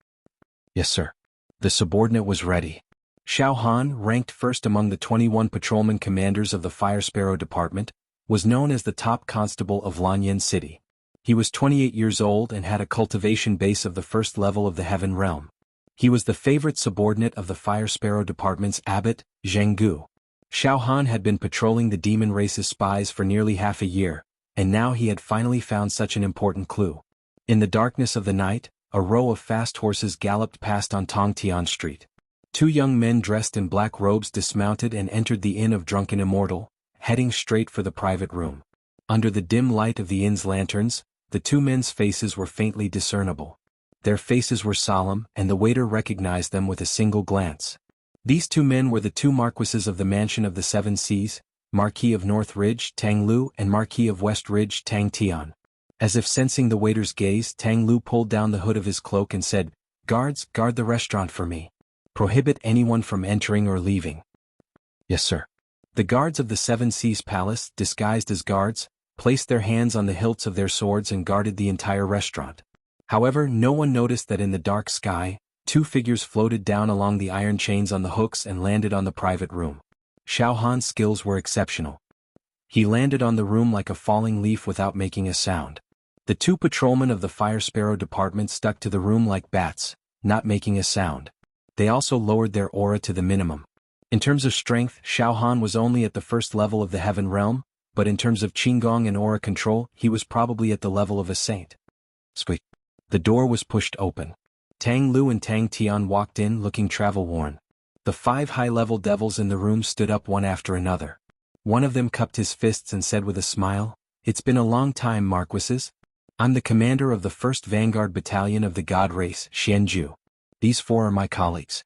A: "Yes, sir." The subordinate was ready. Xiao Han, ranked first among the 21 patrolman commanders of the Fire Sparrow Department, was known as the top constable of Lanyan City. He was 28 years old and had a cultivation base of the first level of the Heaven Realm. He was the favorite subordinate of the Fire Sparrow Department's abbot, Zhenggu. Xiao Han had been patrolling the demon race's spies for nearly half a year, and now he had finally found such an important clue. In the darkness of the night, a row of fast horses galloped past on Tongtian Street. 2 young men dressed in black robes dismounted and entered the Inn of Drunken Immortal, heading straight for the private room. Under the dim light of the inn's lanterns, the 2 men's faces were faintly discernible. Their faces were solemn, and the waiter recognized them with a single glance. These 2 men were the 2 marquises of the Mansion of the 7 Seas, Marquis of North Ridge Tang Lu and Marquis of West Ridge Tang Tian. As if sensing the waiter's gaze, Tang Lu pulled down the hood of his cloak and said, "Guards, guard the restaurant for me. Prohibit anyone from entering or leaving." "Yes, sir." The guards of the 7 Seas Palace, disguised as guards, placed their hands on the hilts of their swords and guarded the entire restaurant. However, no one noticed that in the dark sky, 2 figures floated down along the iron chains on the hooks and landed on the private room. Xiao Han's skills were exceptional. He landed on the room like a falling leaf without making a sound. The 2 patrolmen of the Fire Sparrow Department stuck to the room like bats, not making a sound. They also lowered their aura to the minimum. In terms of strength, Xiao Han was only at the first level of the Heaven Realm, but in terms of Qigong and aura control, he was probably at the level of a saint. Squeak. The door was pushed open. Tang Lu and Tang Tian walked in looking travel-worn. The 5 high-level devils in the room stood up one after another. One of them cupped his fists and said with a smile, "It's been a long time, Marquises. I'm the commander of the 1st Vanguard Battalion of the God Race, Xianju. These 4 are my colleagues."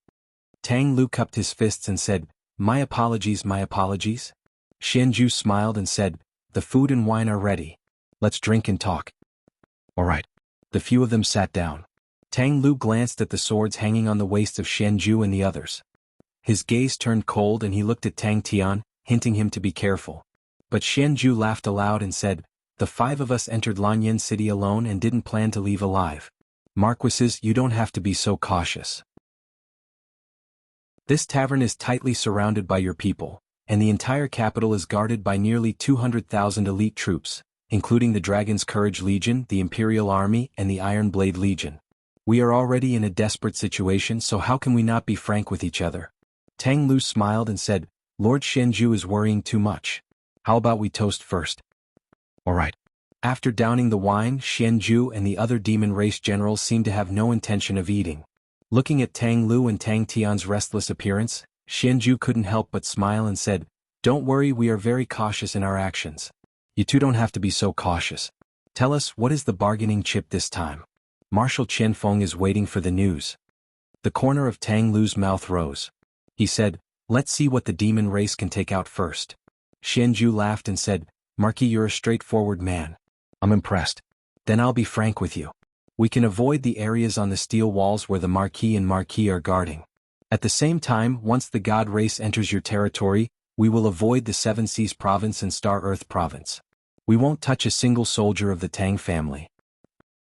A: Tang Lu cupped his fists and said, "My apologies, my apologies." Xianju smiled and said, "The food and wine are ready. Let's drink and talk." "All right." The few of them sat down. Tang Lu glanced at the swords hanging on the waists of Xianju and the others. His gaze turned cold and he looked at Tang Tian, hinting him to be careful. But Xianju laughed aloud and said, "The 5 of us entered Lanyan City alone and didn't plan to leave alive. Marquises, you don't have to be so cautious. This tavern is tightly surrounded by your people, and the entire capital is guarded by nearly 200,000 elite troops, including the Dragon's Courage Legion, the Imperial Army, and the Iron Blade Legion. We are already in a desperate situation, so how can we not be frank with each other?" Tang Lu smiled and said, "Lord Xianju is worrying too much. How about we toast first?" "All right." After downing the wine, Xianju and the other demon race generals seemed to have no intention of eating. Looking at Tang Lu and Tang Tian's restless appearance, Xianju couldn't help but smile and said, "Don't worry, we are very cautious in our actions. You 2 don't have to be so cautious. Tell us, what is the bargaining chip this time? Marshal Qianfeng is waiting for the news." The corner of Tang Lu's mouth rose. He said, "Let's see what the demon race can take out first." Xianju laughed and said, "Marquis, you're a straightforward man. I'm impressed. Then I'll be frank with you. We can avoid the areas on the steel walls where the Marquis and Marquis are guarding. At the same time, once the God race enters your territory, we will avoid the Seven Seas Province and Star Earth Province. We won't touch a single soldier of the Tang family.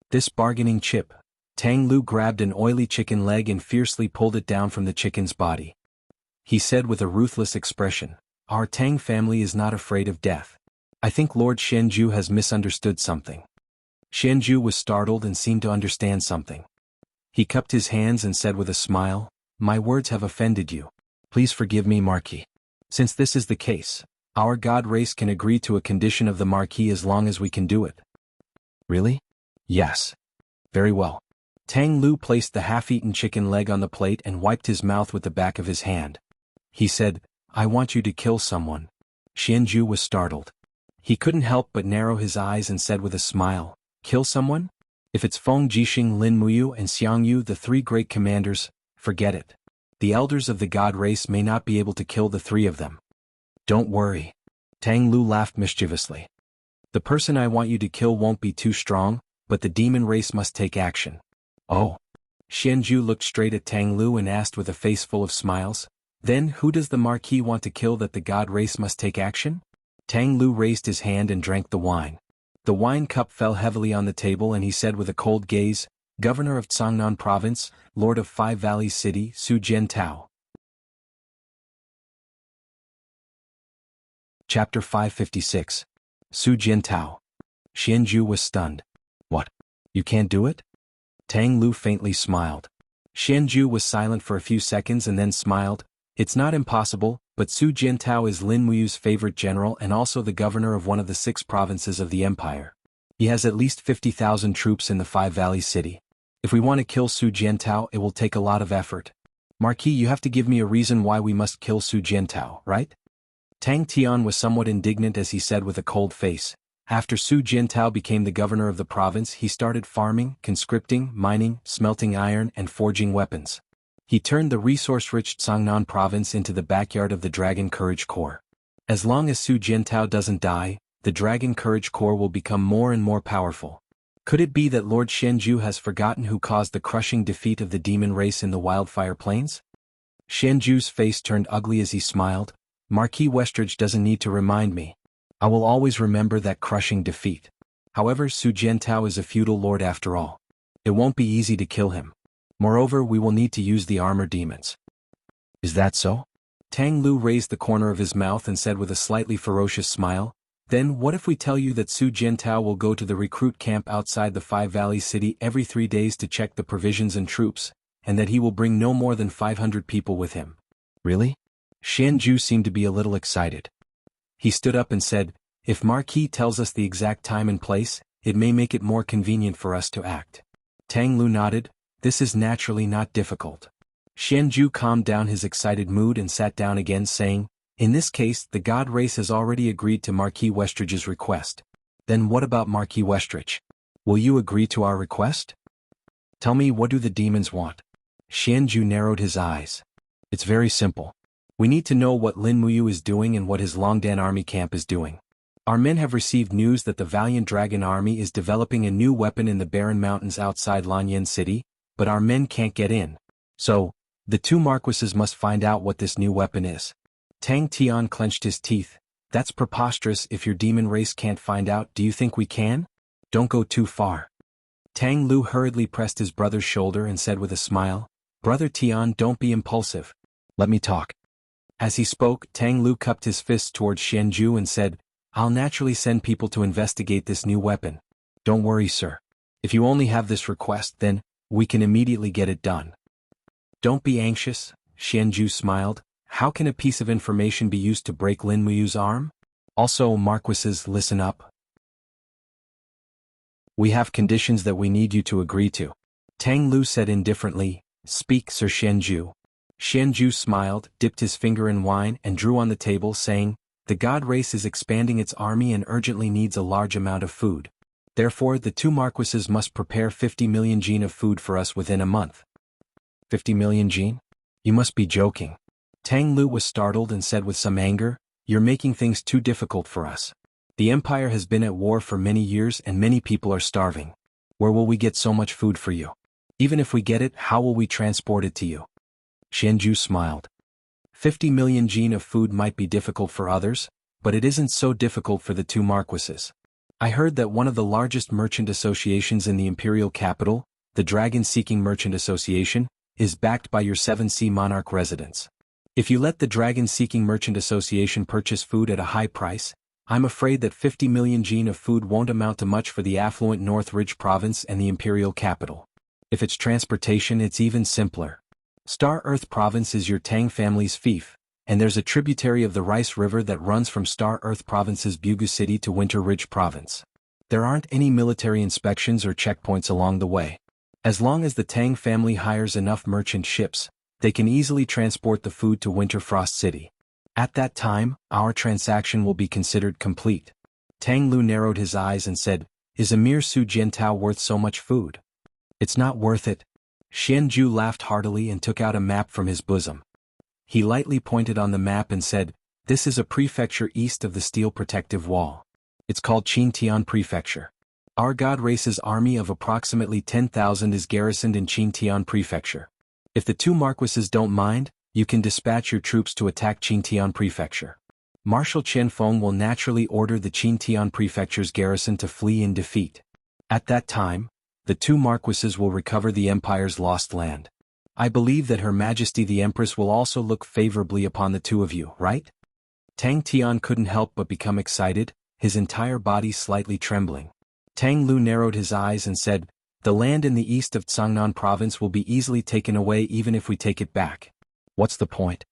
A: This bargaining chip. Tang Lu grabbed an oily chicken leg and fiercely pulled it down from the chicken's body. He said with a ruthless expression, "Our Tang family is not afraid of death. I think Lord Xianju has misunderstood something." Xianju was startled and seemed to understand something. He cupped his hands and said with a smile, "My words have offended you. Please forgive me, Marquis. Since this is the case, our God race can agree to a condition of the Marquis as long as we can do it." "Really?" "Yes." "Very well." Tang Lu placed the half-eaten chicken leg on the plate and wiped his mouth with the back of his hand. He said, "I want you to kill someone." Xianju was startled. He couldn't help but narrow his eyes and said with a smile, "Kill someone? If it's Feng Jixing, Lin Muyu and Xiang Yu, the three great commanders, forget it. The elders of the God race may not be able to kill the three of them." "Don't worry." Tang Lu laughed mischievously. "The person I want you to kill won't be too strong, but the demon race must take action." "Oh." Xianju looked straight at Tang Lu and asked with a face full of smiles, "Then who does the Marquis want to kill that the God race must take action?" Tang Lu raised his hand and drank the wine. The wine cup fell heavily on the table and he said with a cold gaze, "Governor of Cangnan Province, Lord of Five Valleys City, Su Jiantao." Chapter 556. Su Jiantao. Xianju was stunned. "What? You can't do it?" Tang Lu faintly smiled. Xianju was silent for a few seconds and then smiled. "It's not impossible, but Su Jiantao is Lin Muyu's favorite general and also the governor of one of the 6 provinces of the empire. He has at least 50,000 troops in the Five Valleys City. If we want to kill Su Jiantao, it will take a lot of effort. Marquis, you have to give me a reason why we must kill Su Jiantao, right?" Tang Tian was somewhat indignant as he said with a cold face, "After Su Jiantao became the governor of the province, he started farming, conscripting, mining, smelting iron, and forging weapons. He turned the resource-rich Cangnan province into the backyard of the Dragon Courage Corps. As long as Su Jiantao doesn't die, the Dragon Courage Corps will become more and more powerful. Could it be that Lord Xianju has forgotten who caused the crushing defeat of the demon race in the Wildfire Plains?" Xianju's face turned ugly as he smiled. "Marquis Westridge doesn't need to remind me. I will always remember that crushing defeat. However, Su Jiantao is a feudal lord after all. It won't be easy to kill him. Moreover, we will need to use the armor demons." "Is that so?" Tang Lu raised the corner of his mouth and said with a slightly ferocious smile, "Then what if we tell you that Su Jiantao will go to the recruit camp outside the Five Valleys City every 3 days to check the provisions and troops, and that he will bring no more than 500 people with him?" "Really?" Xianju seemed to be a little excited. He stood up and said, "If Marquis tells us the exact time and place, it may make it more convenient for us to act." Tang Lu nodded. "This is naturally not difficult." Xianju calmed down his excited mood and sat down again saying, "In this case, the God race has already agreed to Marquis Westridge's request. Then what about Marquis Westridge? Will you agree to our request? Tell me, what do the demons want?" Xianju narrowed his eyes. "It's very simple. We need to know what Lin Muyu is doing and what his Longdan army camp is doing. Our men have received news that the Valiant Dragon Army is developing a new weapon in the barren mountains outside Lanyan City, but our men can't get in. So, the 2 marquises must find out what this new weapon is." Tang Tian clenched his teeth. "That's preposterous. If your demon race can't find out, do you think we can? Don't go too far." Tang Lu hurriedly pressed his brother's shoulder and said with a smile, "Brother Tian, don't be impulsive. Let me talk." As he spoke, Tang Lu cupped his fists towards Xianju and said, "I'll naturally send people to investigate this new weapon. Don't worry, sir. If you only have this request, then we can immediately get it done." "Don't be anxious," Xianju smiled. "How can a piece of information be used to break Lin Muyu's arm? Also, marquises, listen up. We have conditions that we need you to agree to." Tang Lu said indifferently, "Speak, Sir Xianju." Xianju smiled, dipped his finger in wine, and drew on the table, saying, "The God race is expanding its army and urgently needs a large amount of food. Therefore, the 2 marquises must prepare 50 million jin of food for us within a month." 50 million jin? You must be joking. Tang Lu was startled and said with some anger, "You're making things too difficult for us. The Empire has been at war for many years and many people are starving. Where will we get so much food for you? Even if we get it, how will we transport it to you? Xianju smiled. 50 million jin of food might be difficult for others, but it isn't so difficult for the two marquises. I heard that one of the largest merchant associations in the imperial capital, the Dragon-Seeking Merchant Association, is backed by your 7C monarch residents. If you let the Dragon-Seeking Merchant Association purchase food at a high price, I'm afraid that 50 million jin of food won't amount to much for the affluent North Ridge province and the imperial capital. If it's transportation, it's even simpler. Star Earth province is your Tang family's fief, and there's a tributary of the Rice River that runs from Star Earth province's Bugu City to Winter Ridge province. There aren't any military inspections or checkpoints along the way. As long as the Tang family hires enough merchant ships, they can easily transport the food to Winterfrost City. At that time, our transaction will be considered complete. Tang Lu narrowed his eyes and said, Is a mere Su Jiantao worth so much food? It's not worth it. Xianju laughed heartily and took out a map from his bosom. He lightly pointed on the map and said, This is a prefecture east of the steel protective wall. It's called Qintian Prefecture. Our God Race's army of approximately 10,000 is garrisoned in Qintian Prefecture. If the two marquises don't mind, you can dispatch your troops to attack Qintian Prefecture. Marshal Chen Feng will naturally order the Qintian Prefecture's garrison to flee in defeat. At that time, the two marquises will recover the Empire's lost land. I believe that Her Majesty the Empress will also look favorably upon the two of you, right? Tang Tian couldn't help but become excited, his entire body slightly trembling. Tang Lu narrowed his eyes and said, The land in the east of Tsangnan province will be easily taken away even if we take it back. What's the point?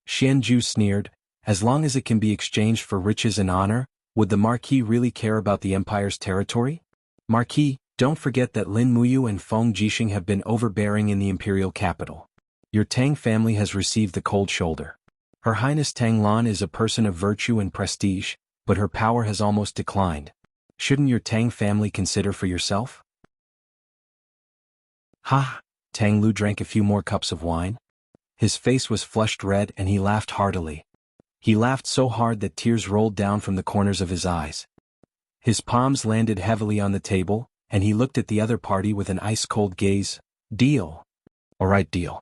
A: Xianju sneered, As long as it can be exchanged for riches and honor, would the Marquis really care about the Empire's territory? Marquis, don't forget that Lin Muyu and Feng Jixing have been overbearing in the imperial capital. Your Tang family has received the cold shoulder. Her Highness Tang Lan is a person of virtue and prestige, but her power has almost declined. Shouldn't your Tang family consider for yourself? Ha! Tang Lu drank a few more cups of wine. His face was flushed red and he laughed heartily. He laughed so hard that tears rolled down from the corners of his eyes. His palms landed heavily on the table, and he looked at the other party with an ice-cold gaze. Deal. All right, deal.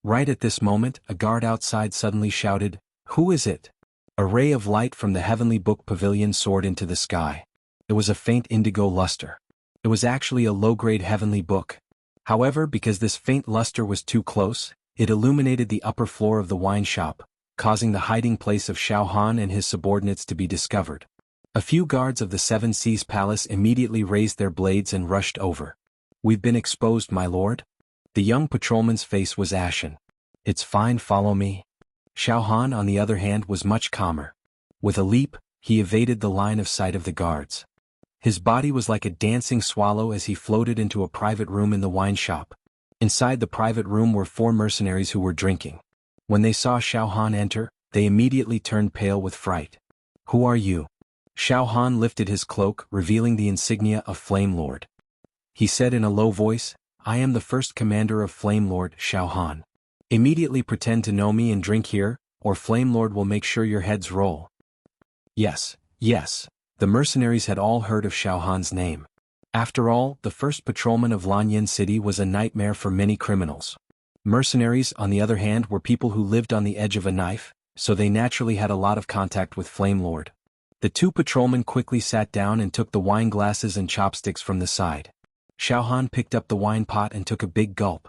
A: Right at this moment, a guard outside suddenly shouted, Who is it? A ray of light from the heavenly book pavilion soared into the sky. It was a faint indigo luster. It was actually a low-grade heavenly book. However, because this faint luster was too close, it illuminated the upper floor of the wine shop, causing the hiding place of Xiao Han and his subordinates to be discovered. A few guards of the Seven Seas Palace immediately raised their blades and rushed over. We've been exposed, my lord. The young patrolman's face was ashen. It's fine, follow me. Xiao Han, on the other hand, was much calmer. With a leap, he evaded the line of sight of the guards. His body was like a dancing swallow as he floated into a private room in the wine shop. Inside the private room were 4 mercenaries who were drinking. When they saw Xiao Han enter, they immediately turned pale with fright. Who are you? Xiao Han lifted his cloak, revealing the insignia of Flame Lord. He said in a low voice, I am the first commander of Flame Lord, Xiao Han. Immediately pretend to know me and drink here, or Flame Lord will make sure your heads roll. Yes, yes. The mercenaries had all heard of Xiao Han's name. After all, the first patrolman of Lanyan City was a nightmare for many criminals. Mercenaries, on the other hand, were people who lived on the edge of a knife, so they naturally had a lot of contact with Flame Lord. The 2 patrolmen quickly sat down and took the wine glasses and chopsticks from the side. Xiao Han picked up the wine pot and took a big gulp.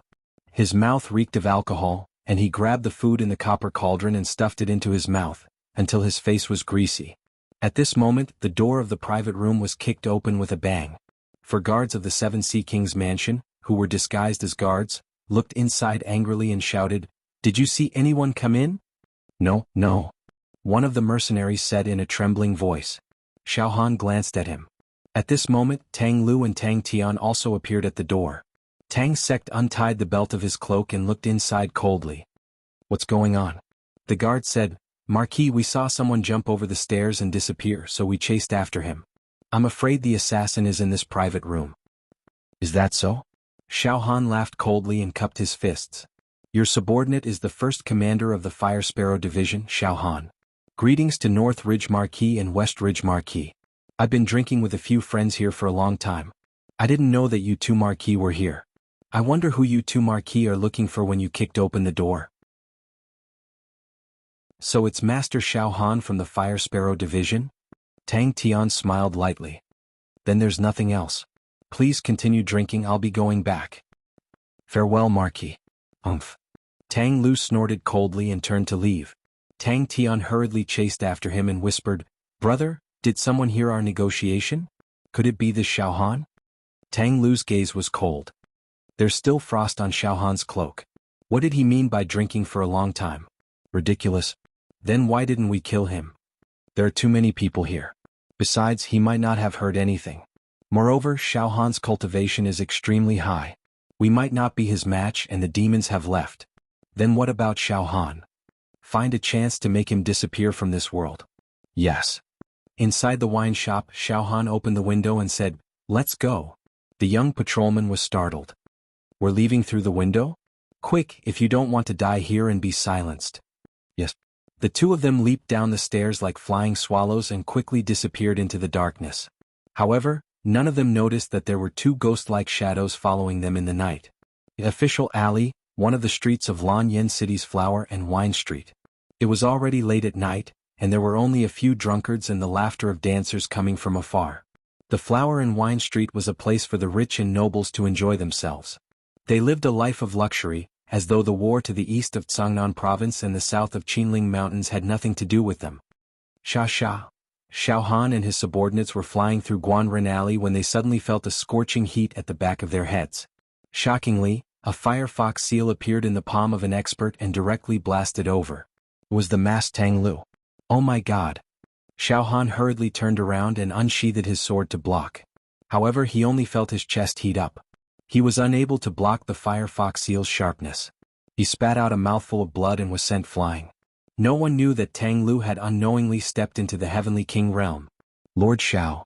A: His mouth reeked of alcohol, and he grabbed the food in the copper cauldron and stuffed it into his mouth, until his face was greasy. At this moment, the door of the private room was kicked open with a bang. 4 guards of the Seven Sea King's mansion, who were disguised as guards, looked inside angrily and shouted, Did you see anyone come in? No, no. One of the mercenaries said in a trembling voice. Xiao Han glanced at him. At this moment, Tang Lu and Tang Tian also appeared at the door. Tang Sect untied the belt of his cloak and looked inside coldly. What's going on? The guard said, Marquis, we saw someone jump over the stairs and disappear, so we chased after him. I'm afraid the assassin is in this private room. Is that so? Xiao Han laughed coldly and cupped his fists. Your subordinate is the first commander of the Fire Sparrow Division, Xiao Han. Greetings to North Ridge Marquee and West Ridge Marquee. I've been drinking with a few friends here for a long time. I didn't know that you two Marquee were here. I wonder who you two Marquee are looking for when you kicked open the door. So it's Master Xiao Han from the Fire Sparrow Division? Tang Tian smiled lightly. Then there's nothing else. Please continue drinking, I'll be going back. Farewell, Marquis. Umph. Tang Lu snorted coldly and turned to leave. Tang Tian hurriedly chased after him and whispered, Brother, did someone hear our negotiation? Could it be this Xiao Han? Tang Lu's gaze was cold. There's still frost on Xiao Han's cloak. What did he mean by drinking for a long time? Ridiculous. Then why didn't we kill him? There are too many people here. Besides, he might not have heard anything. Moreover, Xiao Han's cultivation is extremely high. We might not be his match and the demons have left. Then what about Xiao Han? Find a chance to make him disappear from this world. Yes. Inside the wine shop, Xiao Han opened the window and said, Let's go. The young patrolman was startled. We're leaving through the window? Quick, if you don't want to die here and be silenced. Yes. The two of them leaped down the stairs like flying swallows and quickly disappeared into the darkness. However, none of them noticed that there were two ghost-like shadows following them in the night. The official alley, one of the streets of Lanyan City's Flower and Wine Street. It was already late at night, and there were only a few drunkards and the laughter of dancers coming from afar. The Flower and Wine Street was a place for the rich and nobles to enjoy themselves. They lived a life of luxury, as though the war to the east of Cangnan Province and the south of Qinling Mountains had nothing to do with them. Xiao Han and his subordinates were flying through Guanren Alley when they suddenly felt a scorching heat at the back of their heads. Shockingly, a firefox seal appeared in the palm of an expert and directly blasted over. It was the masked Tang Lu. Oh my god. Xiao Han hurriedly turned around and unsheathed his sword to block. However, he only felt his chest heat up. He was unable to block the firefox seal's sharpness. He spat out a mouthful of blood and was sent flying. No one knew that Tang Lu had unknowingly stepped into the Heavenly King realm. Lord Xiao.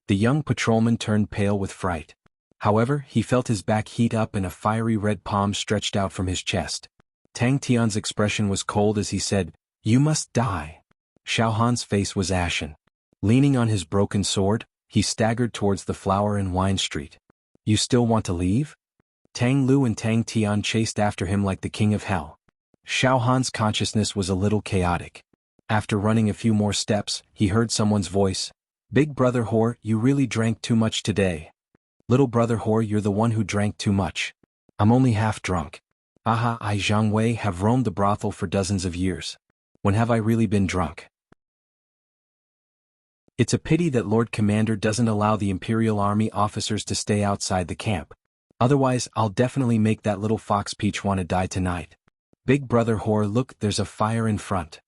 A: The young patrolman turned pale with fright. However, he felt his back heat up and a fiery red palm stretched out from his chest. Tang Tian's expression was cold as he said, You must die. Xiao Han's face was ashen. Leaning on his broken sword, he staggered towards the Flower and Wine Street. You still want to leave? Tang Lu and Tang Tian chased after him like the king of hell. Xiao Han's consciousness was a little chaotic. After running a few more steps, he heard someone's voice. Big brother whore, you really drank too much today. Little brother whore, you're the one who drank too much. I'm only half drunk. Aha, I Zhang Wei have roamed the brothel for dozens of years. When have I really been drunk? It's a pity that Lord Commander doesn't allow the Imperial Army officers to stay outside the camp. Otherwise, I'll definitely make that little fox peach want to die tonight. Big brother whore, look, there's a fire in front.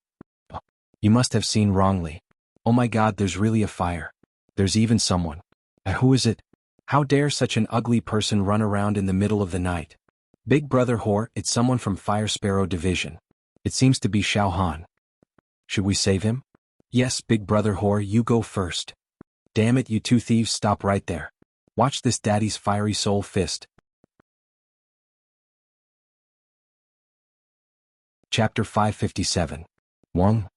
A: You must have seen wrongly. Oh my god, there's really a fire. There's even someone. Who is it? How dare such an ugly person run around in the middle of the night? Big brother whore, it's someone from Fire Sparrow Division. It seems to be Xiao Han. Should we save him? Yes, big brother whore, you go first. Damn it, you two thieves, stop right there. Watch this daddy's fiery soul fist. Chapter 557. Wang.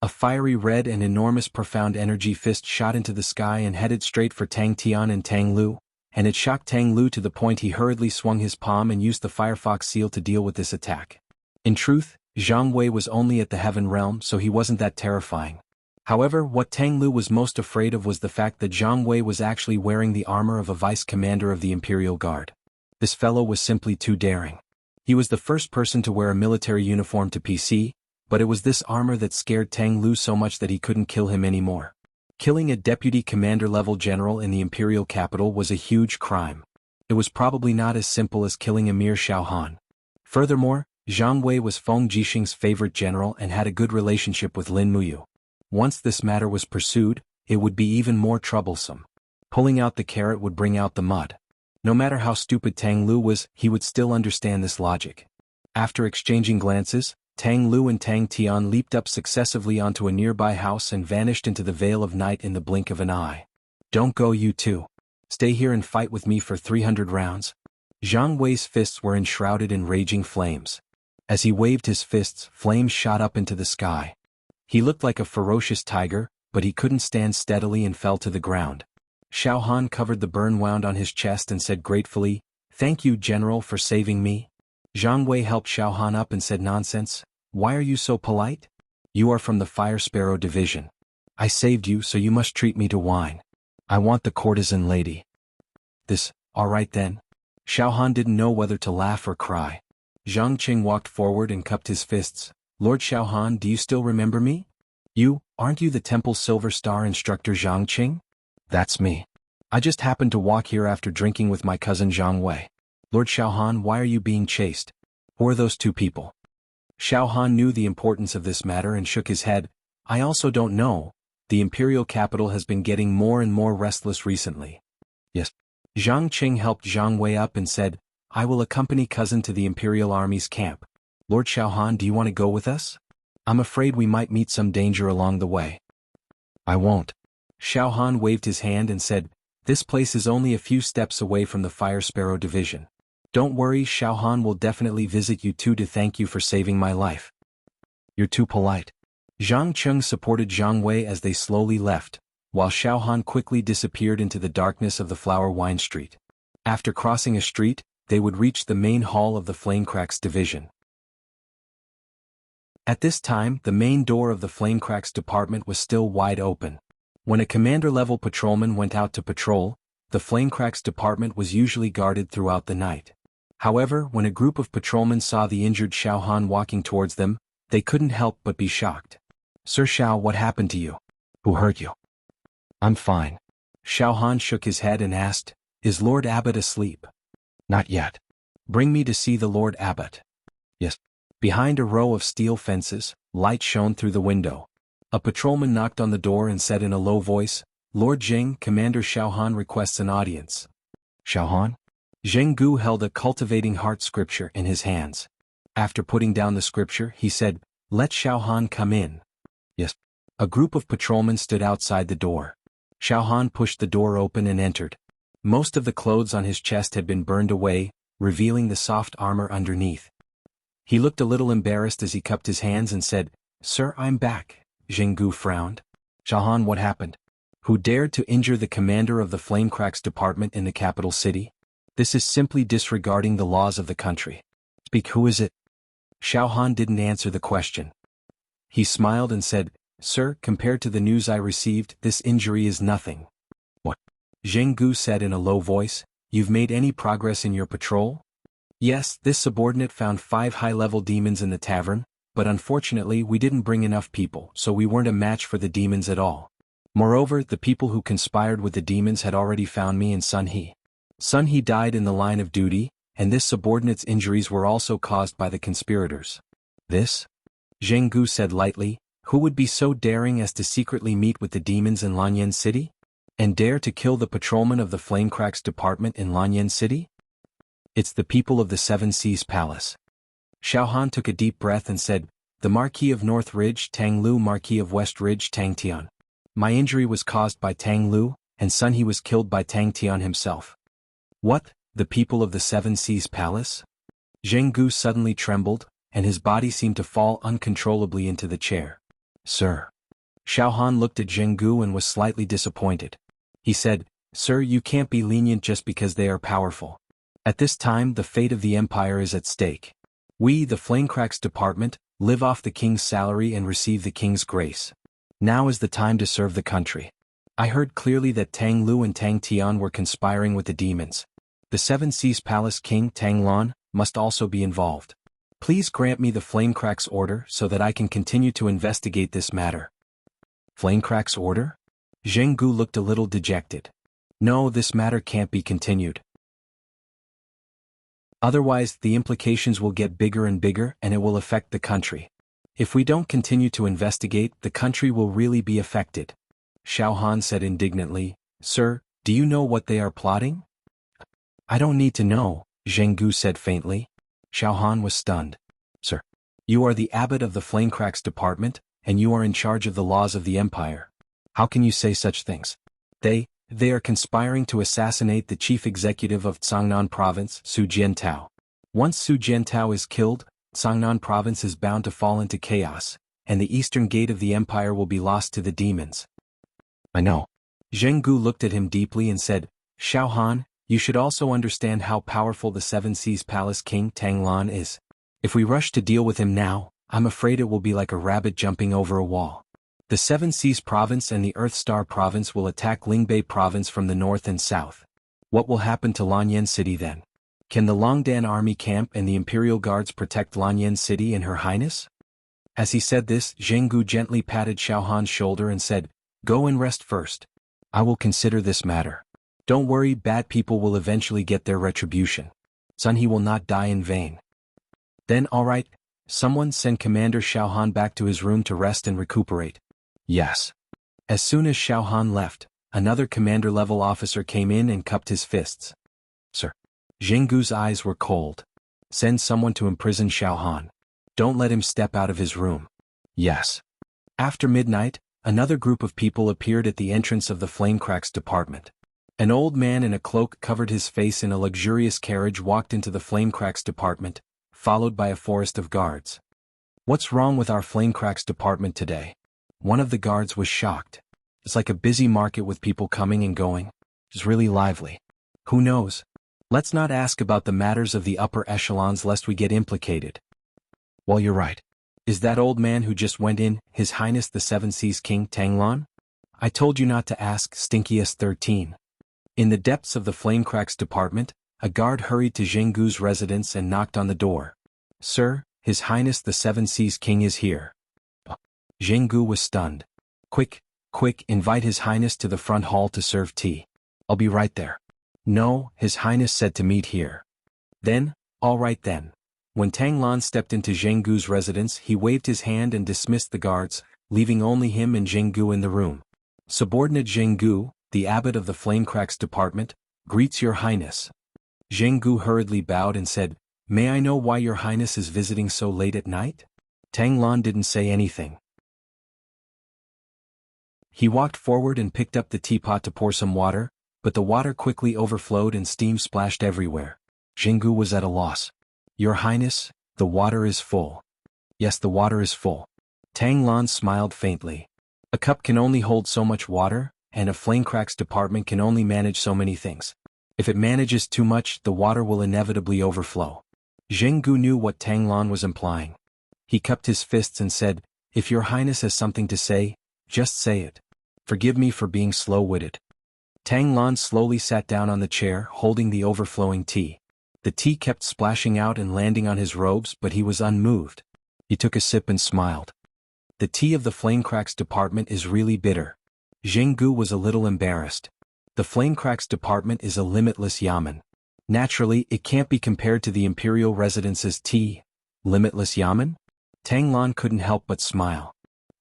A: A fiery red and enormous profound energy fist shot into the sky and headed straight for Tang Tian and Tang Lu, and it shocked Tang Lu to the point he hurriedly swung his palm and used the firefox seal to deal with this attack. In truth, Zhang Wei was only at the Heaven Realm, so he wasn't that terrifying. However, what Tang Lu was most afraid of was the fact that Zhang Wei was actually wearing the armor of a vice-commander of the Imperial Guard. This fellow was simply too daring. He was the first person to wear a military uniform to PC, but it was this armor that scared Tang Lu so much that he couldn't kill him anymore. Killing a deputy commander-level general in the Imperial capital was a huge crime. It was probably not as simple as killing a mere Xiao Han. Furthermore, Zhang Wei was Feng Jixing's favorite general and had a good relationship with Lin Muyu. Once this matter was pursued, it would be even more troublesome. Pulling out the carrot would bring out the mud. No matter how stupid Tang Lu was, he would still understand this logic. After exchanging glances, Tang Lu and Tang Tian leaped up successively onto a nearby house and vanished into the veil of night in the blink of an eye. Don't go, you two. Stay here and fight with me for 300 rounds. Zhang Wei's fists were enshrouded in raging flames. As he waved his fists, flames shot up into the sky. He looked like a ferocious tiger, but he couldn't stand steadily and fell to the ground. Xiao Han covered the burn wound on his chest and said gratefully, "Thank you, General, for saving me." Zhang Wei helped Xiao Han up and said, "Nonsense, why are you so polite? You are from the Fire Sparrow Division. I saved you, so you must treat me to wine. I want the courtesan lady." This, all right then. Xiao Han didn't know whether to laugh or cry. Zhang Qing walked forward and cupped his fists. "Lord Xiao Han, do you still remember me? Aren't you the Temple Silver Star instructor Zhang Qing?" "That's me. I just happened to walk here after drinking with my cousin Zhang Wei." "Lord Xiao Han, why are you being chased? Who are those two people?" Xiao Han knew the importance of this matter and shook his head. "I also don't know. The imperial capital has been getting more and more restless recently." "Yes." Zhang Qing helped Zhang Wei up and said, "I will accompany cousin to the imperial army's camp. Lord Xiao Han, do you want to go with us? I'm afraid we might meet some danger along the way." "I won't." Xiao Han waved his hand and said, "This place is only a few steps away from the Fire Sparrow Division. Don't worry, Xiao Han will definitely visit you too to thank you for saving my life." "You're too polite." Zhang Qing supported Zhang Wei as they slowly left, while Xiao Han quickly disappeared into the darkness of the Flower Wine Street. After crossing a street, they would reach the main hall of the Flamecracks Division. At this time, the main door of the Flamecracks department was still wide open. When a commander-level patrolman went out to patrol, the Flamecracks department was usually guarded throughout the night. However, when a group of patrolmen saw the injured Xiao Han walking towards them, they couldn't help but be shocked. "Sir Xiao, what happened to you? Who hurt you?" "I'm fine." Xiao Han shook his head and asked, "Is Lord Abbot asleep?" "Not yet." "Bring me to see the Lord Abbot." "Yes." Behind a row of steel fences, light shone through the window. A patrolman knocked on the door and said in a low voice, "Lord Jing, Commander Xiao Han requests an audience." "Xiao Han?" Zheng Gu held a cultivating heart scripture in his hands. After putting down the scripture, he said, "Let Xiao Han come in." "Yes." A group of patrolmen stood outside the door. Xiao Han pushed the door open and entered. Most of the clothes on his chest had been burned away, revealing the soft armor underneath. He looked a little embarrassed as he cupped his hands and said, "Sir, I'm back." Zheng Gu frowned. "Xiao Han, what happened? Who dared to injure the commander of the Flamecracks department in the capital city? This is simply disregarding the laws of the country. Speak, who is it?" Xiao Han didn't answer the question. He smiled and said, "Sir, compared to the news I received, this injury is nothing." "What?" Zheng Gu said in a low voice, "You've made any progress in your patrol?" "Yes, this subordinate found 5 high-level demons in the tavern, but unfortunately we didn't bring enough people, so we weren't a match for the demons at all. Moreover, the people who conspired with the demons had already found me and Sun He. Sun He died in the line of duty, and this subordinate's injuries were also caused by the conspirators." "This?" Zheng Gu said lightly, "Who would be so daring as to secretly meet with the demons in Lanyan City? And dare to kill the patrolman of the Flamecracks department in Lanyan City? It's the people of the Seven Seas Palace." Xiao Han took a deep breath and said, "The Marquis of North Ridge, Tang Lu, Marquis of West Ridge, Tang Tian. My injury was caused by Tang Lu, and Sun He was killed by Tang Tian himself." "What, the people of the Seven Seas Palace?" Zheng Gu suddenly trembled, and his body seemed to fall uncontrollably into the chair. "Sir." Xiao Han looked at Zheng Gu and was slightly disappointed. He said, "Sir, you can't be lenient just because they are powerful. At this time the fate of the Empire is at stake. We, the Flamecracks department, live off the king's salary and receive the king's grace. Now is the time to serve the country. I heard clearly that Tang Lu and Tang Tian were conspiring with the demons. The Seven Seas Palace King, Tang Lan, must also be involved. Please grant me the Flamecracks order so that I can continue to investigate this matter." "Flamecracks order?" Zheng Gu looked a little dejected. "No, this matter can't be continued. Otherwise, the implications will get bigger and bigger and it will affect the country. If we don't continue to investigate, the country will really be affected." Xiao Han said indignantly, "Sir, do you know what they are plotting?" "I don't need to know," Zheng Gu said faintly. Xiao Han was stunned. "Sir, you are the abbot of the Flamecracks department, and you are in charge of the laws of the Empire. How can you say such things? They are conspiring to assassinate the chief executive of Cangnan province, Su Jiantao. Once Su Jiantao is killed, Cangnan province is bound to fall into chaos, and the eastern gate of the empire will be lost to the demons. I know. Zheng Gu looked at him deeply and said, Xiao Han, you should also understand how powerful the Seven Seas Palace King Tang Lan is. If we rush to deal with him now, I'm afraid it will be like a rabbit jumping over a wall. The Seven Seas Province and the Earth Star Province will attack Lingbei Province from the north and south. What will happen to Lanyan City then? Can the Longdan Army camp and the Imperial Guards protect Lanyan City and Her Highness? As he said this, Zheng Gu gently patted Xiao Han's shoulder and said, Go and rest first. I will consider this matter. Don't worry, bad people will eventually get their retribution. Son, he will not die in vain. Then all right, someone send Commander Xiao Han back to his room to rest and recuperate. Yes. As soon as Xiao Han left, another commander-level officer came in and cupped his fists. Sir. Zheng Gu's eyes were cold. Send someone to imprison Xiao Han. Don't let him step out of his room. Yes. After midnight, another group of people appeared at the entrance of the Flamecracks department. An old man in a cloak covered his face in a luxurious carriage walked into the Flamecracks department, followed by a forest of guards. What's wrong with our Flamecracks department today? One of the guards was shocked. It's like a busy market with people coming and going. It's really lively. Who knows? Let's not ask about the matters of the upper echelons lest we get implicated. Well, you're right. Is that old man who just went in, His Highness the Seven Seas King Tang Lan? I told you not to ask, Stinkiest 13. In the depths of the Flamecracks department, a guard hurried to Zheng Gu's residence and knocked on the door. Sir, His Highness the Seven Seas King is here. Zheng Gu was stunned. Quick, invite His Highness to the front hall to serve tea. I'll be right there. No, His Highness said to meet here. Then, all right then. When Tang Lan stepped into Zheng Gu's residence, he waved his hand and dismissed the guards, leaving only him and Zheng Gu in the room. Subordinate Zheng Gu, the abbot of the Flamecracks department, greets Your Highness. Zheng Gu hurriedly bowed and said, May I know why Your Highness is visiting so late at night? Tang Lan didn't say anything. He walked forward and picked up the teapot to pour some water, but the water quickly overflowed and steam splashed everywhere. Zheng Gu was at a loss. Your Highness, the water is full. Yes, the water is full. Tang Lan smiled faintly. A cup can only hold so much water, and a Flamecracks department can only manage so many things. If it manages too much, the water will inevitably overflow. Zheng Gu knew what Tang Lan was implying. He cupped his fists and said, If Your Highness has something to say, just say it. Forgive me for being slow-witted. Tang Lan slowly sat down on the chair, holding the overflowing tea. The tea kept splashing out and landing on his robes, but he was unmoved. He took a sip and smiled. The tea of the Flamecracks department is really bitter. Zheng Gu was a little embarrassed. The Flamecracks department is a limitless yamen. Naturally, it can't be compared to the Imperial Residence's tea. Limitless yamen? Tang Lan couldn't help but smile.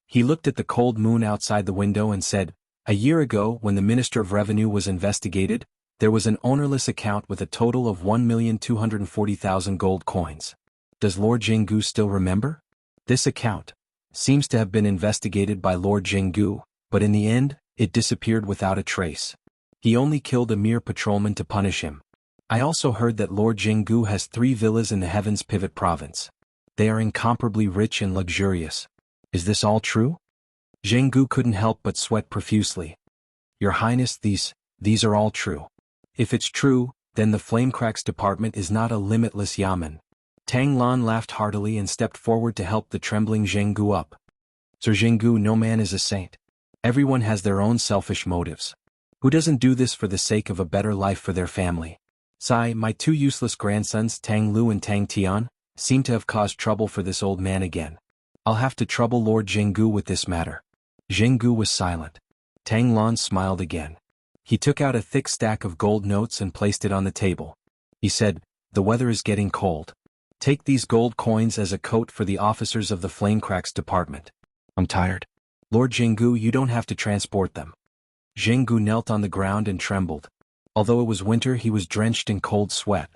A: He looked at the cold moon outside the window and said, A year ago, when the Minister of Revenue was investigated, there was an ownerless account with a total of 1,240,000 gold coins. Does Lord Zheng Gu still remember? This account seems to have been investigated by Lord Zheng Gu, but in the end, it disappeared without a trace. He only killed a mere patrolman to punish him. I also heard that Lord Zheng Gu has 3 villas in the Heavens Pivot Province. They are incomparably rich and luxurious. Is this all true? Zheng Gu couldn't help but sweat profusely. Your Highness, these are all true. If it's true, then the Flamecracks department is not a limitless yamen. Tang Lan laughed heartily and stepped forward to help the trembling Zheng Gu up. Sir Zheng Gu, no man is a saint. Everyone has their own selfish motives. Who doesn't do this for the sake of a better life for their family? Sai, my 2 useless grandsons Tang Lu and Tang Tian, seem to have caused trouble for this old man again. I'll have to trouble Lord Zheng Gu with this matter. Zheng Gu was silent. Tang Lan smiled again. He took out a thick stack of gold notes and placed it on the table. He said, The weather is getting cold. Take these gold coins as a coat for the officers of the Flamecracks department. I'm tired. Lord Zheng Gu, you don't have to transport them. Zheng Gu knelt on the ground and trembled. Although it was winter, he was drenched in cold sweat.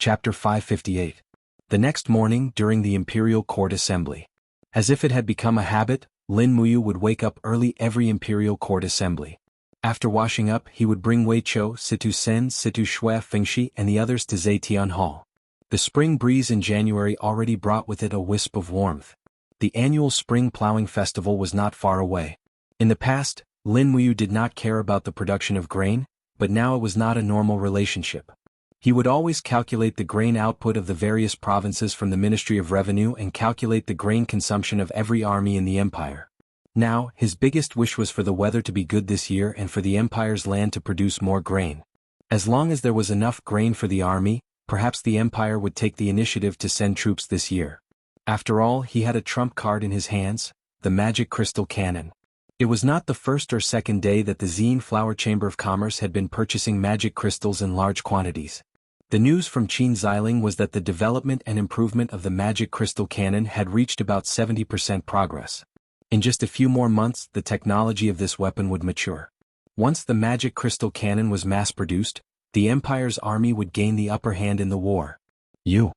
A: Chapter 558. The next morning, during the Imperial Court Assembly. As if it had become a habit, Lin Muyu would wake up early every Imperial Court Assembly. After washing up, he would bring Wei Chou, Situ Sen, Situ Shui, Fengshi, and the others to Zetian Hall. The spring breeze in January already brought with it a wisp of warmth. The annual spring plowing festival was not far away. In the past, Lin Muyu did not care about the production of grain, but now it was not a normal relationship. He would always calculate the grain output of the various provinces from the Ministry of Revenue and calculate the grain consumption of every army in the empire. Now, his biggest wish was for the weather to be good this year and for the empire's land to produce more grain. As long as there was enough grain for the army, perhaps the empire would take the initiative to send troops this year. After all, he had a trump card in his hands, the magic crystal cannon. It was not the first or second day that the Zine Flower Chamber of Commerce had been purchasing magic crystals in large quantities. The news from Qin Xiling was that the development and improvement of the magic crystal cannon had reached about 70% progress. In just a few more months, the technology of this weapon would mature. Once the magic crystal cannon was mass-produced, the empire's army would gain the upper hand in the war. You.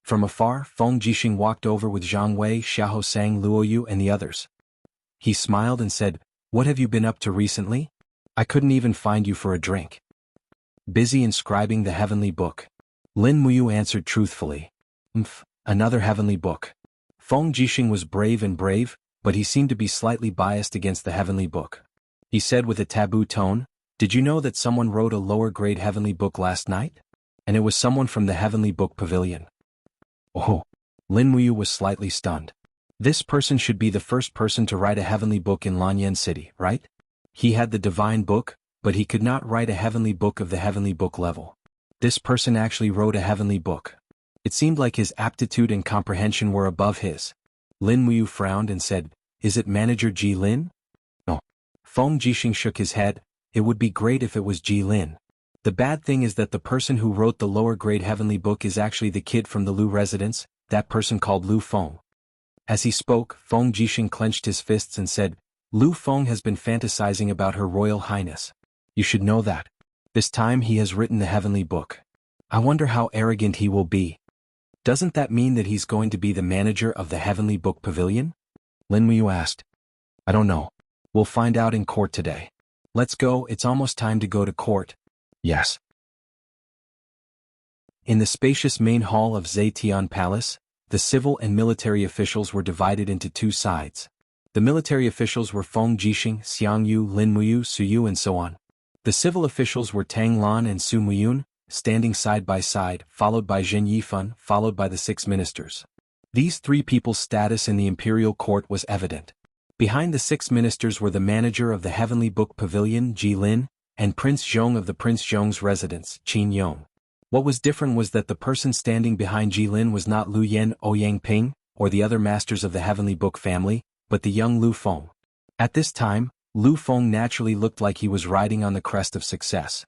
A: From afar, Feng Jixing walked over with Zhang Wei, Xiahou Sang, Luoyu and the others. He smiled and said, "What have you been up to recently? I couldn't even find you for a drink." "Busy inscribing the heavenly book." Lin Muyu answered truthfully. Another heavenly book." Feng Jixing was brave, but he seemed to be slightly biased against the heavenly book. He said with a taboo tone, "Did you know that someone wrote a lower-grade heavenly book last night? And it was someone from the heavenly book pavilion." Oh! Lin Muyu was slightly stunned. This person should be the first person to write a heavenly book in Lanyan City, right? He had the divine book, but he could not write a heavenly book of the heavenly book level. This person actually wrote a heavenly book. It seemed like his aptitude and comprehension were above his. Lin Muyu frowned and said, "Is it Manager Ji Lin?" "No." Feng Jixing shook his head. "It would be great if it was Ji Lin. The bad thing is that the person who wrote the lower-grade heavenly book is actually the kid from the Lu residence, that person called Lu Feng." As he spoke, Feng Jixing clenched his fists and said, "Lu Feng has been fantasizing about Her Royal Highness. You should know that. This time he has written the heavenly book. I wonder how arrogant he will be. Doesn't that mean that he's going to be the manager of the heavenly book pavilion?" Lin Muyu asked. "I don't know. We'll find out in court today. Let's go, it's almost time to go to court." "Yes." In the spacious main hall of Zetian Palace, the civil and military officials were divided into two sides. The military officials were Feng Jixing, Xiang Yu, Lin Muyu, Su Yu and so on. The civil officials were Tang Lan and Su Muyun, standing side by side, followed by Zhen Yifan, followed by the 6 ministers. These 3 people's status in the imperial court was evident. Behind the 6 ministers were the manager of the Heavenly Book Pavilion, Ji Lin, and Prince Zhong of the Prince Zhong's residence, Qin Yong. What was different was that the person standing behind Ji Lin was not Lu Yan or Yang Ping, or the other masters of the Heavenly Book family, but the young Lu Feng. At this time, Lu Feng naturally looked like he was riding on the crest of success.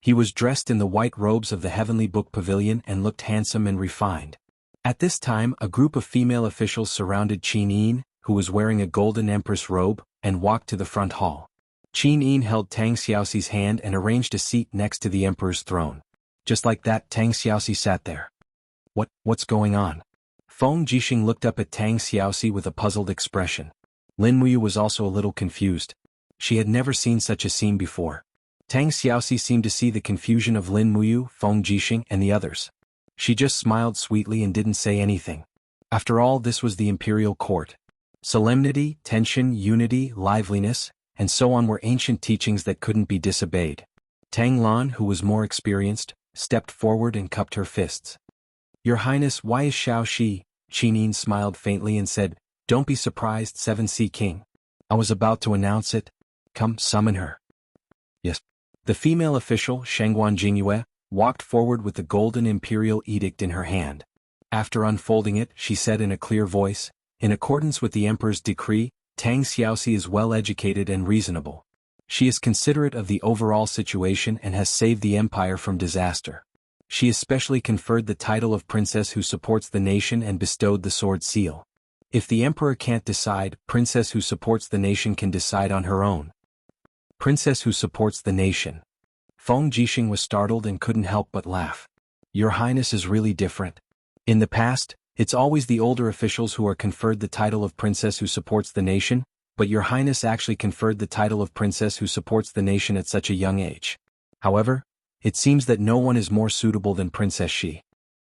A: He was dressed in the white robes of the Heavenly Book Pavilion and looked handsome and refined. At this time, a group of female officials surrounded Qin Yin, who was wearing a golden empress robe, and walked to the front hall. Qin Yin held Tang Xiaoxi's hand and arranged a seat next to the emperor's throne. Just like that, Tang Xiaoxi sat there. What's going on?" Feng Jixing looked up at Tang Xiaoxi with a puzzled expression. Lin Muyu was also a little confused. She had never seen such a scene before. Tang Xiaoxi seemed to see the confusion of Lin Muyu, Feng Jixing and the others. She just smiled sweetly and didn't say anything. After all, this was the imperial court. Solemnity, tension, unity, liveliness, and so on were ancient teachings that couldn't be disobeyed. Tang Lan, who was more experienced, stepped forward and cupped her fists. "Your Highness, why is Xiao Shi?" Qin Yin smiled faintly and said, "Don't be surprised, 7C King. I was about to announce it. Come, summon her." "Yes." The female official, Shengguan Jingyue, walked forward with the golden imperial edict in her hand. After unfolding it, she said in a clear voice, "In accordance with the emperor's decree, Tang Xiaoxi is well-educated and reasonable. She is considerate of the overall situation and has saved the empire from disaster. She especially conferred the title of princess who supports the nation and bestowed the sword seal. If the emperor can't decide, princess who supports the nation can decide on her own." Princess who supports the nation. Feng Jixing was startled and couldn't help but laugh. "Your Highness is really different. In the past, it's always the older officials who are conferred the title of princess who supports the nation, but Your Highness actually conferred the title of princess who supports the nation at such a young age. However, it seems that no one is more suitable than Princess Shi."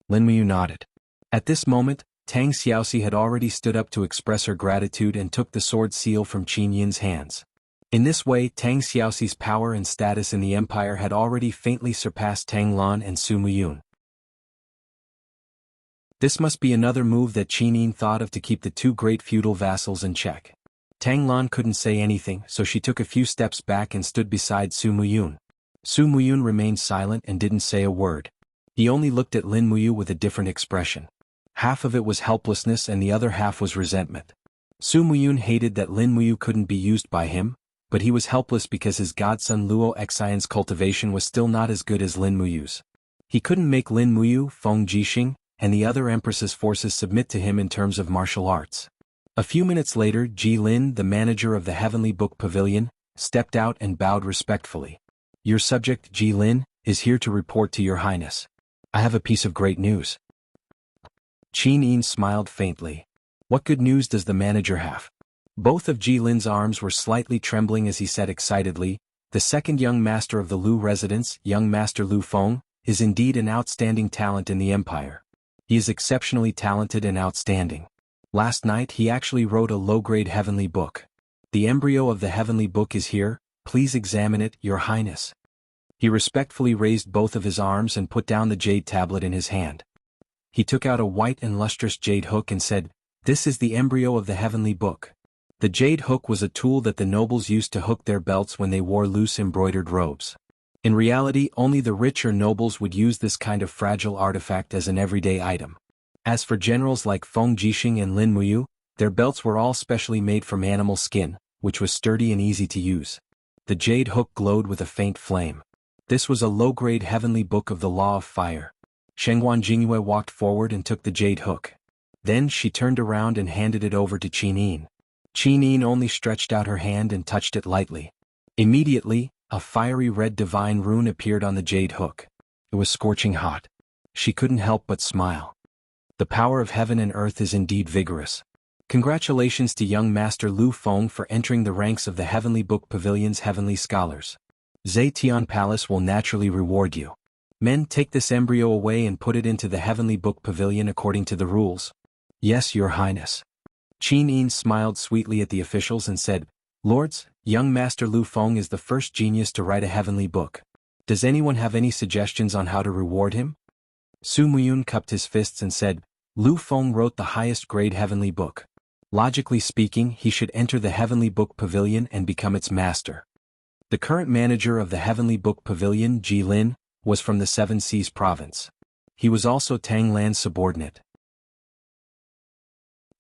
A: Lin Muyu nodded. At this moment, Tang Xiaoxi had already stood up to express her gratitude and took the sword seal from Qin Yin's hands. In this way, Tang Xiaoxi's power and status in the empire had already faintly surpassed Tang Lan and Su Muyun. This must be another move that Qin Yin thought of to keep the two great feudal vassals in check. Tang Lan couldn't say anything, so she took a few steps back and stood beside Su Muyun. Su Muyun remained silent and didn't say a word. He only looked at Lin Muyu with a different expression. Half of it was helplessness and the other half was resentment. Su Muyun hated that Lin Muyu couldn't be used by him, but he was helpless because his godson Luo Xian's cultivation was still not as good as Lin Muyu's. He couldn't make Lin Muyu, Feng Jixing, and the other empress's forces submit to him in terms of martial arts. A few minutes later, Ji Lin, the manager of the Heavenly Book Pavilion, stepped out and bowed respectfully. Your subject, Ji Lin, is here to report to your highness. I have a piece of great news. Qin Yin smiled faintly. What good news does the manager have? Both of Ji Lin's arms were slightly trembling as he said excitedly, the second young master of the Lu residence, young master Lu Feng, is indeed an outstanding talent in the empire. He is exceptionally talented and outstanding. Last night he actually wrote a low-grade heavenly book. The embryo of the heavenly book is here, please examine it, your highness. He respectfully raised both of his arms and put down the jade tablet in his hand. He took out a white and lustrous jade hook and said, this is the embryo of the heavenly book. The jade hook was a tool that the nobles used to hook their belts when they wore loose embroidered robes. In reality, only the rich or nobles would use this kind of fragile artifact as an everyday item. As for generals like Feng Jixing and Lin Muyu, their belts were all specially made from animal skin, which was sturdy and easy to use. The jade hook glowed with a faint flame. This was a low-grade heavenly book of the law of fire. Shengguan Jingyue walked forward and took the jade hook. Then she turned around and handed it over to Qin Yin. Qin Yin only stretched out her hand and touched it lightly. Immediately, a fiery red divine rune appeared on the jade hook. It was scorching hot. She couldn't help but smile. The power of heaven and earth is indeed vigorous. Congratulations to young Master Lu Feng for entering the ranks of the Heavenly Book Pavilion's heavenly scholars. Zetian Palace will naturally reward you. Men, take this embryo away and put it into the Heavenly Book Pavilion according to the rules. Yes, your highness. Qin Yin smiled sweetly at the officials and said, Lords, young Master Lu Feng is the first genius to write a heavenly book. Does anyone have any suggestions on how to reward him? Su Muyun cupped his fists and said, Lu Feng wrote the highest grade heavenly book. Logically speaking, he should enter the Heavenly Book Pavilion and become its master. The current manager of the Heavenly Book Pavilion, Ji Lin, was from the Seven Seas province. He was also Tang Lan's subordinate.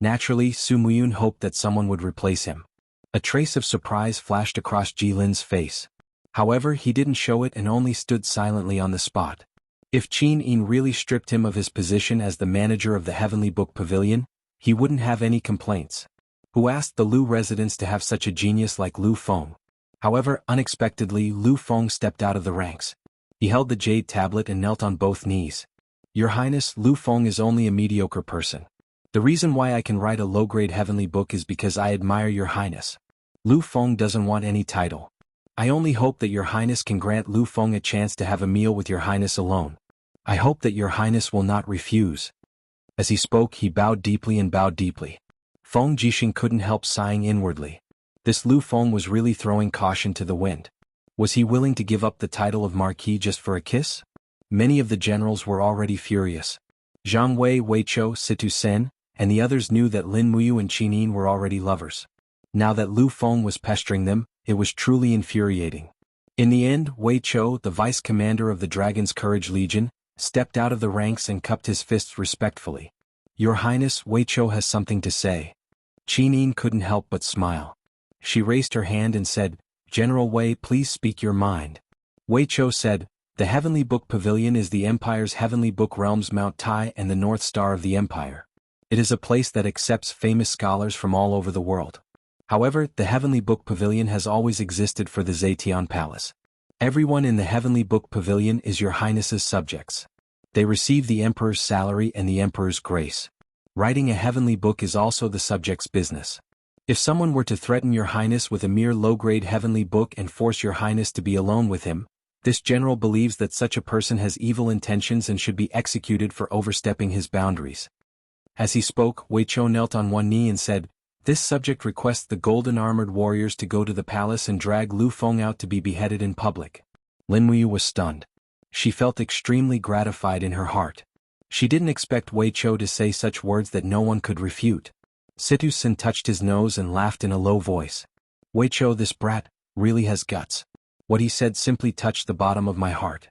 A: Naturally, Su Muyun hoped that someone would replace him. A trace of surprise flashed across Ji Lin's face. However, he didn't show it and only stood silently on the spot. If Qin Yin really stripped him of his position as the manager of the Heavenly Book Pavilion, he wouldn't have any complaints. Who asked the Lu residents to have such a genius like Lu Feng? However, unexpectedly, Lu Feng stepped out of the ranks. He held the jade tablet and knelt on both knees. Your Highness, Lu Feng is only a mediocre person. The reason why I can write a low-grade heavenly book is because I admire your Highness. Lu Feng doesn't want any title. I only hope that your Highness can grant Lu Feng a chance to have a meal with your Highness alone. I hope that your Highness will not refuse. As he spoke, he bowed deeply and bowed deeply. Feng Jixing couldn't help sighing inwardly. This Lu Feng was really throwing caution to the wind. Was he willing to give up the title of Marquis just for a kiss? Many of the generals were already furious. Zhang Wei, Weiqiu, Situ Sen, and the others knew that Lin Muyu and Qin Yin were already lovers. Now that Lu Feng was pestering them, it was truly infuriating. In the end, Weiqiu, the vice commander of the Dragon's Courage Legion, stepped out of the ranks and cupped his fists respectfully. Your Highness, Weiqiu has something to say. Qin Yin couldn't help but smile. She raised her hand and said, General Wei, please speak your mind. Weiqiu said, the Heavenly Book Pavilion is the Empire's Heavenly Book Realm's Mount Tai and the North Star of the Empire. It is a place that accepts famous scholars from all over the world. However, the Heavenly Book Pavilion has always existed for the Zetian Palace. Everyone in the Heavenly Book Pavilion is your Highness's subjects. They receive the Emperor's salary and the Emperor's grace. Writing a heavenly book is also the subject's business. If someone were to threaten your Highness with a mere low-grade heavenly book and force your Highness to be alone with him, This general believes that such a person has evil intentions and should be executed for overstepping his boundaries. As he spoke, Wei Chou knelt on one knee and said, "This subject requests the golden armored warriors to go to the palace and drag Lu Feng out to be beheaded in public." Lin Muyu was stunned. She felt extremely gratified in her heart. She didn't expect Wei Chou to say such words that no one could refute. Situ Sin touched his nose and laughed in a low voice. "Wei Chou, this brat really has guts." What he said simply touched the bottom of my heart.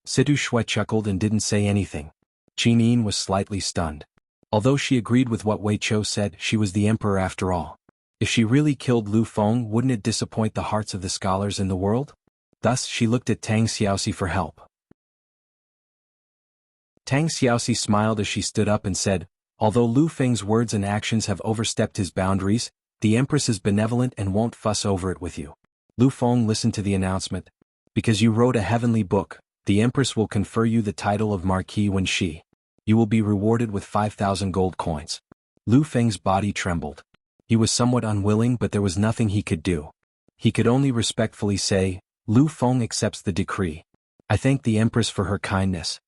A: Situ Shui chuckled and didn't say anything. Qin Yin was slightly stunned. Although she agreed with what Wei Chou said, she was the emperor after all. If she really killed Lu Feng, wouldn't it disappoint the hearts of the scholars in the world? Thus she looked at Tang Xiaoxi for help. Tang Xiaoxi smiled as she stood up and said, "Although Lu Feng's words and actions have overstepped his boundaries, the Empress is benevolent and won't fuss over it with you." Lu Feng listened to the announcement. "Because you wrote a heavenly book, the Empress will confer you the title of Marquis when you will be rewarded with 5,000 gold coins." Lu Feng's body trembled. He was somewhat unwilling, but there was nothing he could do. He could only respectfully say, "Lu Feng accepts the decree. I thank the Empress for her kindness."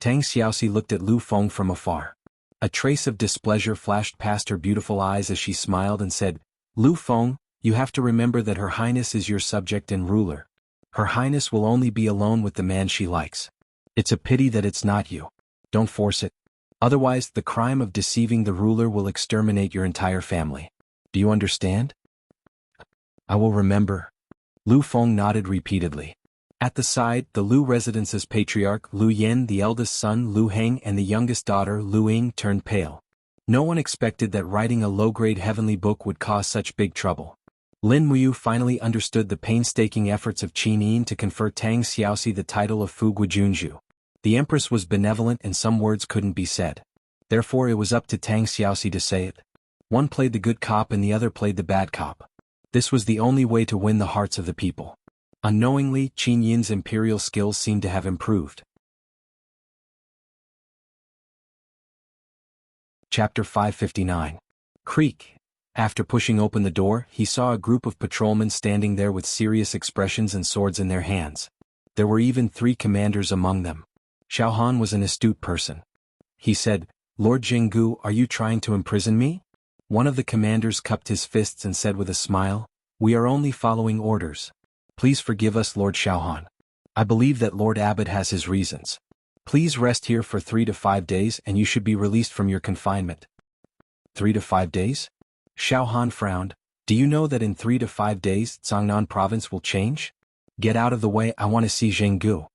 A: Tang Xiaoxi looked at Lu Feng from afar. A trace of displeasure flashed past her beautiful eyes as she smiled and said, "Lu Feng, you have to remember that Her Highness is your subject and ruler. Her Highness will only be alone with the man she likes. It's a pity that it's not you. Don't force it. Otherwise, the crime of deceiving the ruler will exterminate your entire family. Do you understand?" "I will remember." Lu Feng nodded repeatedly. At the side, the Lu residence's patriarch Lu Yen, the eldest son Lu Heng and the youngest daughter Lu Ying turned pale. No one expected that writing a low-grade heavenly book would cause such big trouble. Lin Muyu finally understood the painstaking efforts of Qin Yin to confer Tang Xiaoxi the title of Fu Guijunju. The Empress was benevolent and some words couldn't be said. Therefore it was up to Tang Xiaoxi to say it. One played the good cop and the other played the bad cop. This was the only way to win the hearts of the people. Unknowingly, Qin Yin's imperial skills seemed to have improved. Chapter 559. Creak. After pushing open the door, he saw a group of patrolmen standing there with serious expressions and swords in their hands. There were even 3 commanders among them. Xiao Han was an astute person. He said, "Lord Jinggu, are you trying to imprison me?" One of the commanders cupped his fists and said with a smile, "We are only following orders. Please forgive us, Lord Xiao Han. I believe that Lord Abbot has his reasons. Please rest here for 3 to 5 days and you should be released from your confinement." 3 to 5 days? Xiao Han frowned. "Do you know that in 3 to 5 days, Zhangnan province will change? Get out of the way, I want to see Zhenggu."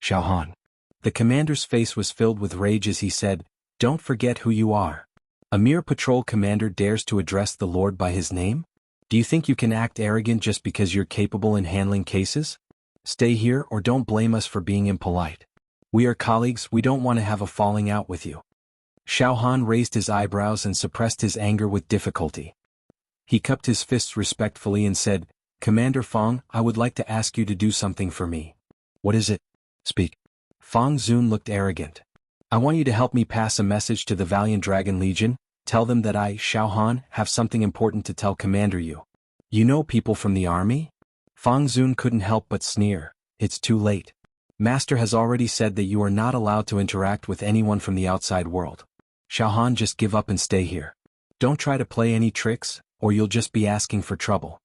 A: Xiao Han. The commander's face was filled with rage as he said, "Don't forget who you are. A mere patrol commander dares to address the Lord by his name? Do you think you can act arrogant just because you're capable in handling cases? Stay here or don't blame us for being impolite. We are colleagues, we don't want to have a falling out with you." Xiao Han raised his eyebrows and suppressed his anger with difficulty. He cupped his fists respectfully and said, "Commander Fong, I would like to ask you to do something for me." "What is it? Speak." Fong Zun looked arrogant. "I want you to help me pass a message to the Valiant Dragon Legion. Tell them that I, Xiao Han, have something important to tell Commander Yu." "You know people from the army?" Fong Zun couldn't help but sneer. "It's too late. Master has already said that you are not allowed to interact with anyone from the outside world. Xiao Han, just give up and stay here. Don't try to play any tricks, or you'll just be asking for trouble."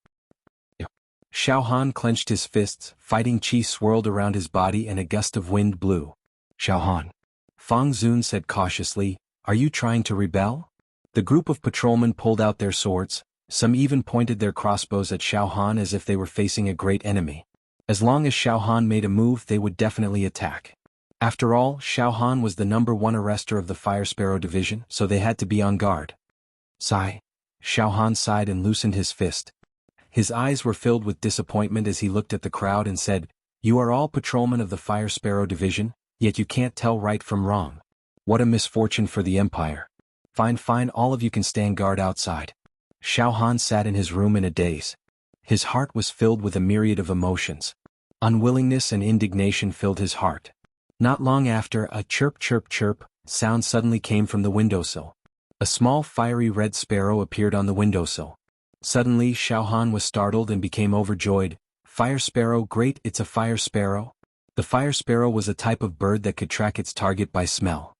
A: Xiao Han clenched his fists, fighting chi swirled around his body and a gust of wind blew. "Xiao Han." Fong Zun said cautiously, "Are you trying to rebel?" The group of patrolmen pulled out their swords, some even pointed their crossbows at Xiao Han as if they were facing a great enemy. As long as Xiao Han made a move they would definitely attack. After all, Xiao Han was the #1 arrester of the Fire Sparrow Division, so they had to be on guard. Sigh. Xiao Han sighed and loosened his fist. His eyes were filled with disappointment as he looked at the crowd and said, "You are all patrolmen of the Fire Sparrow Division, yet you can't tell right from wrong. What a misfortune for the Empire. Fine, all of you can stand guard outside." Xiao Han sat in his room in a daze. His heart was filled with a myriad of emotions. Unwillingness and indignation filled his heart. Not long after, a chirp chirp chirp sound suddenly came from the windowsill. A small fiery red sparrow appeared on the windowsill. Suddenly Xiao Han was startled and became overjoyed. Fire sparrow, great, it's a fire sparrow. The fire sparrow was a type of bird that could track its target by smell.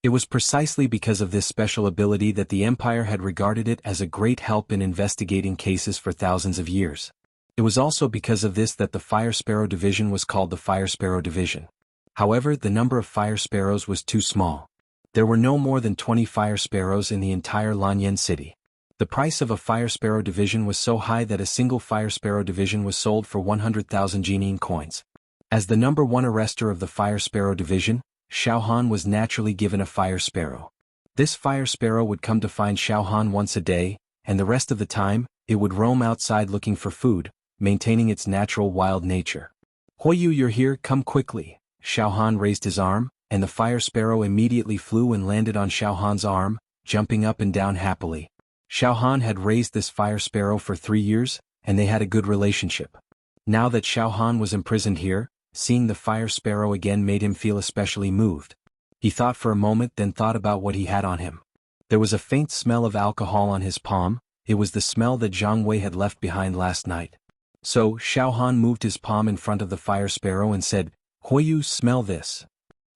A: It was precisely because of this special ability that the Empire had regarded it as a great help in investigating cases for thousands of years. It was also because of this that the Fire Sparrow Division was called the Fire Sparrow Division. However, the number of fire sparrows was too small. There were no more than 20 fire sparrows in the entire Lanyan city. The price of a Fire Sparrow Division was so high that a single Fire Sparrow Division was sold for 100,000 Jinine coins. As the number one arrester of the Fire Sparrow Division, Xiao Han was naturally given a fire sparrow. This fire sparrow would come to find Xiao Han once a day, and the rest of the time, it would roam outside looking for food, maintaining its natural wild nature. Huoyu, you're here, come quickly. Xiao Han raised his arm, and the fire sparrow immediately flew and landed on Xiao Han's arm, jumping up and down happily. Xiao Han had raised this fire sparrow for 3 years, and they had a good relationship. Now that Xiao Han was imprisoned here, seeing the fire sparrow again made him feel especially moved. He thought for a moment, then thought about what he had on him. There was a faint smell of alcohol on his palm. It was the smell that Zhang Wei had left behind last night. So, Xiao Han moved his palm in front of the fire sparrow and said, "Huoyu, smell this."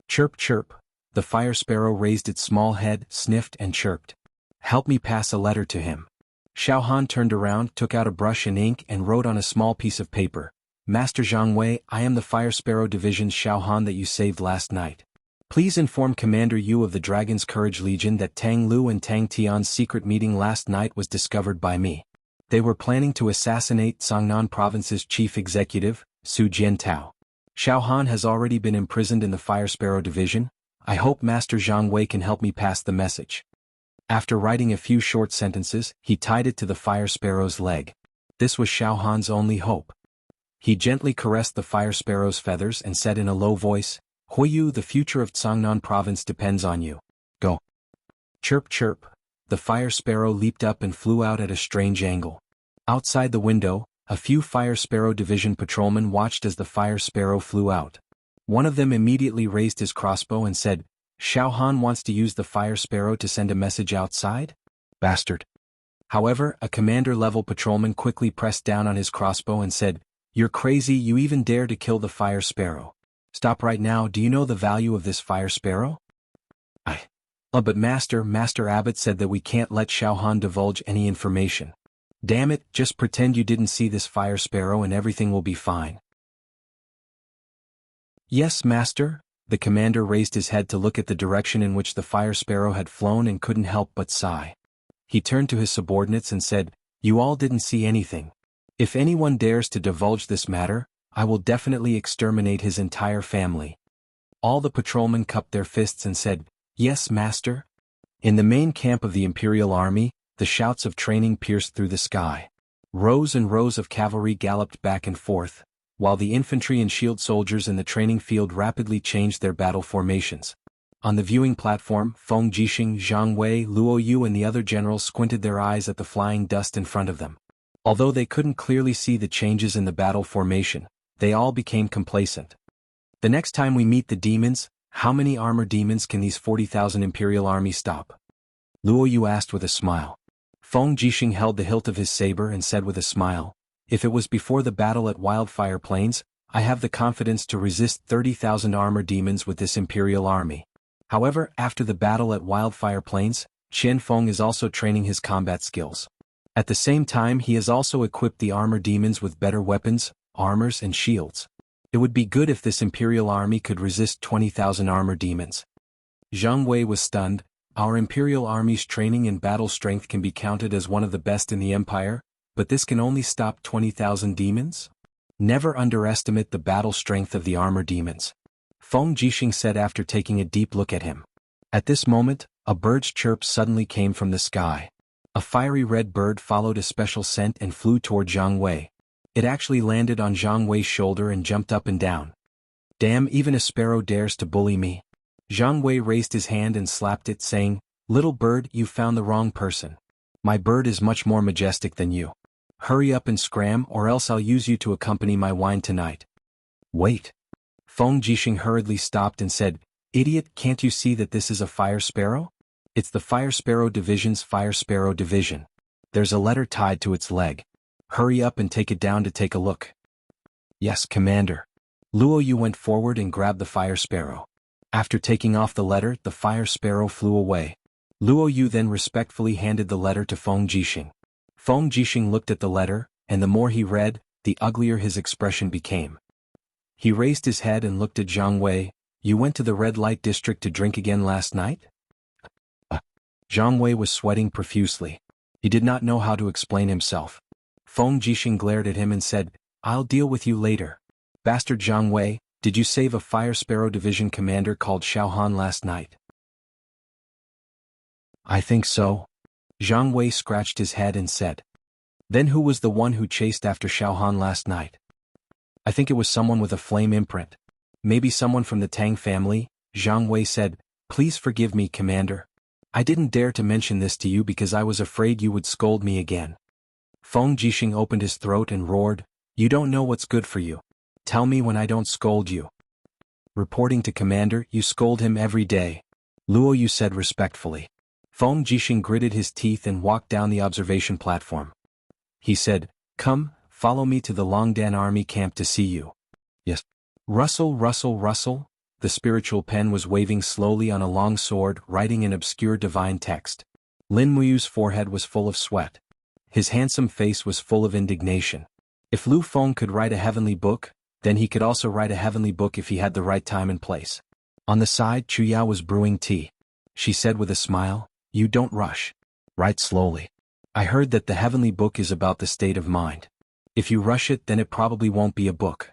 A: Chirp chirp. The fire sparrow raised its small head, sniffed and chirped. "Help me pass a letter to him." Xiao Han turned around, took out a brush and ink and wrote on a small piece of paper, "Master Zhang Wei, I am the Fire Sparrow Division's Xiao Han that you saved last night. Please inform Commander Yu of the Dragon's Courage Legion that Tang Lu and Tang Tian's secret meeting last night was discovered by me. They were planning to assassinate Songnan Province's chief executive, Su Jiantao. Xiao Han has already been imprisoned in the Fire Sparrow Division. I hope Master Zhang Wei can help me pass the message." After writing a few short sentences, he tied it to the fire sparrow's leg. This was Xiao Han's only hope. He gently caressed the fire sparrow's feathers and said in a low voice, "Huoyu, the future of Songnan Province depends on you. Go." Chirp chirp. The fire sparrow leaped up and flew out at a strange angle. Outside the window, a few Fire Sparrow Division patrolmen watched as the fire sparrow flew out. One of them immediately raised his crossbow and said, "Xiao Han wants to use the fire sparrow to send a message outside? Bastard." However, a commander-level patrolman quickly pressed down on his crossbow and said, "You're crazy, you even dare to kill the fire sparrow. Stop right now, do you know the value of this fire sparrow?" But Master Abbot said that we can't let Xiao Han divulge any information." "Damn it, just pretend you didn't see this fire sparrow and everything will be fine." "Yes, Master." The commander raised his head to look at the direction in which the fire sparrow had flown and couldn't help but sigh. He turned to his subordinates and said, "You all didn't see anything. If anyone dares to divulge this matter, I will definitely exterminate his entire family." All the patrolmen cupped their fists and said, "Yes, Master." In the main camp of the Imperial Army, the shouts of training pierced through the sky. Rows and rows of cavalry galloped back and forth, while the infantry and shield soldiers in the training field rapidly changed their battle formations. On the viewing platform, Feng Jixing, Zhang Wei, Luo Yu and the other generals squinted their eyes at the flying dust in front of them. Although they couldn't clearly see the changes in the battle formation, they all became complacent. "The next time we meet the demons, how many armor demons can these 40,000 Imperial Army stop?" Luo Yu asked with a smile. Feng Jixing held the hilt of his saber and said with a smile, "If it was before the battle at Wildfire Plains, I have the confidence to resist 30,000 armor demons with this Imperial Army. However, after the battle at Wildfire Plains, Qian Feng is also training his combat skills. At the same time he has also equipped the armor demons with better weapons, armors and shields. It would be good if this Imperial Army could resist 20,000 armor demons." Zhang Wei was stunned. "Our Imperial Army's training and battle strength can be counted as one of the best in the Empire, but this can only stop 20,000 demons? Never underestimate the battle strength of the armor demons," Feng Jixing said after taking a deep look at him. At this moment, a bird's chirp suddenly came from the sky. A fiery red bird followed a special scent and flew toward Zhang Wei. It actually landed on Zhang Wei's shoulder and jumped up and down. "Damn, even a sparrow dares to bully me." Zhang Wei raised his hand and slapped it, saying, "Little bird, you found the wrong person. My bird is much more majestic than you. Hurry up and scram or else I'll use you to accompany my wine tonight." "Wait." Feng Jixing hurriedly stopped and said, "Idiot, can't you see that this is a fire sparrow? It's the Fire Sparrow Division's Fire Sparrow Division. There's a letter tied to its leg. Hurry up and take it down to take a look. Yes, Commander. Luo Yu went forward and grabbed the fire sparrow. After taking off the letter, the fire sparrow flew away. Luo Yu then respectfully handed the letter to Feng Jixing. Feng Jixing looked at the letter, and the more he read, the uglier his expression became. He raised his head and looked at Zhang Wei. You went to the red light district to drink again last night? Zhang Wei was sweating profusely. He did not know how to explain himself. Feng Jixing glared at him and said, I'll deal with you later. Bastard Zhang Wei, did you save a Fire Sparrow Division commander called Xiao Han last night? I think so. Zhang Wei scratched his head and said. Then who was the one who chased after Xiao Han last night? I think it was someone with a flame imprint. Maybe someone from the Tang family, Zhang Wei said. Please forgive me, Commander. I didn't dare to mention this to you because I was afraid you would scold me again. Feng Jixing opened his throat and roared, You don't know what's good for you. Tell me when I don't scold you. Reporting to Commander, you scold him every day. Luo Yu said respectfully. Feng Jixing gritted his teeth and walked down the observation platform. He said, Come, follow me to the Longdan army camp to see you. Yes. Rustle, rustle, rustle. The spiritual pen was waving slowly on a long sword, writing an obscure divine text. Lin Muyu's forehead was full of sweat. His handsome face was full of indignation. If Lu Feng could write a heavenly book, then he could also write a heavenly book if he had the right time and place. On the side, Chu Yao was brewing tea. She said with a smile, You don't rush. Write slowly. I heard that the heavenly book is about the state of mind. If you rush it, then it probably won't be a book.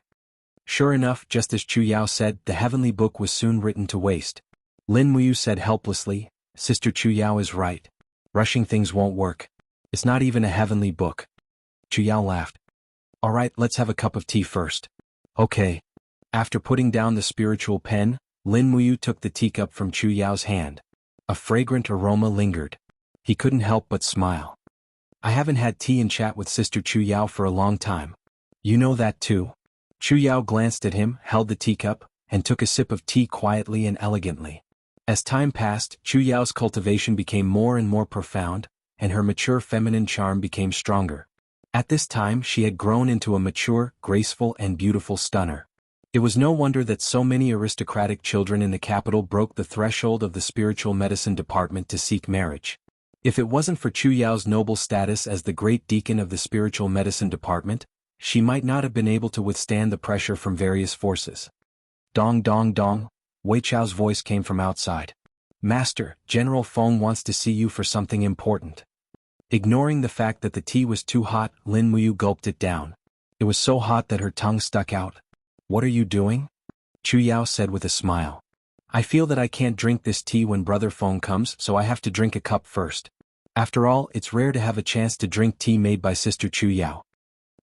A: Sure enough, just as Chu Yao said, the heavenly book was soon written to waste. Lin Muyu said helplessly, Sister Chu Yao is right. Rushing things won't work. It's not even a heavenly book. Chu Yao laughed. All right, let's have a cup of tea first. Okay. After putting down the spiritual pen, Lin Muyu took the teacup from Chu Yao's hand. A fragrant aroma lingered. He couldn't help but smile. I haven't had tea and chat with Sister Chu Yao for a long time. You know that too? Chu Yao glanced at him, held the teacup, and took a sip of tea quietly and elegantly. As time passed, Chu Yao's cultivation became more and more profound, and her mature feminine charm became stronger. At this time she had grown into a mature, graceful and beautiful stunner. It was no wonder that so many aristocratic children in the capital broke the threshold of the spiritual medicine department to seek marriage. If it wasn't for Chu Yao's noble status as the great deacon of the spiritual medicine department, she might not have been able to withstand the pressure from various forces. Dong dong dong, Wei Chao's voice came from outside. Master, General Feng wants to see you for something important. Ignoring the fact that the tea was too hot, Lin Muyu gulped it down. It was so hot that her tongue stuck out. What are you doing? Chu Yao said with a smile. I feel that I can't drink this tea when Brother Feng comes, so I have to drink a cup first. After all, it's rare to have a chance to drink tea made by Sister Chu Yao.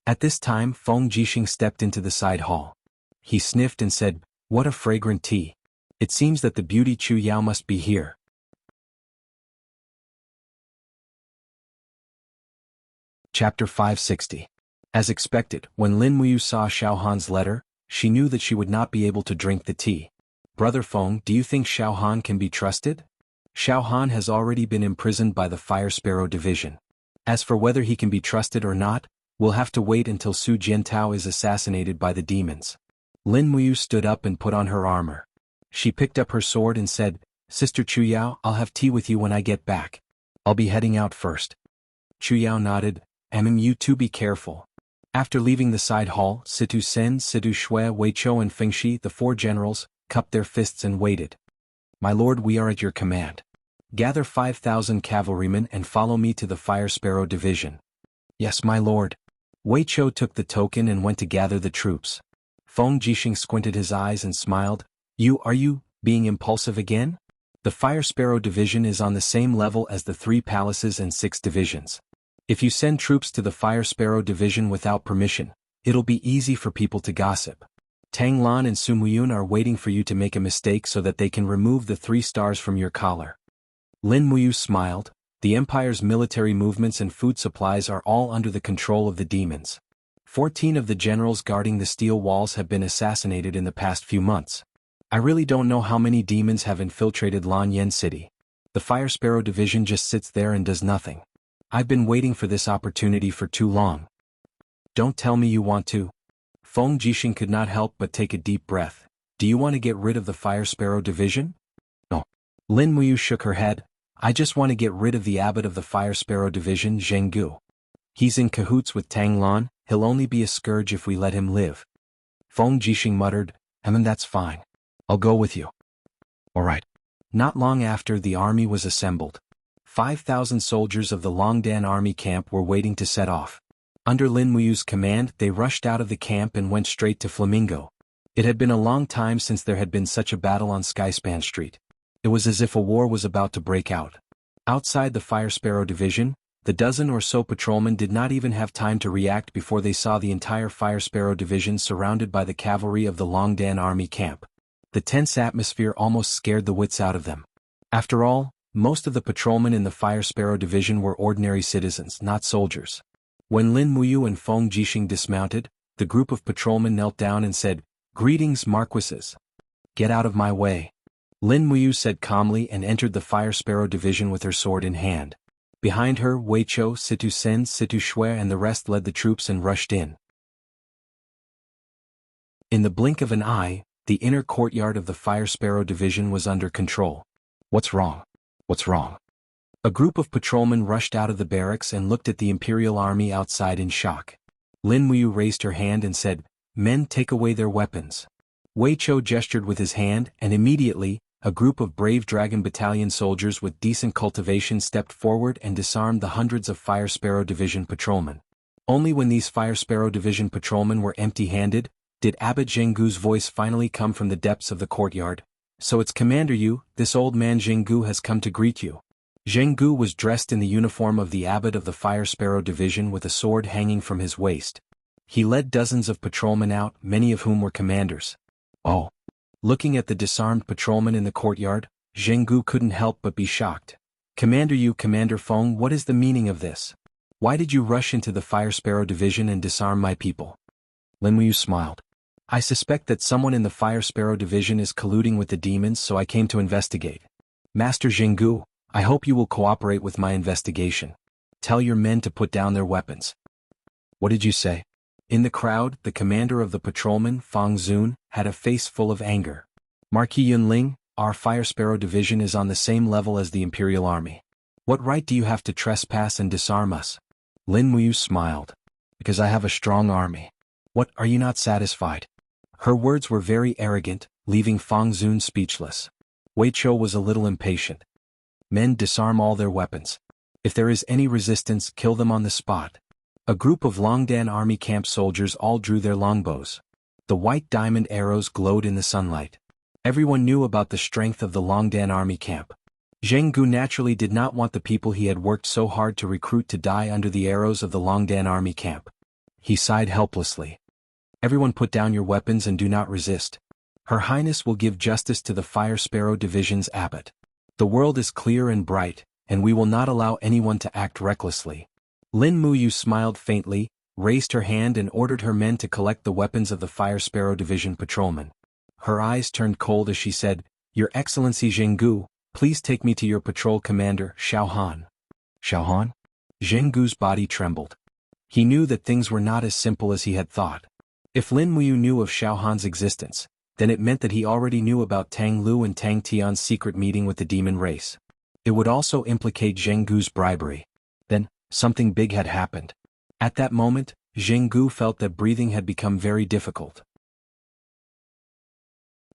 A: At this time, Feng Jixing stepped into the side hall. He sniffed and said, What a fragrant tea. It seems that the beauty Chu Yao must be here. Chapter 560. As expected, when Lin Muyu saw Xiao Han's letter, she knew that she would not be able to drink the tea. Brother Feng, do you think Xiao Han can be trusted? Xiao Han has already been imprisoned by the Fire Sparrow Division. As for whether he can be trusted or not, we'll have to wait until Su Jiantao is assassinated by the demons. Lin Muyu stood up and put on her armor. She picked up her sword and said, Sister Chu Yao, I'll have tea with you when I get back. I'll be heading out first. Chu Yao nodded, You two be careful. After leaving the side hall, Situ Sen, Situ Shui, Wei Chou and Feng Shi, the four generals, cupped their fists and waited. My lord, we are at your command. Gather 5,000 cavalrymen and follow me to the Fire Sparrow Division. Yes, my lord. Wei Chou took the token and went to gather the troops. Feng Jixing squinted his eyes and smiled. Are you being impulsive again? The Fire Sparrow Division is on the same level as the 3 palaces and 6 divisions. If you send troops to the Fire Sparrow Division without permission, it'll be easy for people to gossip. Tang Lan and Su Muyun are waiting for you to make a mistake so that they can remove the 3 stars from your collar. Lin Muyu smiled. The Empire's military movements and food supplies are all under the control of the demons. 14 of the generals guarding the steel walls have been assassinated in the past few months. I really don't know how many demons have infiltrated Lanyan City. The Fire Sparrow Division just sits there and does nothing. I've been waiting for this opportunity for too long. Don't tell me you want to. Feng Jixing could not help but take a deep breath. Do you want to get rid of the Fire Sparrow Division? No. Lin Muyu shook her head. I just want to get rid of the abbot of the Fire Sparrow Division, Zhenggu. He's in cahoots with Tang Lan, he'll only be a scourge if we let him live. Feng Jixing muttered, that's fine. I'll go with you. Alright. Not long after, the army was assembled. 5,000 soldiers of the Longdan army camp were waiting to set off. Under Lin Muyu's command, they rushed out of the camp and went straight to Flamingo. It had been a long time since there had been such a battle on Skyspan Street. It was as if a war was about to break out. Outside the Fire Sparrow Division, the dozen or so patrolmen did not even have time to react before they saw the entire Fire Sparrow Division surrounded by the cavalry of the Longdan army camp. The tense atmosphere almost scared the wits out of them. After all, most of the patrolmen in the Fire Sparrow Division were ordinary citizens, not soldiers. When Lin Muyu and Feng Jixing dismounted, the group of patrolmen knelt down and said, "Greetings, Marquises. Get out of my way." Lin Muyu said calmly and entered the Fire Sparrow Division with her sword in hand. Behind her, Weiqiu, Situ Sen, Situ Shui and the rest led the troops and rushed in. In the blink of an eye, the inner courtyard of the Fire Sparrow Division was under control. What's wrong? What's wrong? A group of patrolmen rushed out of the barracks and looked at the Imperial Army outside in shock. Lin Muyu raised her hand and said, "Men, take away their weapons." Weiqiu gestured with his hand, and immediately, a group of brave Dragon Battalion soldiers with decent cultivation stepped forward and disarmed the hundreds of Fire Sparrow Division patrolmen. Only when these Fire Sparrow Division patrolmen were empty-handed, did Abbot Zhenggu's voice finally come from the depths of the courtyard. "So it's Commander Yu, this old man Zhenggu has come to greet you." Zhenggu was dressed in the uniform of the abbot of the Fire Sparrow Division with a sword hanging from his waist. He led dozens of patrolmen out, many of whom were commanders. Oh. Looking at the disarmed patrolmen in the courtyard, Zhenggu couldn't help but be shocked. "Commander Yu, Commander Feng, what is the meaning of this? Why did you rush into the Fire Sparrow Division and disarm my people?" Lin Muyu smiled. "I suspect that someone in the Fire Sparrow Division is colluding with the demons, so I came to investigate. Master Zhenggu, I hope you will cooperate with my investigation. Tell your men to put down their weapons." "What did you say?" In the crowd, the commander of the patrolmen, Fang Zun, had a face full of anger. "Marquis Yunling, our Fire Sparrow Division is on the same level as the Imperial Army. What right do you have to trespass and disarm us?" Lin Muyu smiled. "Because I have a strong army. What, are you not satisfied?" Her words were very arrogant, leaving Fang Zun speechless. Weiqiu was a little impatient. "Men, disarm all their weapons. If there is any resistance, kill them on the spot." A group of Longdan army camp soldiers all drew their longbows. The white diamond arrows glowed in the sunlight. Everyone knew about the strength of the Longdan army camp. Zhenggu naturally did not want the people he had worked so hard to recruit to die under the arrows of the Longdan army camp. He sighed helplessly. "Everyone put down your weapons and do not resist. Her Highness will give justice to the Fire Sparrow Division's abbot. The world is clear and bright, and we will not allow anyone to act recklessly." Lin Muyu smiled faintly, raised her hand and ordered her men to collect the weapons of the Fire Sparrow Division patrolmen. Her eyes turned cold as she said, "Your Excellency Zhenggu, please take me to your patrol commander, Xiao Han." "Xiao Han?" Zhenggu's body trembled. He knew that things were not as simple as he had thought. If Lin Muyu knew of Xiao Han's existence, then it meant that he already knew about Tang Lu and Tang Tian's secret meeting with the demon race. It would also implicate Zhenggu's bribery. Then, something big had happened. At that moment, Zhenggu felt that breathing had become very difficult.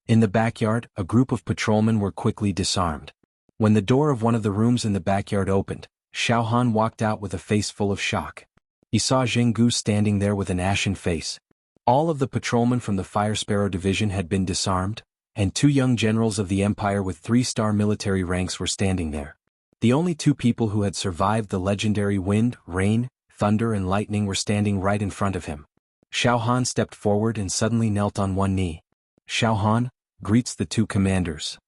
A: In the backyard, a group of patrolmen were quickly disarmed. When the door of one of the rooms in the backyard opened, Xiao Han walked out with a face full of shock. He saw Zhenggu standing there with an ashen face. All of the patrolmen from the Fire Sparrow Division had been disarmed, and two young generals of the Empire with 3-star military ranks were standing there. The only two people who had survived the legendary wind, rain, thunder and lightning were standing right in front of him. Xiao Han stepped forward and suddenly knelt on one knee. "Xiao Han greets the two commanders."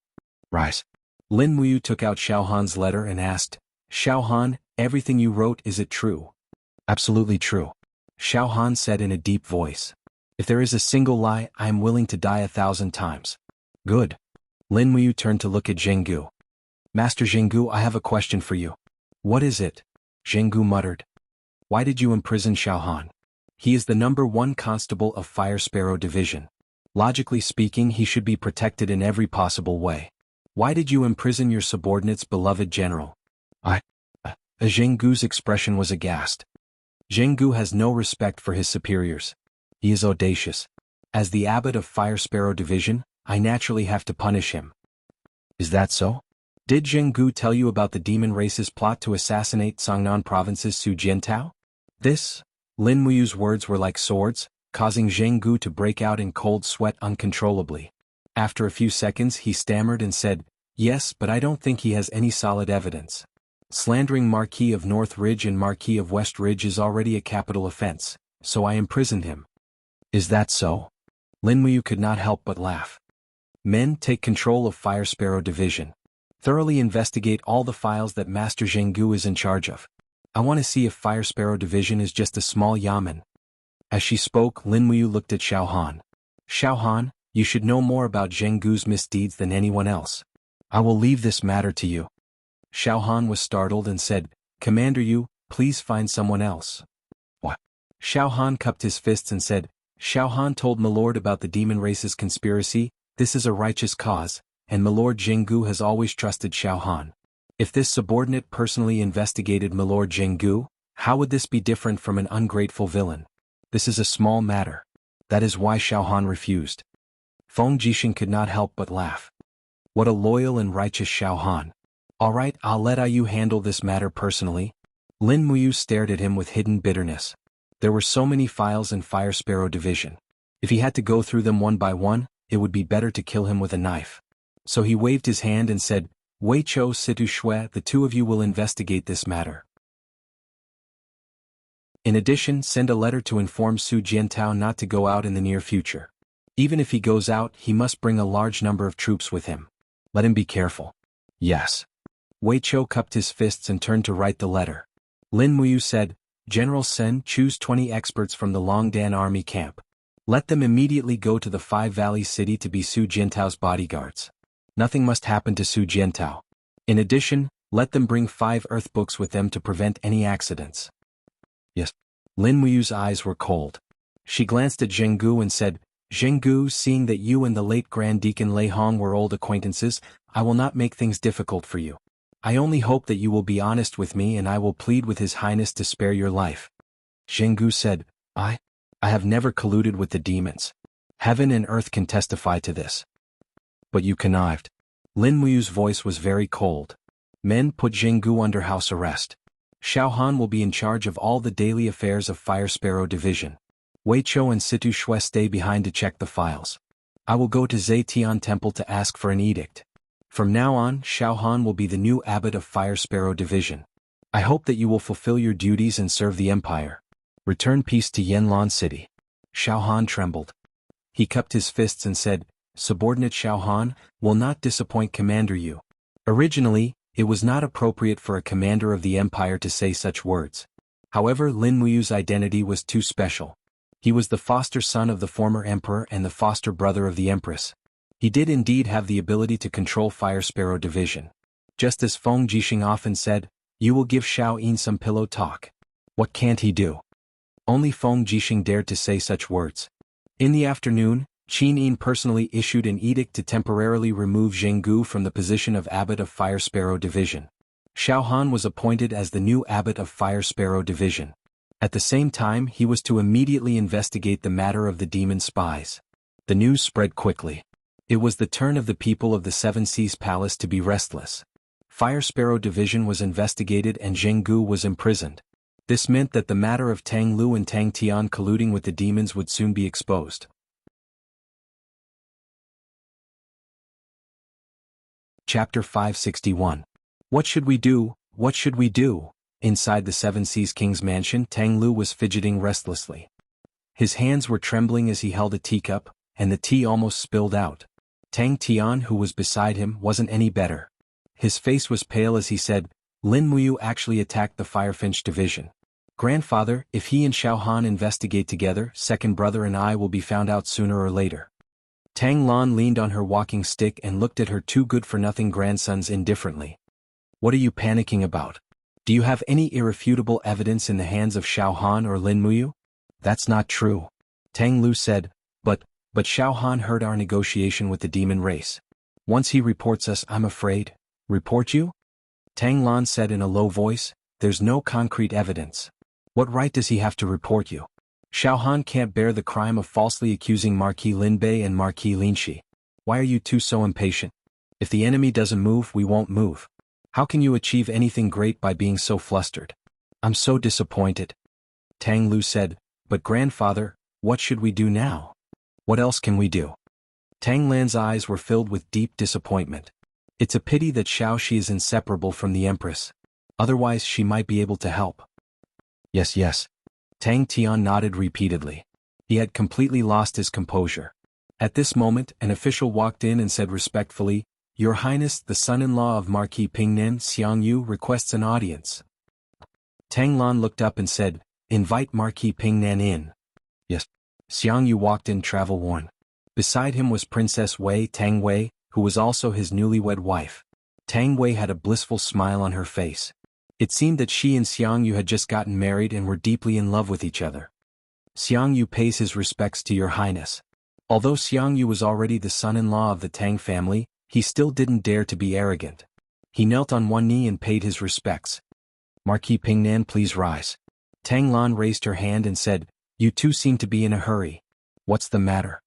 A: "Rise." Lin Muyu took out Xiao Han's letter and asked, "Xiao Han, everything you wrote, is it true?" "Absolutely true," Xiao Han said in a deep voice. "If there is a single lie, I am willing to die 1,000 times. "Good." Lin Muyu turned to look at Zhenggu. "Master Zhenggu, I have a question for you." "What is it?" Zhenggu muttered. "Why did you imprison Xiao Han?" He is the #1 constable of Fire Sparrow Division. Logically speaking, he should be protected in every possible way. Why did you imprison your subordinate's beloved general? Zheng Gu's expression was aghast. Zheng Gu has no respect for his superiors. He is audacious. As the abbot of Fire Sparrow Division, I naturally have to punish him. Is that so? Did Zheng Gu tell you about the demon race's plot to assassinate Songnan Province's Su Jiantao? Lin Muyu's words were like swords, causing Zheng Gu to break out in cold sweat uncontrollably. After a few seconds he stammered and said, "Yes, but I don't think he has any solid evidence. Slandering Marquis of North Ridge and Marquis of West Ridge is already a capital offense, so I imprisoned him." Is that so? Lin Muyu could not help but laugh. Men, take control of Fire Sparrow Division. Thoroughly investigate all the files that Master Zheng Gu is in charge of. I want to see if Fire Sparrow Division is just a small yamen. As she spoke, Lin Muyu looked at Xiao Han. Xiao Han, you should know more about Zheng Gu's misdeeds than anyone else. I will leave this matter to you. Xiao Han was startled and said, "Commander Yu, please find someone else." What? Xiao Han cupped his fists and said, "Xiao Han told Milord about the demon race's conspiracy. This is a righteous cause, and Milord Zheng Gu has always trusted Xiao Han. If this subordinate personally investigated Milord Zheng Gu, how would this be different from an ungrateful villain? This is a small matter. That is why Xiao Han refused." Feng Jixing could not help but laugh. What a loyal and righteous Xiao Han. All right, I'll let Yu handle this matter personally. Lin Muyu stared at him with hidden bitterness. There were so many files in Fire Sparrow Division. If he had to go through them one by one, it would be better to kill him with a knife. So he waved his hand and said, "Wei Chou Situ Shui, the two of you will investigate this matter. In addition, send a letter to inform Su Jiantao not to go out in the near future. Even if he goes out, he must bring a large number of troops with him. Let him be careful." Yes. Wei Chou cupped his fists and turned to write the letter. Lin Muyu said, "General Sen, choose 20 experts from the Longdan army camp. Let them immediately go to the Five Valleys city to be Su Jiantao's bodyguards. Nothing must happen to Su Jiantao. In addition, let them bring 5 earth books with them to prevent any accidents." Yes. Lin Muyu's eyes were cold. She glanced at Zheng Gu and said, "Zheng Gu, seeing that you and the late Grand Deacon Lei Hong were old acquaintances, I will not make things difficult for you. I only hope that you will be honest with me and I will plead with His Highness to spare your life." Zheng Gu said, I have never colluded with the demons. Heaven and earth can testify to this." "But you connived." Lin Muyu's voice was very cold. "Men, put Zheng Gu under house arrest. Xiao Han will be in charge of all the daily affairs of Fire Sparrow Division. Wei Chou and Situ Shui stay behind to check the files. I will go to Zetian Temple to ask for an edict. From now on, Xiao Han will be the new abbot of Fire Sparrow Division. I hope that you will fulfill your duties and serve the Empire. Return peace to Yanlan City." Xiao Han trembled. He cupped his fists and said, "Subordinate Xiao Han will not disappoint Commander Yu." Originally, it was not appropriate for a commander of the Empire to say such words. However, Lin Muyu's identity was too special. He was the foster son of the former emperor and the foster brother of the empress. He did indeed have the ability to control Fire Sparrow Division. Just as Feng Jixing often said, "You will give Xiao Yin some pillow talk." What can't he do? Only Feng Jixing dared to say such words. In the afternoon, Qin Yin personally issued an edict to temporarily remove Zheng Gu from the position of abbot of Fire Sparrow Division. Xiao Han was appointed as the new abbot of Fire Sparrow Division. At the same time, he was to immediately investigate the matter of the demon spies. The news spread quickly. It was the turn of the people of the Seven Seas Palace to be restless. Fire Sparrow Division was investigated and Zheng Gu was imprisoned. This meant that the matter of Tang Lu and Tang Tian colluding with the demons would soon be exposed. Chapter 561. What should we do? What should we do? Inside the Seven Seas King's mansion, Tang Lu was fidgeting restlessly. His hands were trembling as he held a teacup, and the tea almost spilled out. Tang Tian, who was beside him, wasn't any better. His face was pale as he said, "Lin Muyu actually attacked the Firefinch division. Grandfather, if he and Xiao Han investigate together, second brother and I will be found out sooner or later." Tang Lan leaned on her walking stick and looked at her 2 good-for-nothing grandsons indifferently. "What are you panicking about? Do you have any irrefutable evidence in the hands of Xiao Han or Lin Muyu?" That's not true. Tang Lu said, but Xiao Han heard our negotiation with the demon race. Once he reports us, I'm afraid. Report you? Tang Lan said in a low voice, there's no concrete evidence. What right does he have to report you? Xiao Han can't bear the crime of falsely accusing Marquis Lin Bei and Marquis Linshi. Why are you two so impatient? If the enemy doesn't move, we won't move. How can you achieve anything great by being so flustered? I'm so disappointed. Tang Lu said, but grandfather, what should we do now? What else can we do? Tang Lan's eyes were filled with deep disappointment. It's a pity that Xiao Shi is inseparable from the Empress. Otherwise she might be able to help. Yes. Tang Tian nodded repeatedly. He had completely lost his composure. At this moment, an official walked in and said respectfully, Your Highness, the son-in-law of Marquis Pingnan, Xiang Yu, requests an audience. Tang Lan looked up and said, Invite Marquis Pingnan in. Yes. Xiang Yu walked in travel-worn. Beside him was Princess Wei Tang Wei, who was also his newlywed wife. Tang Wei had a blissful smile on her face. It seemed that she and Xiang Yu had just gotten married and were deeply in love with each other. Xiang Yu pays his respects to Your Highness. Although Xiang Yu was already the son-in-law of the Tang family, he still didn't dare to be arrogant. He knelt on one knee and paid his respects. Marquis Pingnan, please rise. Tang Lan raised her hand and said, You two seem to be in a hurry. What's the matter?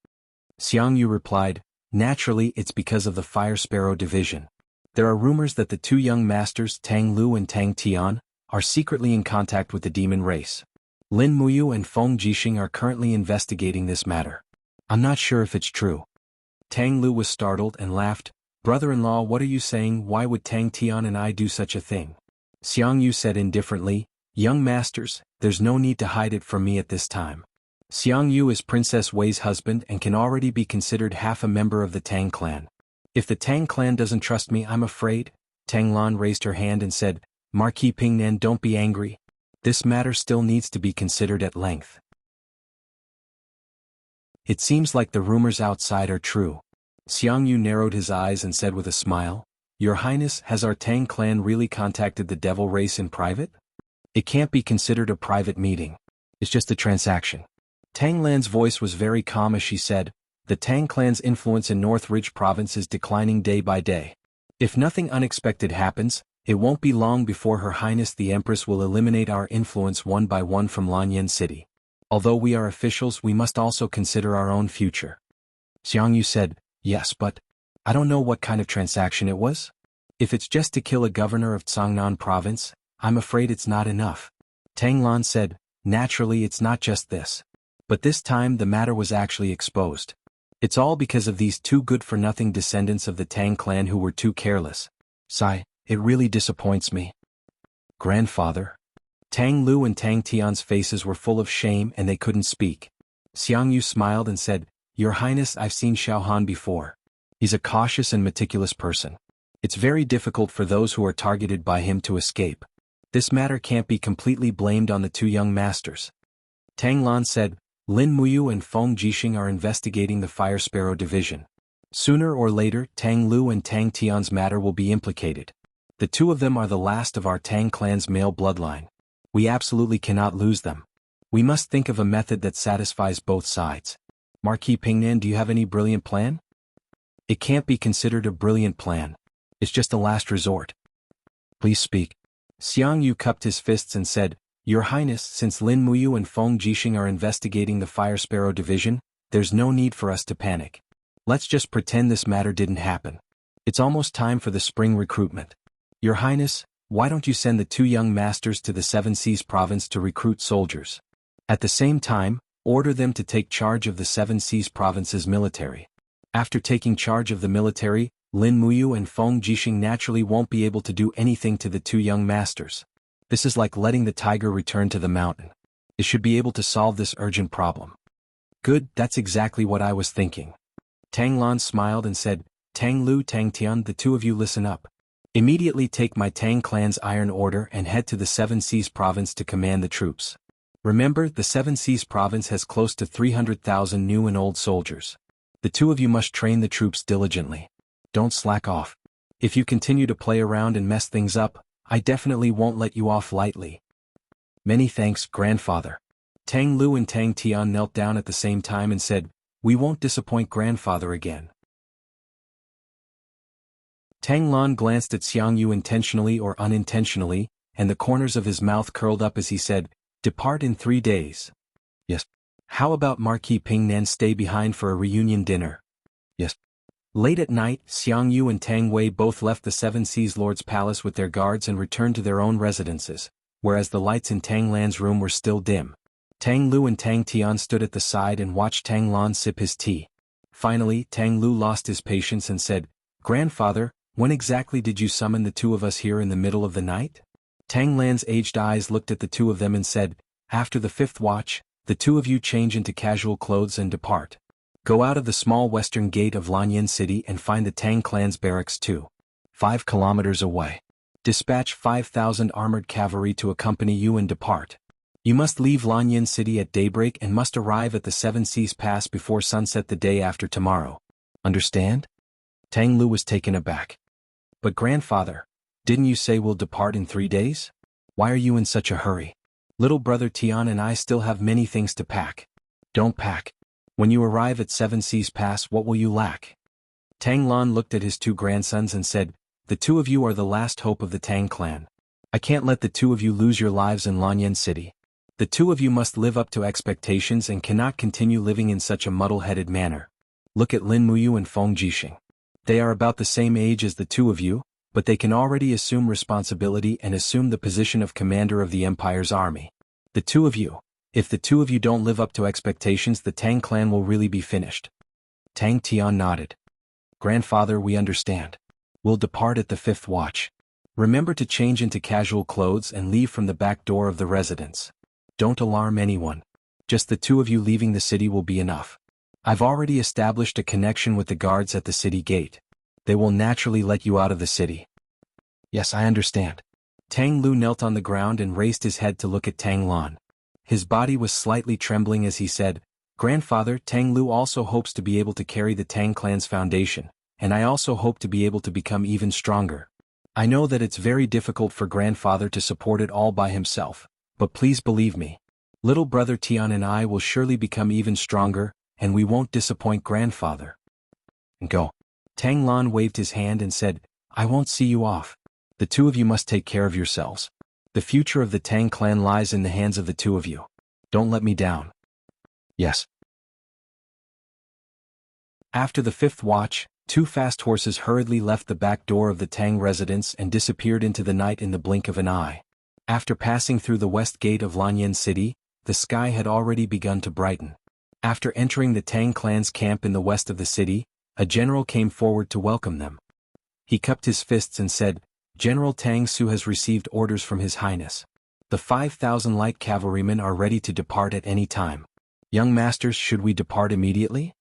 A: Xiang Yu replied, Naturally, it's because of the Fire Sparrow division. There are rumors that the two young masters, Tang Lu and Tang Tian, are secretly in contact with the demon race. Lin Muyu and Feng Jixing are currently investigating this matter. I'm not sure if it's true. Tang Lu was startled and laughed. Brother-in-law, what are you saying? Why would Tang Tian and I do such a thing? Xiang Yu said indifferently, Young masters, there's no need to hide it from me at this time. Xiang Yu is Princess Wei's husband and can already be considered half a member of the Tang clan. If the Tang clan doesn't trust me, I'm afraid. Tang Lan raised her hand and said, Marquis Pingnan, don't be angry. This matter still needs to be considered at length. It seems like the rumors outside are true. Xiang Yu narrowed his eyes and said with a smile, Your Highness, has our Tang clan really contacted the devil race in private? It can't be considered a private meeting. It's just a transaction. Tang Lan's voice was very calm as she said, The Tang clan's influence in North Ridge province is declining day by day. If nothing unexpected happens, it won't be long before Her Highness the Empress will eliminate our influence one by one from Lanyan City. Although we are officials, we must also consider our own future. Xiang Yu said, Yes, but I don't know what kind of transaction it was. If it's just to kill a governor of Cangnan province, I'm afraid it's not enough. Tang Lan said, Naturally, it's not just this. But this time the matter was actually exposed. It's all because of these two good-for-nothing descendants of the Tang clan who were too careless. Sigh, it really disappoints me. Grandfather. Tang Lu and Tang Tian's faces were full of shame and they couldn't speak. Xiang Yu smiled and said, Your Highness, I've seen Xiao Han before. He's a cautious and meticulous person. It's very difficult for those who are targeted by him to escape. This matter can't be completely blamed on the two young masters. Tang Lan said, Lin Muyu and Feng Jixing are investigating the Fire Sparrow division. Sooner or later, Tang Lu and Tang Tian's matter will be implicated. The two of them are the last of our Tang clan's male bloodline. We absolutely cannot lose them. We must think of a method that satisfies both sides. Marquis Pingnan, do you have any brilliant plan? It can't be considered a brilliant plan. It's just a last resort. Please speak. Xiang Yu cupped his fists and said, Your Highness, since Lin Muyu and Feng Jixing are investigating the Fire Sparrow division, there's no need for us to panic. Let's just pretend this matter didn't happen. It's almost time for the spring recruitment. Your Highness, why don't you send the two young masters to the Seven Seas province to recruit soldiers? At the same time, order them to take charge of the Seven Seas province's military. After taking charge of the military, Lin Muyu and Feng Jixing naturally won't be able to do anything to the two young masters. This is like letting the tiger return to the mountain. It should be able to solve this urgent problem. Good, that's exactly what I was thinking. Tang Lan smiled and said, Tang Lu, Tang Tian, the two of you listen up. Immediately take my Tang clan's iron order and head to the Seven Seas province to command the troops. Remember, the Seven Seas province has close to 300,000 new and old soldiers. The two of you must train the troops diligently. Don't slack off. If you continue to play around and mess things up, I definitely won't let you off lightly. Many thanks, grandfather. Tang Lu and Tang Tian knelt down at the same time and said, "We won't disappoint grandfather again." Tang Lan glanced at Xiang Yu intentionally or unintentionally, and the corners of his mouth curled up as he said, "Depart in 3 days." "Yes." "How about Marquis Ping Nan stay behind for a reunion dinner?" "Yes." Late at night, Xiang Yu and Tang Wei both left the Seven Seas Lord's palace with their guards and returned to their own residences, whereas the lights in Tang Lan's room were still dim. Tang Lu and Tang Tian stood at the side and watched Tang Lan sip his tea. Finally, Tang Lu lost his patience and said, "Grandfather, when exactly did you summon the two of us here in the middle of the night?" Tang Lan's aged eyes looked at the two of them and said, "After the 5th watch, the two of you change into casual clothes and depart. Go out of the small western gate of Lanyan City and find the Tang clan's barracks 5 kilometers away. Dispatch 5,000 armored cavalry to accompany you and depart. You must leave Lanyan City at daybreak and must arrive at the Seven Seas Pass before sunset the day after tomorrow. Understand?" Tang Lu was taken aback. "But grandfather, didn't you say we'll depart in 3 days? Why are you in such a hurry? Little brother Tian and I still have many things to pack." "Don't pack. When you arrive at Seven Seas Pass, what will you lack?" Tang Lan looked at his two grandsons and said, "The two of you are the last hope of the Tang clan. I can't let the two of you lose your lives in Lanyan City. The two of you must live up to expectations and cannot continue living in such a muddle-headed manner. Look at Lin Muyu and Feng Jixing. They are about the same age as the two of you, but they can already assume responsibility and assume the position of commander of the Empire's army. The two of you, if the two of you don't live up to expectations, the Tang clan will really be finished." Tang Tian nodded. "Grandfather, we understand. We'll depart at the 5th watch. Remember to change into casual clothes and leave from the back door of the residence. Don't alarm anyone. Just the two of you leaving the city will be enough. I've already established a connection with the guards at the city gate. They will naturally let you out of the city." "Yes, I understand." Tang Lu knelt on the ground and raised his head to look at Tang Lan. His body was slightly trembling as he said, "Grandfather, Tang Lu also hopes to be able to carry the Tang clan's foundation, and I also hope to be able to become even stronger. I know that it's very difficult for grandfather to support it all by himself, but please believe me. Little brother Tian and I will surely become even stronger, and we won't disappoint grandfather. Go." Tang Lan waved his hand and said, "I won't see you off. The two of you must take care of yourselves. The future of the Tang clan lies in the hands of the two of you. Don't let me down." "Yes." After the 5th watch, 2 fast horses hurriedly left the back door of the Tang residence and disappeared into the night in the blink of an eye. After passing through the west gate of Lanyan City, the sky had already begun to brighten. After entering the Tang clan's camp in the west of the city, a general came forward to welcome them. He cupped his fists and said, "General Tang Su has received orders from His Highness. The 5,000 light cavalrymen are ready to depart at any time. Young masters, should we depart immediately?"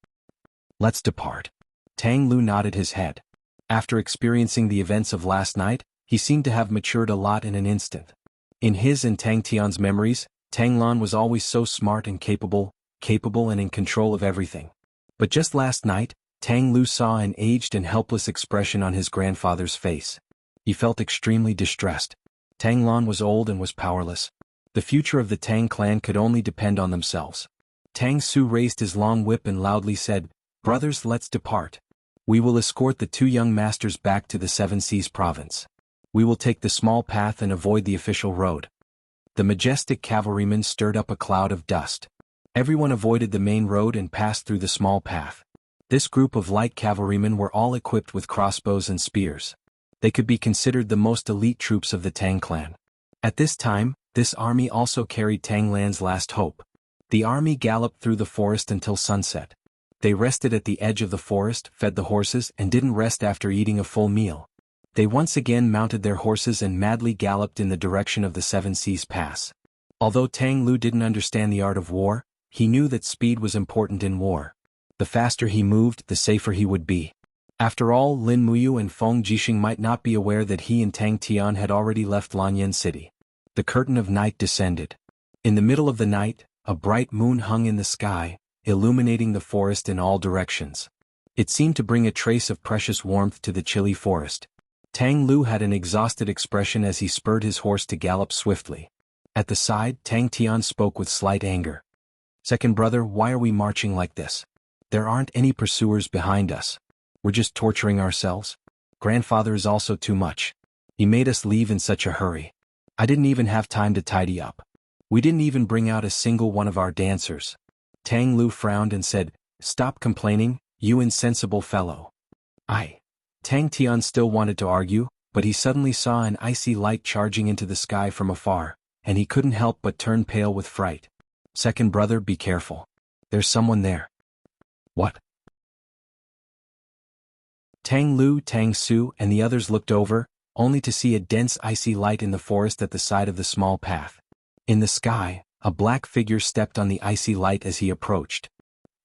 A: "Let's depart." Tang Lu nodded his head. After experiencing the events of last night, he seemed to have matured a lot in an instant. In his and Tang Tian's memories, Tang Lan was always so smart and capable and in control of everything. But just last night, Tang Lu saw an aged and helpless expression on his grandfather's face. He felt extremely distressed. Tang Lan was old and was powerless. The future of the Tang clan could only depend on themselves. Tang Su raised his long whip and loudly said, "Brothers, let's depart. We will escort the 2 young masters back to the Seven Seas province. We will take the small path and avoid the official road." The majestic cavalrymen stirred up a cloud of dust. Everyone avoided the main road and passed through the small path. This group of light cavalrymen were all equipped with crossbows and spears. They could be considered the most elite troops of the Tang clan. At this time, this army also carried Tang Lan's last hope. The army galloped through the forest until sunset. They rested at the edge of the forest, fed the horses, and didn't rest after eating a full meal. They once again mounted their horses and madly galloped in the direction of the Seven Seas Pass. Although Tang Lu didn't understand the art of war, he knew that speed was important in war. The faster he moved, the safer he would be. After all, Lin Muyu and Feng Jixing might not be aware that he and Tang Tian had already left Lanyan City. The curtain of night descended. In the middle of the night, a bright moon hung in the sky, illuminating the forest in all directions. It seemed to bring a trace of precious warmth to the chilly forest. Tang Lu had an exhausted expression as he spurred his horse to gallop swiftly. At the side, Tang Tian spoke with slight anger. Second brother, why are we marching like this? There aren't any pursuers behind us. We're just torturing ourselves. Grandfather is also too much. He made us leave in such a hurry. I didn't even have time to tidy up. We didn't even bring out a single one of our dancers. Tang Lu frowned and said, "Stop complaining, you insensible fellow." Tang Tian still wanted to argue, but he suddenly saw an icy light charging into the sky from afar, and he couldn't help but turn pale with fright. Second brother, be careful. There's someone there. What? Tang Lu, Tang Su, and the others looked over, only to see a dense icy light in the forest at the side of the small path. In the sky, a black figure stepped on the icy light as he approached.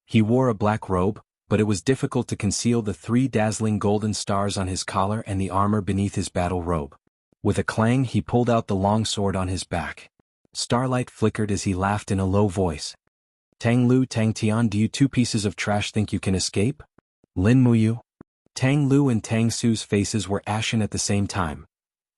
A: He wore a black robe, but it was difficult to conceal the 3 dazzling golden stars on his collar and the armor beneath his battle robe. With a clang, he pulled out the long sword on his back. Starlight flickered as he laughed in a low voice. Tang Lu, Tang Tian, do you 2 pieces of trash think you can escape? Lin Muyu? Tang Lu and Tang Su's faces were ashen at the same time.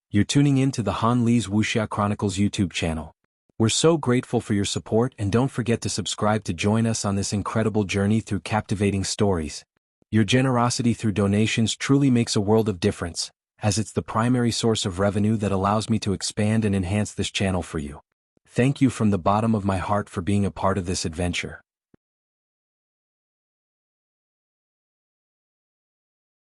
A: You're tuning in to the Han Li's Wuxia Chronicles YouTube channel. We're so grateful for your support, and don't forget to subscribe to join us on this incredible journey through captivating stories. Your generosity through donations truly makes a world of difference, as it's the primary source of revenue that allows me to expand and enhance this channel for you. Thank you from the bottom of my heart for being a part of this adventure.